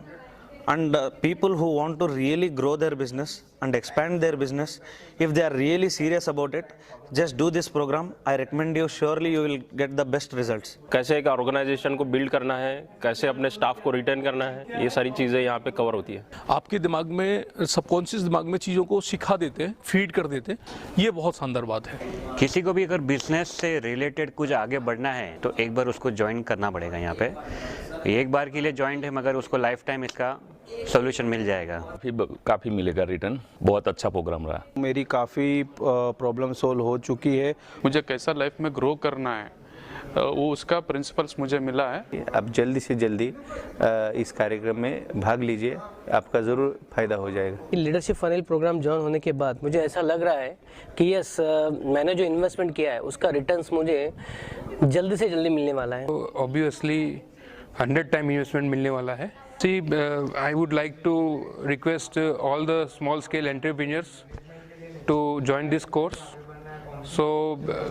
Speaker 20: and people who want to really grow their business and expand their business, if they are really serious about it, just do this program. I recommend you, surely you will get the best results.
Speaker 21: कैसे एक organisation को build करना है, कैसे अपने staff को retain करना है, ये सारी चीज़ें यहाँ पे कवर होती है।
Speaker 17: आपके दिमाग में, सबकॉन्शियस दिमाग में चीज़ों को सिखा देते हैं, फीड कर देते हैं। ये बहुत शानदार बात है।
Speaker 22: किसी को भी अगर बिजनेस से रिलेटेड कुछ आगे बढ़ना है तो एक बार उसको ज्वाइन करना पड़ेगा। यहाँ पे एक बार के लिए ज्वाइंट है, मगर उसको लाइफ टाइम इसका सॉल्यूशन मिल जाएगा।
Speaker 23: काफ़ी मिलेगा रिटर्न। बहुत अच्छा प्रोग्राम रहा।
Speaker 24: मेरी काफ़ी प्रॉब्लम सोल्व हो चुकी है।
Speaker 17: मुझे कैसा लाइफ में ग्रो करना है, वो उसका प्रिंसिपल्स मुझे मिला है।
Speaker 24: आप जल्दी से जल्दी इस कार्यक्रम में भाग लीजिए, आपका ज़रूर फायदा हो जाएगा।
Speaker 18: लीडरशिप फनल प्रोग्राम ज्वाइन होने के बाद मुझे ऐसा लग रहा है कि यस, मैंने जो इन्वेस्टमेंट किया है उसका रिटर्न्स मुझे जल्दी से जल्दी मिलने वाला है।
Speaker 17: ऑब्वियसली 100 टाइम इन्वेस्टमेंट मिलने वाला है। See, I would like to request all the small scale entrepreneurs to join this course. So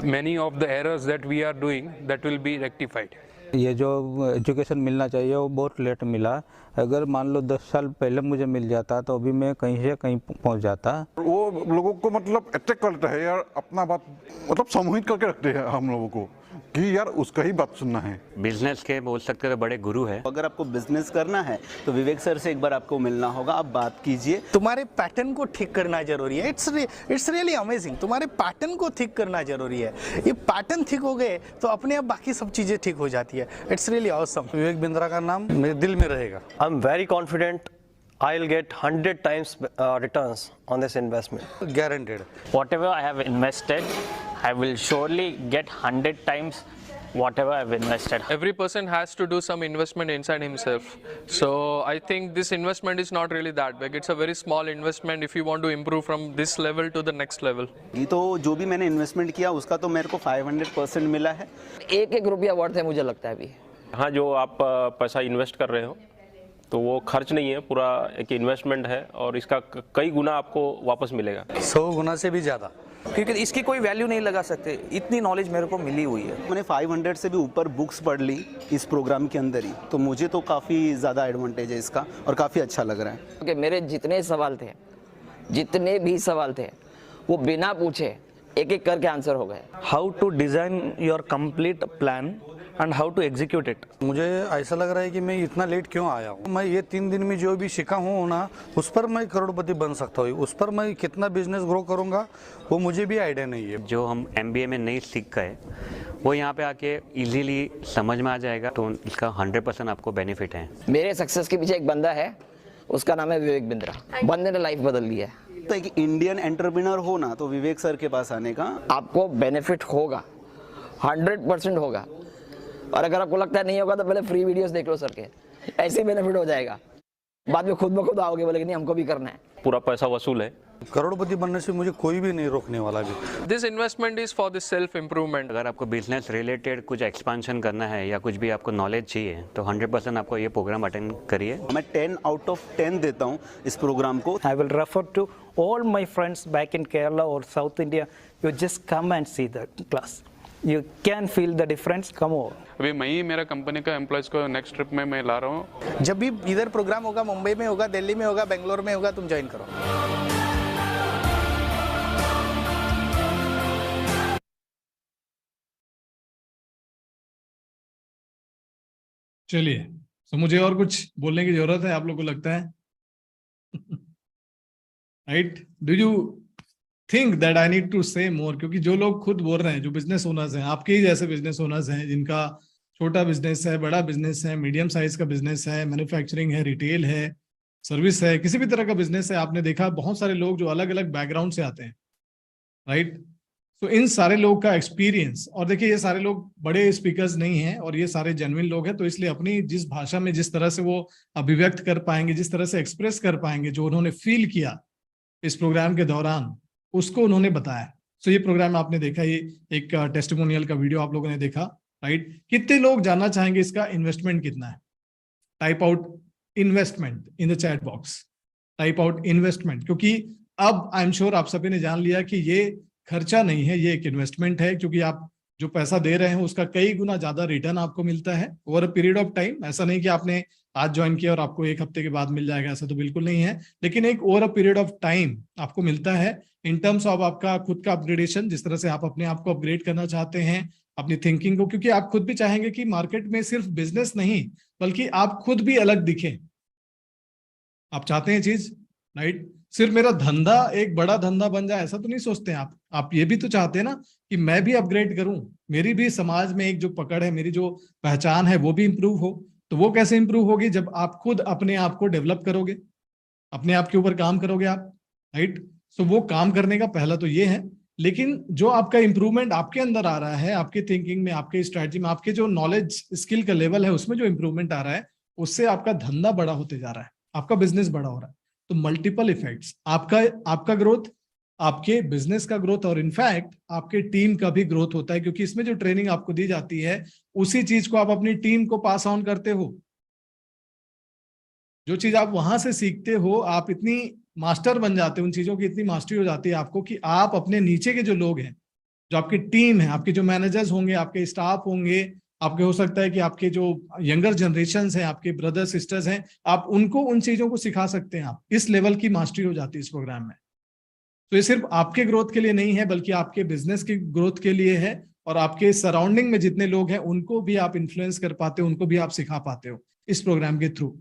Speaker 17: many of the errors that we are doing, that will be rectified.
Speaker 16: ये जो education मिलना चाहिए वो बहुत late मिला। अगर मान लो 10 साल पहले मुझे मिल जाता तो अभी मैं कहीं से कहीं पहुंच जाता।
Speaker 25: वो लोगों को मतलब अटैक करता है यार, अपना बात मतलब समूहित करके रखते हैं हम लोगों को कि यार उसका ही बात सुनना है।
Speaker 22: बिजनेस के बोल सकते हैं बड़े गुरु है।
Speaker 15: अगर आपको बिजनेस करना है तो विवेक सर से एक बार आपको मिलना होगा, आप बात कीजिए।
Speaker 8: तुम्हारे पैटर्न को ठीक करना जरूरी है। It's really amazing. तुम्हारे पैटर्न को ठीक करना जरूरी है। ये पैटर्न ठीक हो गए तो अपने आप बाकी सब चीजें ठीक हो जाती है। It's really awesome.
Speaker 16: Vivek Bindra का नाम मेरे दिल में रहेगा।
Speaker 12: I am very confident I'll get 100 times returns on this investment.
Speaker 16: Guaranteed.
Speaker 12: Whatever I have invested, I will surely get 100 times whatever I've invested.
Speaker 17: Every person has to do some investment inside himself. So I think this investment is not really that big. It's a very small investment if you want to improve from this level to the next level.
Speaker 15: ये तो जो भी मैंने investment किया उसका तो मेरे को 500% मिला है।
Speaker 14: एक रुपया वर्थ है मुझे लगता है अभी।
Speaker 21: हाँ, जो आप पैसा इन्वेस्ट कर रहे हो तो वो खर्च नहीं है, पूरा एक इन्वेस्टमेंट है और इसका कई गुना आपको वापस मिलेगा।
Speaker 16: 100 गुना से भी ज़्यादा,
Speaker 4: क्योंकि इसकी कोई वैल्यू नहीं लगा सकते। इतनी नॉलेज मेरे को मिली हुई है।
Speaker 15: मैंने 500 से भी ऊपर बुक्स पढ़ ली इस प्रोग्राम के अंदर ही, तो मुझे तो काफ़ी ज़्यादा एडवांटेज है इसका और काफ़ी अच्छा लग रहा है।
Speaker 14: कि मेरे जितने भी सवाल थे वो बिना पूछे एक एक करके आंसर हो गए।
Speaker 20: How to design your complete plan
Speaker 15: and how to execute it.
Speaker 16: मुझे ऐसा लग रहा है कि मैं इतना लेट क्यों आया हूँ। मैं ये 3 दिन में जो भी सीखा हूँ ना, उस पर मैं करोड़पति बन सकता हूँ। उस पर मैं कितना बिजनेस ग्रो करूँगा वो मुझे भी आइडिया नहीं है।
Speaker 22: जो हम MBA में नहीं सीख गए वो यहाँ पे आके इजीली समझ में आ जाएगा, तो इसका 100% आपको बेनिफिट है।
Speaker 14: मेरे सक्सेस के पीछे एक बंदा है, उसका नाम है विवेक बिंद्रा। बंदे ने लाइफ बदल दी है।
Speaker 3: तो एक इंडियन एंटरप्रेन्योर हो ना, तो विवेक सर के पास आने का
Speaker 14: आपको बेनिफिट होगा, 100% होगा। और अगर आपको लगता है नहीं होगा तो पहले फ्री वीडियोस देख लो सर के, ऐसे बेनिफिट हो जाएगा। बाद में खुद ब खुद आओगे, बोले कि नहीं हमको भी करना है।
Speaker 21: पूरा पैसा वसूल है।
Speaker 16: करोड़पति बनने से मुझे कोई भी नहीं रोकने वाला भी।
Speaker 17: This investment is for the self improvement.
Speaker 22: अगर आपको बिजनेस रिलेटेड कुछ एक्सपेंशन करना है या कुछ भी आपको नॉलेज चाहिए तो 100% आपको ये प्रोग्राम अटेंड करिए।
Speaker 3: मैं 10 out of 10 देता हूँ इस प्रोग्राम को।
Speaker 5: I will refer to all my friends back in Kerala or South India. You just come and see the class. You can feel the difference. Come over.
Speaker 17: अभी मैं ही मेरा company का employees को next trip में मैं ला रहा हूँ।
Speaker 6: जब भी इधर प्रोग्राम होगा, मुंबई में होगा, दिल्ली में होगा, बेंगलोर में होगा, तुम ज्वाइन करो।
Speaker 1: चलिए, तो मुझे और कुछ बोलने की जरूरत है, आप लोग को लगता है? Right? Do you think that I need to say more? क्योंकि जो लोग खुद बोल रहे हैं, जो बिजनेस ओनर्स हैं, आपके ही जैसे बिजनेस ओनर्स हैं, जिनका छोटा बिजनेस है, बड़ा बिजनेस है, मीडियम साइज का बिजनेस है, मैन्युफैक्चरिंग है, रिटेल है, सर्विस है, किसी भी तरह का बिजनेस है, आपने देखा बहुत सारे लोग जो अलग अलग बैकग्राउंड से आते हैं, राइट? तो इन सारे लोग का एक्सपीरियंस, और देखिए ये सारे लोग बड़े स्पीकर्स नहीं हैं और ये सारे जेन्युइन लोग हैं, तो इसलिए अपनी जिस भाषा में जिस तरह से वो अभिव्यक्त कर पाएंगे, जिस तरह से एक्सप्रेस कर पाएंगे, जो उन्होंने फील किया इस प्रोग्राम के दौरान, उसको उन्होंने बताया। सो ये प्रोग्राम आपने देखा, ये एक टेस्टिमोनियल का वीडियो आप लोगों ने देखा, राइट? कितने लोग जानना चाहेंगे इसका इन्वेस्टमेंट कितना है? Type out investment in the chat box, type out investment, क्योंकि अब आई एम श्योर आप सभी ने जान लिया कि ये खर्चा नहीं है, ये एक इन्वेस्टमेंट है, क्योंकि आप जो पैसा दे रहे हैं उसका कई गुना ज्यादा रिटर्न आपको मिलता है over a period of time. ऐसा नहीं कि आपने आज ज्वाइन किया और आपको 1 हफ्ते के बाद मिल जाएगा, ऐसा तो बिल्कुल नहीं है, लेकिन एक over a period of time आपको मिलता है इन टर्म्स ऑफ आपका खुद का अपग्रेडेशन, जिस तरह से आप अपने आप को अपग्रेड करना चाहते हैं, अपनी थिंकिंग को, क्योंकि आप खुद भी चाहेंगे कि मार्केट में सिर्फ बिजनेस नहीं बल्कि आप खुद भी अलग दिखें। आप चाहते हैं चीज, राइट? सिर्फ मेरा धंधा एक बड़ा धंधा बन जाए ऐसा तो नहीं सोचते हैं आप ये भी तो चाहते हैं ना कि मैं भी अपग्रेड करूं, मेरी भी समाज में एक जो पकड़ है, मेरी जो पहचान है वो भी इंप्रूव हो। तो वो कैसे इंप्रूव होगी? जब आप खुद अपने आप को डेवलप करोगे, अपने आप के ऊपर काम करोगे आप, राइट? सो वो काम करने का पहला तो ये है, लेकिन जो आपका इंप्रूवमेंट आपके अंदर आ रहा है, आपके थिंकिंग में, आपके स्ट्रैटेजी में, आपके जो नॉलेज स्किल का लेवल है उसमें जो इंप्रूवमेंट आ रहा है, उससे आपका धंधा बड़ा होते जा रहा है, आपका बिजनेस बड़ा हो रहा है। तो मल्टीपल इफेक्ट्स, आपका ग्रोथ, आपके बिजनेस का ग्रोथ और इनफैक्ट आपके टीम का भी ग्रोथ होता है, क्योंकि इसमें जो ट्रेनिंग आपको दी जाती है उसी चीज को आप अपनी टीम को पास ऑन करते हो। जो चीज आप वहां से सीखते हो, आप इतनी मास्टर बन जाते हो, उन चीजों की इतनी मास्टरी हो जाती है आपको कि आप अपने नीचे के जो लोग हैं, जो आपकी टीम है, आपके जो मैनेजर्स होंगे, आपके स्टाफ होंगे, आपके हो सकता है कि आपके जो यंगर जनरेशन हैं, आपके ब्रदर सिस्टर्स हैं, आप उनको उन चीजों को सिखा सकते हैं। आप इस लेवल की मास्टरी हो जाती है इस प्रोग्राम में। तो ये सिर्फ आपके ग्रोथ के लिए नहीं है बल्कि आपके बिजनेस की ग्रोथ के लिए है, और आपके सराउंडिंग में जितने लोग हैं उनको भी आप इन्फ्लुएंस कर पाते हो, उनको भी आप सिखा पाते हो इस प्रोग्राम के through.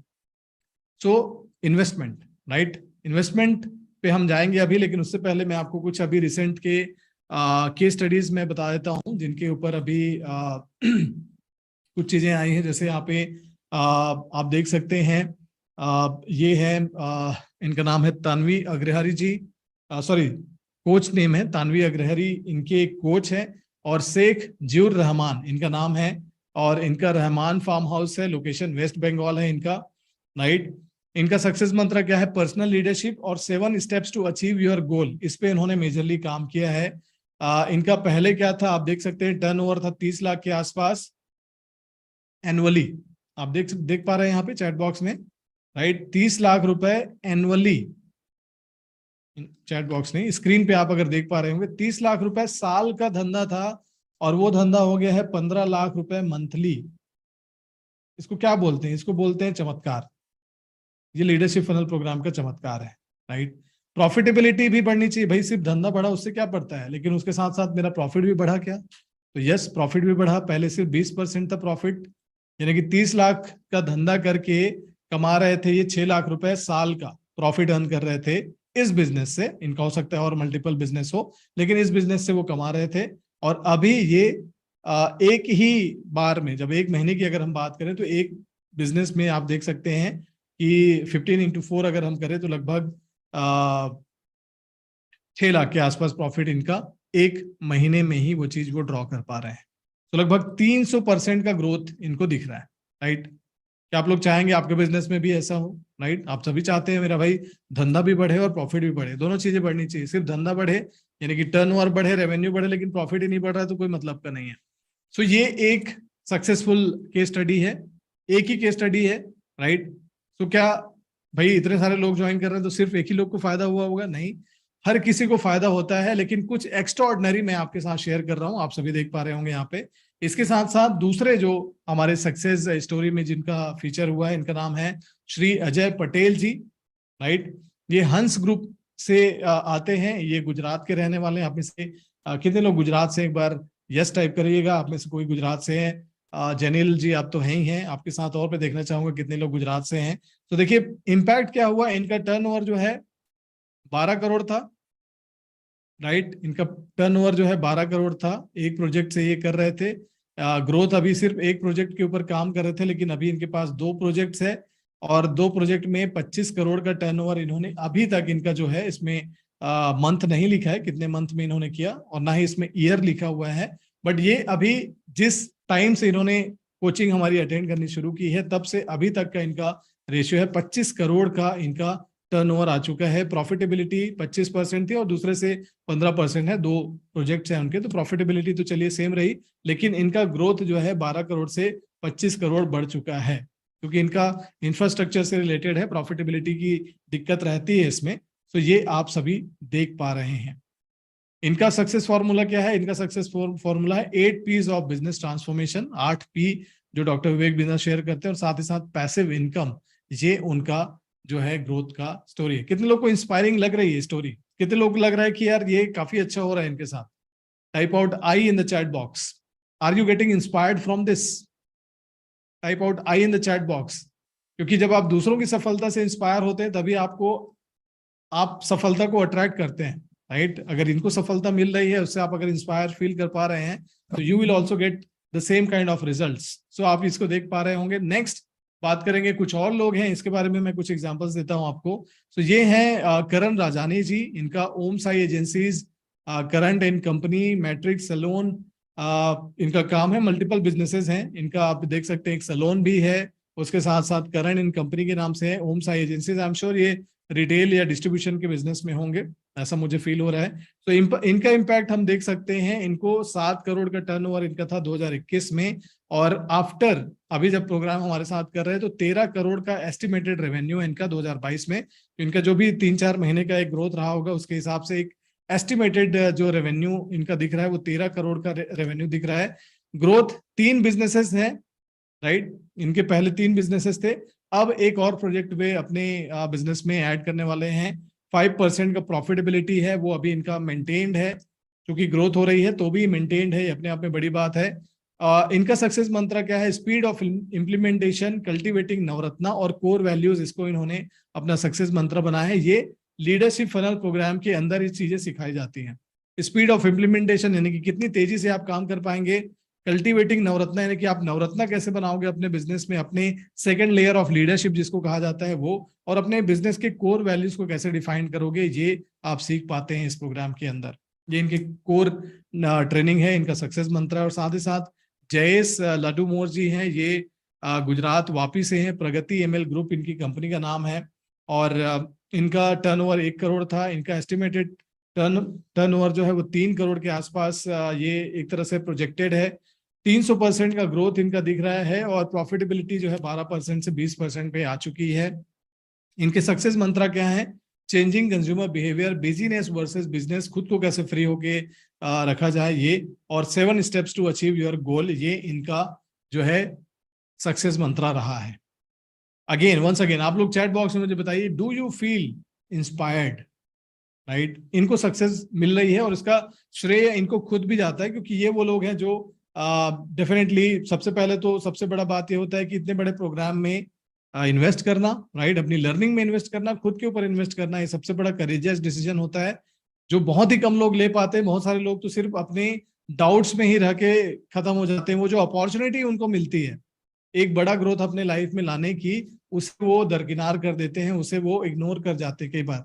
Speaker 1: So investment, right? Investment पे हम जाएंगे अभी, लेकिन उससे पहले मैं आपको कुछ अभी रिसेंट के केस स्टडीज में बता देता हूं, जिनके ऊपर अभी कुछ चीजें आई हैं। जैसे यहाँ पे आप देख सकते हैं, ये है इनका नाम है तानवी अग्रहरी जी, सॉरी कोच नेम है तानवी अग्रहरी, इनके कोच है, और शेख जियुर रहमान इनका नाम है, और इनका रहमान फार्म हाउस है, लोकेशन वेस्ट बंगाल है इनका, राइट? इनका सक्सेस मंत्र क्या है? पर्सनल लीडरशिप और 7 steps to achieve your goal. इस पे इन्होंने मेजरली काम किया है। इनका पहले क्या था आप देख सकते हैं, टर्नओवर था 30 लाख के आसपास एनुअली। आप देख पा रहे हैं यहाँ पे चैट बॉक्स में, राइट? 30 लाख रुपए एनुअली, चैट बॉक्स नहीं, स्क्रीन पे आप अगर देख पा रहे होंगे, 30 लाख रुपए साल का धंधा था, और वो धंधा हो गया है 15 लाख रुपए मंथली। इसको क्या बोलते हैं? इसको बोलते हैं चमत्कार। ये लीडरशिप फनल प्रोग्राम का चमत्कार है, राइट? प्रॉफिटेबिलिटी भी बढ़नी चाहिए भाई, सिर्फ धंधा बढ़ा उससे क्या पड़ता है, लेकिन उसके साथ साथ मेरा प्रॉफिट भी बढ़ा क्या, तो यस, प्रॉफिट भी बढ़ा। पहले सिर्फ 20% था प्रॉफिट, यानी कि 30 लाख का धंधा करके कमा रहे थे ये 6 लाख रुपए साल का प्रॉफिट अर्न कर रहे थे इस बिजनेस से। इनका हो सकता है और मल्टीपल बिजनेस हो, लेकिन इस बिजनेस से वो कमा रहे थे। और अभी ये एक ही बार में, जब एक महीने की अगर हम बात करें, तो एक बिजनेस में आप देख सकते हैं कि 15 × 4 अगर हम करें तो लगभग 6 लाख के आसपास प्रॉफिट इनका एक महीने में ही वो चीज वो ड्रॉ कर पा रहे हैं। तो लगभग 300% का ग्रोथ इनको दिख रहा है, राइट। क्या आप लोग चाहेंगे आपके बिजनेस में भी ऐसा हो, राइट? आप सभी चाहते हैं मेरा भाई धंधा भी बढ़े और प्रॉफिट भी बढ़े, दोनों चीजें बढ़नी चाहिए। सिर्फ धंधा बढ़े यानी कि टर्नओवर बढ़े, रेवेन्यू बढ़े, लेकिन प्रॉफिट ही नहीं बढ़ रहा तो कोई मतलब का नहीं है। सो ये एक सक्सेसफुल केस स्टडी है, एक ही केस स्टडी है, राइट। तो क्या भाई इतने सारे लोग ज्वाइन कर रहे हैं तो सिर्फ एक ही लोग को फायदा हुआ होगा? नहीं, हर किसी को फायदा होता है, लेकिन कुछ एक्स्ट्रा ऑर्डिनरी मैं आपके साथ शेयर कर रहा हूं, आप सभी देख पा रहे होंगे यहाँ पे। इसके साथ साथ दूसरे जो हमारे सक्सेस स्टोरी में जिनका फीचर हुआ है, इनका नाम है श्री अजय पटेल जी, राइट। ये हंस ग्रुप से आते हैं, ये गुजरात के रहने वाले हैं। आप में से कितने लोग गुजरात से, एक बार यस टाइप करिएगा। आप में से कोई गुजरात से है? जनील जी आप तो हैं ही हैं, आपके साथ और पे देखना चाहूंगा कितने लोग गुजरात से हैं। तो देखिए इम्पैक्ट क्या हुआ, इनका टर्नओवर जो है 12 करोड़ था, राइट। इनका टर्नओवर जो है 12 करोड़ था, एक प्रोजेक्ट से ये कर रहे थे। ग्रोथ अभी सिर्फ एक प्रोजेक्ट के ऊपर काम कर रहे थे, लेकिन अभी इनके पास 2 प्रोजेक्ट्स है और 2 प्रोजेक्ट में 25 करोड़ का टर्नओवर इन्होंने अभी तक, इनका जो है इसमें मंथ नहीं लिखा है कितने मंथ में इन्होंने किया, और ना ही इसमें ईयर लिखा हुआ है। बट ये अभी जिस टाइम से इन्होंने कोचिंग हमारी अटेंड करनी शुरू की है, तब से अभी तक का इनका रेशियो है 25 करोड़ का इनका टर्नओवर आ चुका है। प्रॉफिटेबिलिटी 25% थी और दूसरे से 15% है, 2 प्रोजेक्ट्स हैं उनके, तो प्रॉफिटेबिलिटी तो चलिए सेम रही, लेकिन इनका ग्रोथ जो है 12 करोड़ से 25 करोड़ बढ़ चुका है, क्योंकि इनका इंफ्रास्ट्रक्चर से रिलेटेड है, प्रॉफिटेबिलिटी की दिक्कत रहती है इसमें। तो ये आप सभी देख पा रहे हैं। इनका सक्सेस फॉर्मूला क्या है? इनका सक्सेस फॉर्मूला है 8 P's of business transformation, 8 P जो डॉक्टर विवेक बिंद्रा शेयर करते हैं, और साथ ही साथ पैसिव इनकम, ये उनका जो है ग्रोथ का स्टोरी है। कितने लोग को इंस्पायरिंग लग रही है स्टोरी? कितने लोग लग रहा है कि यार ये काफी अच्छा हो रहा है इनके साथ? Type out I in the chat box. Are you getting inspired from this? Type out I in the chat box, क्योंकि जब आप दूसरों की सफलता से इंस्पायर होते हैं तभी आप सफलता को अट्रैक्ट करते हैं, राइट। अगर इनको सफलता मिल रही है, उससे आप अगर इंस्पायर फील कर पा रहे हैं, तो you will also get the same kind of results. So आप इसको देख पा रहे होंगे। नेक्स्ट बात करेंगे, कुछ और लोग हैं, इसके बारे में मैं कुछ एग्जांपल्स देता हूं आपको। तो ये हैं करण राजानी जी, इनका Om Sai agencies, current and company, matrix salon, इनका काम है, मल्टीपल बिजनेसेस हैं इनका, आप देख सकते हैं एक सैलून भी है, उसके साथ साथ करंट एंड कंपनी के नाम से है Om Sai agencies. I am sure ये रिटेल या डिस्ट्रीब्यूशन के बिजनेस में होंगे, ऐसा मुझे फील हो रहा है। तो इनका इम्पैक्ट हम देख सकते हैं, इनको 7 करोड़ का टर्नओवर इनका था 2021 में, और आफ्टर अभी जब प्रोग्राम हमारे साथ कर रहे हैं तो 13 करोड़ का एस्टिमेटेड रेवेन्यू है इनका 2022 में। इनका जो भी 3-4 महीने का एक ग्रोथ रहा होगा, उसके हिसाब से एक एस्टिमेटेड जो रेवेन्यू इनका दिख रहा है वो 13 करोड़ का रेवेन्यू दिख रहा है। ग्रोथ 3 बिजनेसेस हैं, राइट। इनके पहले 3 बिजनेसेस थे, अब एक और प्रोजेक्ट वे अपने बिजनेस में ऐड करने वाले हैं। 5% का प्रॉफिटेबिलिटी है, वो अभी इनका मेंटेन्ड है, क्योंकि ग्रोथ हो रही है तो भी मेंटेन्ड है, अपने आप में बड़ी बात है। इनका सक्सेस मंत्र क्या है? Speed of implementation, cultivating Navratna और कोर वैल्यूज, इसको इन्होंने अपना सक्सेस मंत्र बनाया है। ये लीडरशिप फनल प्रोग्राम के अंदर ये चीजें सिखाई जाती हैं। स्पीड ऑफ इम्प्लीमेंटेशन यानी कि कितनी तेजी से आप काम कर पाएंगे, कल्टिवेटिंग नवरत्ना यानी कि आप नवरत्ना कैसे बनाओगे अपने बिजनेस में, अपने सेकंड लेयर ऑफ लीडरशिप जिसको कहा जाता है वो, और अपने बिजनेस के कोर वैल्यूज को कैसे डिफाइन करोगे, ये आप सीख पाते हैं इस प्रोग्राम के अंदर। ये इनके कोर ट्रेनिंग है, इनका सक्सेस मंत्र है। और साथ ही साथ जयेश लड्डू मोर जी हैं, ये गुजरात वापी से हैं, प्रगति एमएल ग्रुप इनकी कंपनी का नाम है, और इनका टर्नओवर 1 करोड़ था। इनका एस्टिमेटेड टर्नओवर जो है वो 3 करोड़ के आसपास ये एक तरह से प्रोजेक्टेड है। 300% का ग्रोथ इनका दिख रहा है, और प्रॉफिटेबिलिटी जो है 12% से 20% पे आ चुकी है। इनके सक्सेस मंत्र क्या है? Changing consumer behaviour, business versus business, खुद को कैसे फ्री होके रखा जाए ये, और 7 steps to achieve your goal, ये इनका जो है सक्सेस मंत्र रहा है। अगेन वंस अगेन आप लोग चैट बॉक्स में मुझे बताइए, do you feel inspired? Right, इनको सक्सेस मिल रही है और इसका श्रेय इनको खुद भी जाता है, क्योंकि ये वो लोग हैं जो डेफिनेटली सबसे पहले तो सबसे बड़ा बात ये होता है कि इतने बड़े प्रोग्राम में इन्वेस्ट करना, राइट, अपनी लर्निंग में इन्वेस्ट करना, खुद के ऊपर इन्वेस्ट करना, ये सबसे बड़ा करेजियस डिसीजन होता है जो बहुत ही कम लोग ले पाते हैं। बहुत सारे लोग तो सिर्फ अपने डाउट्स में ही रह के खत्म हो जाते हैं। वो जो अपॉर्चुनिटी उनको मिलती है एक बड़ा ग्रोथ अपने लाइफ में लाने की, उसे वो दरकिनार कर देते हैं, उसे वो इग्नोर कर जाते हैं कई बार।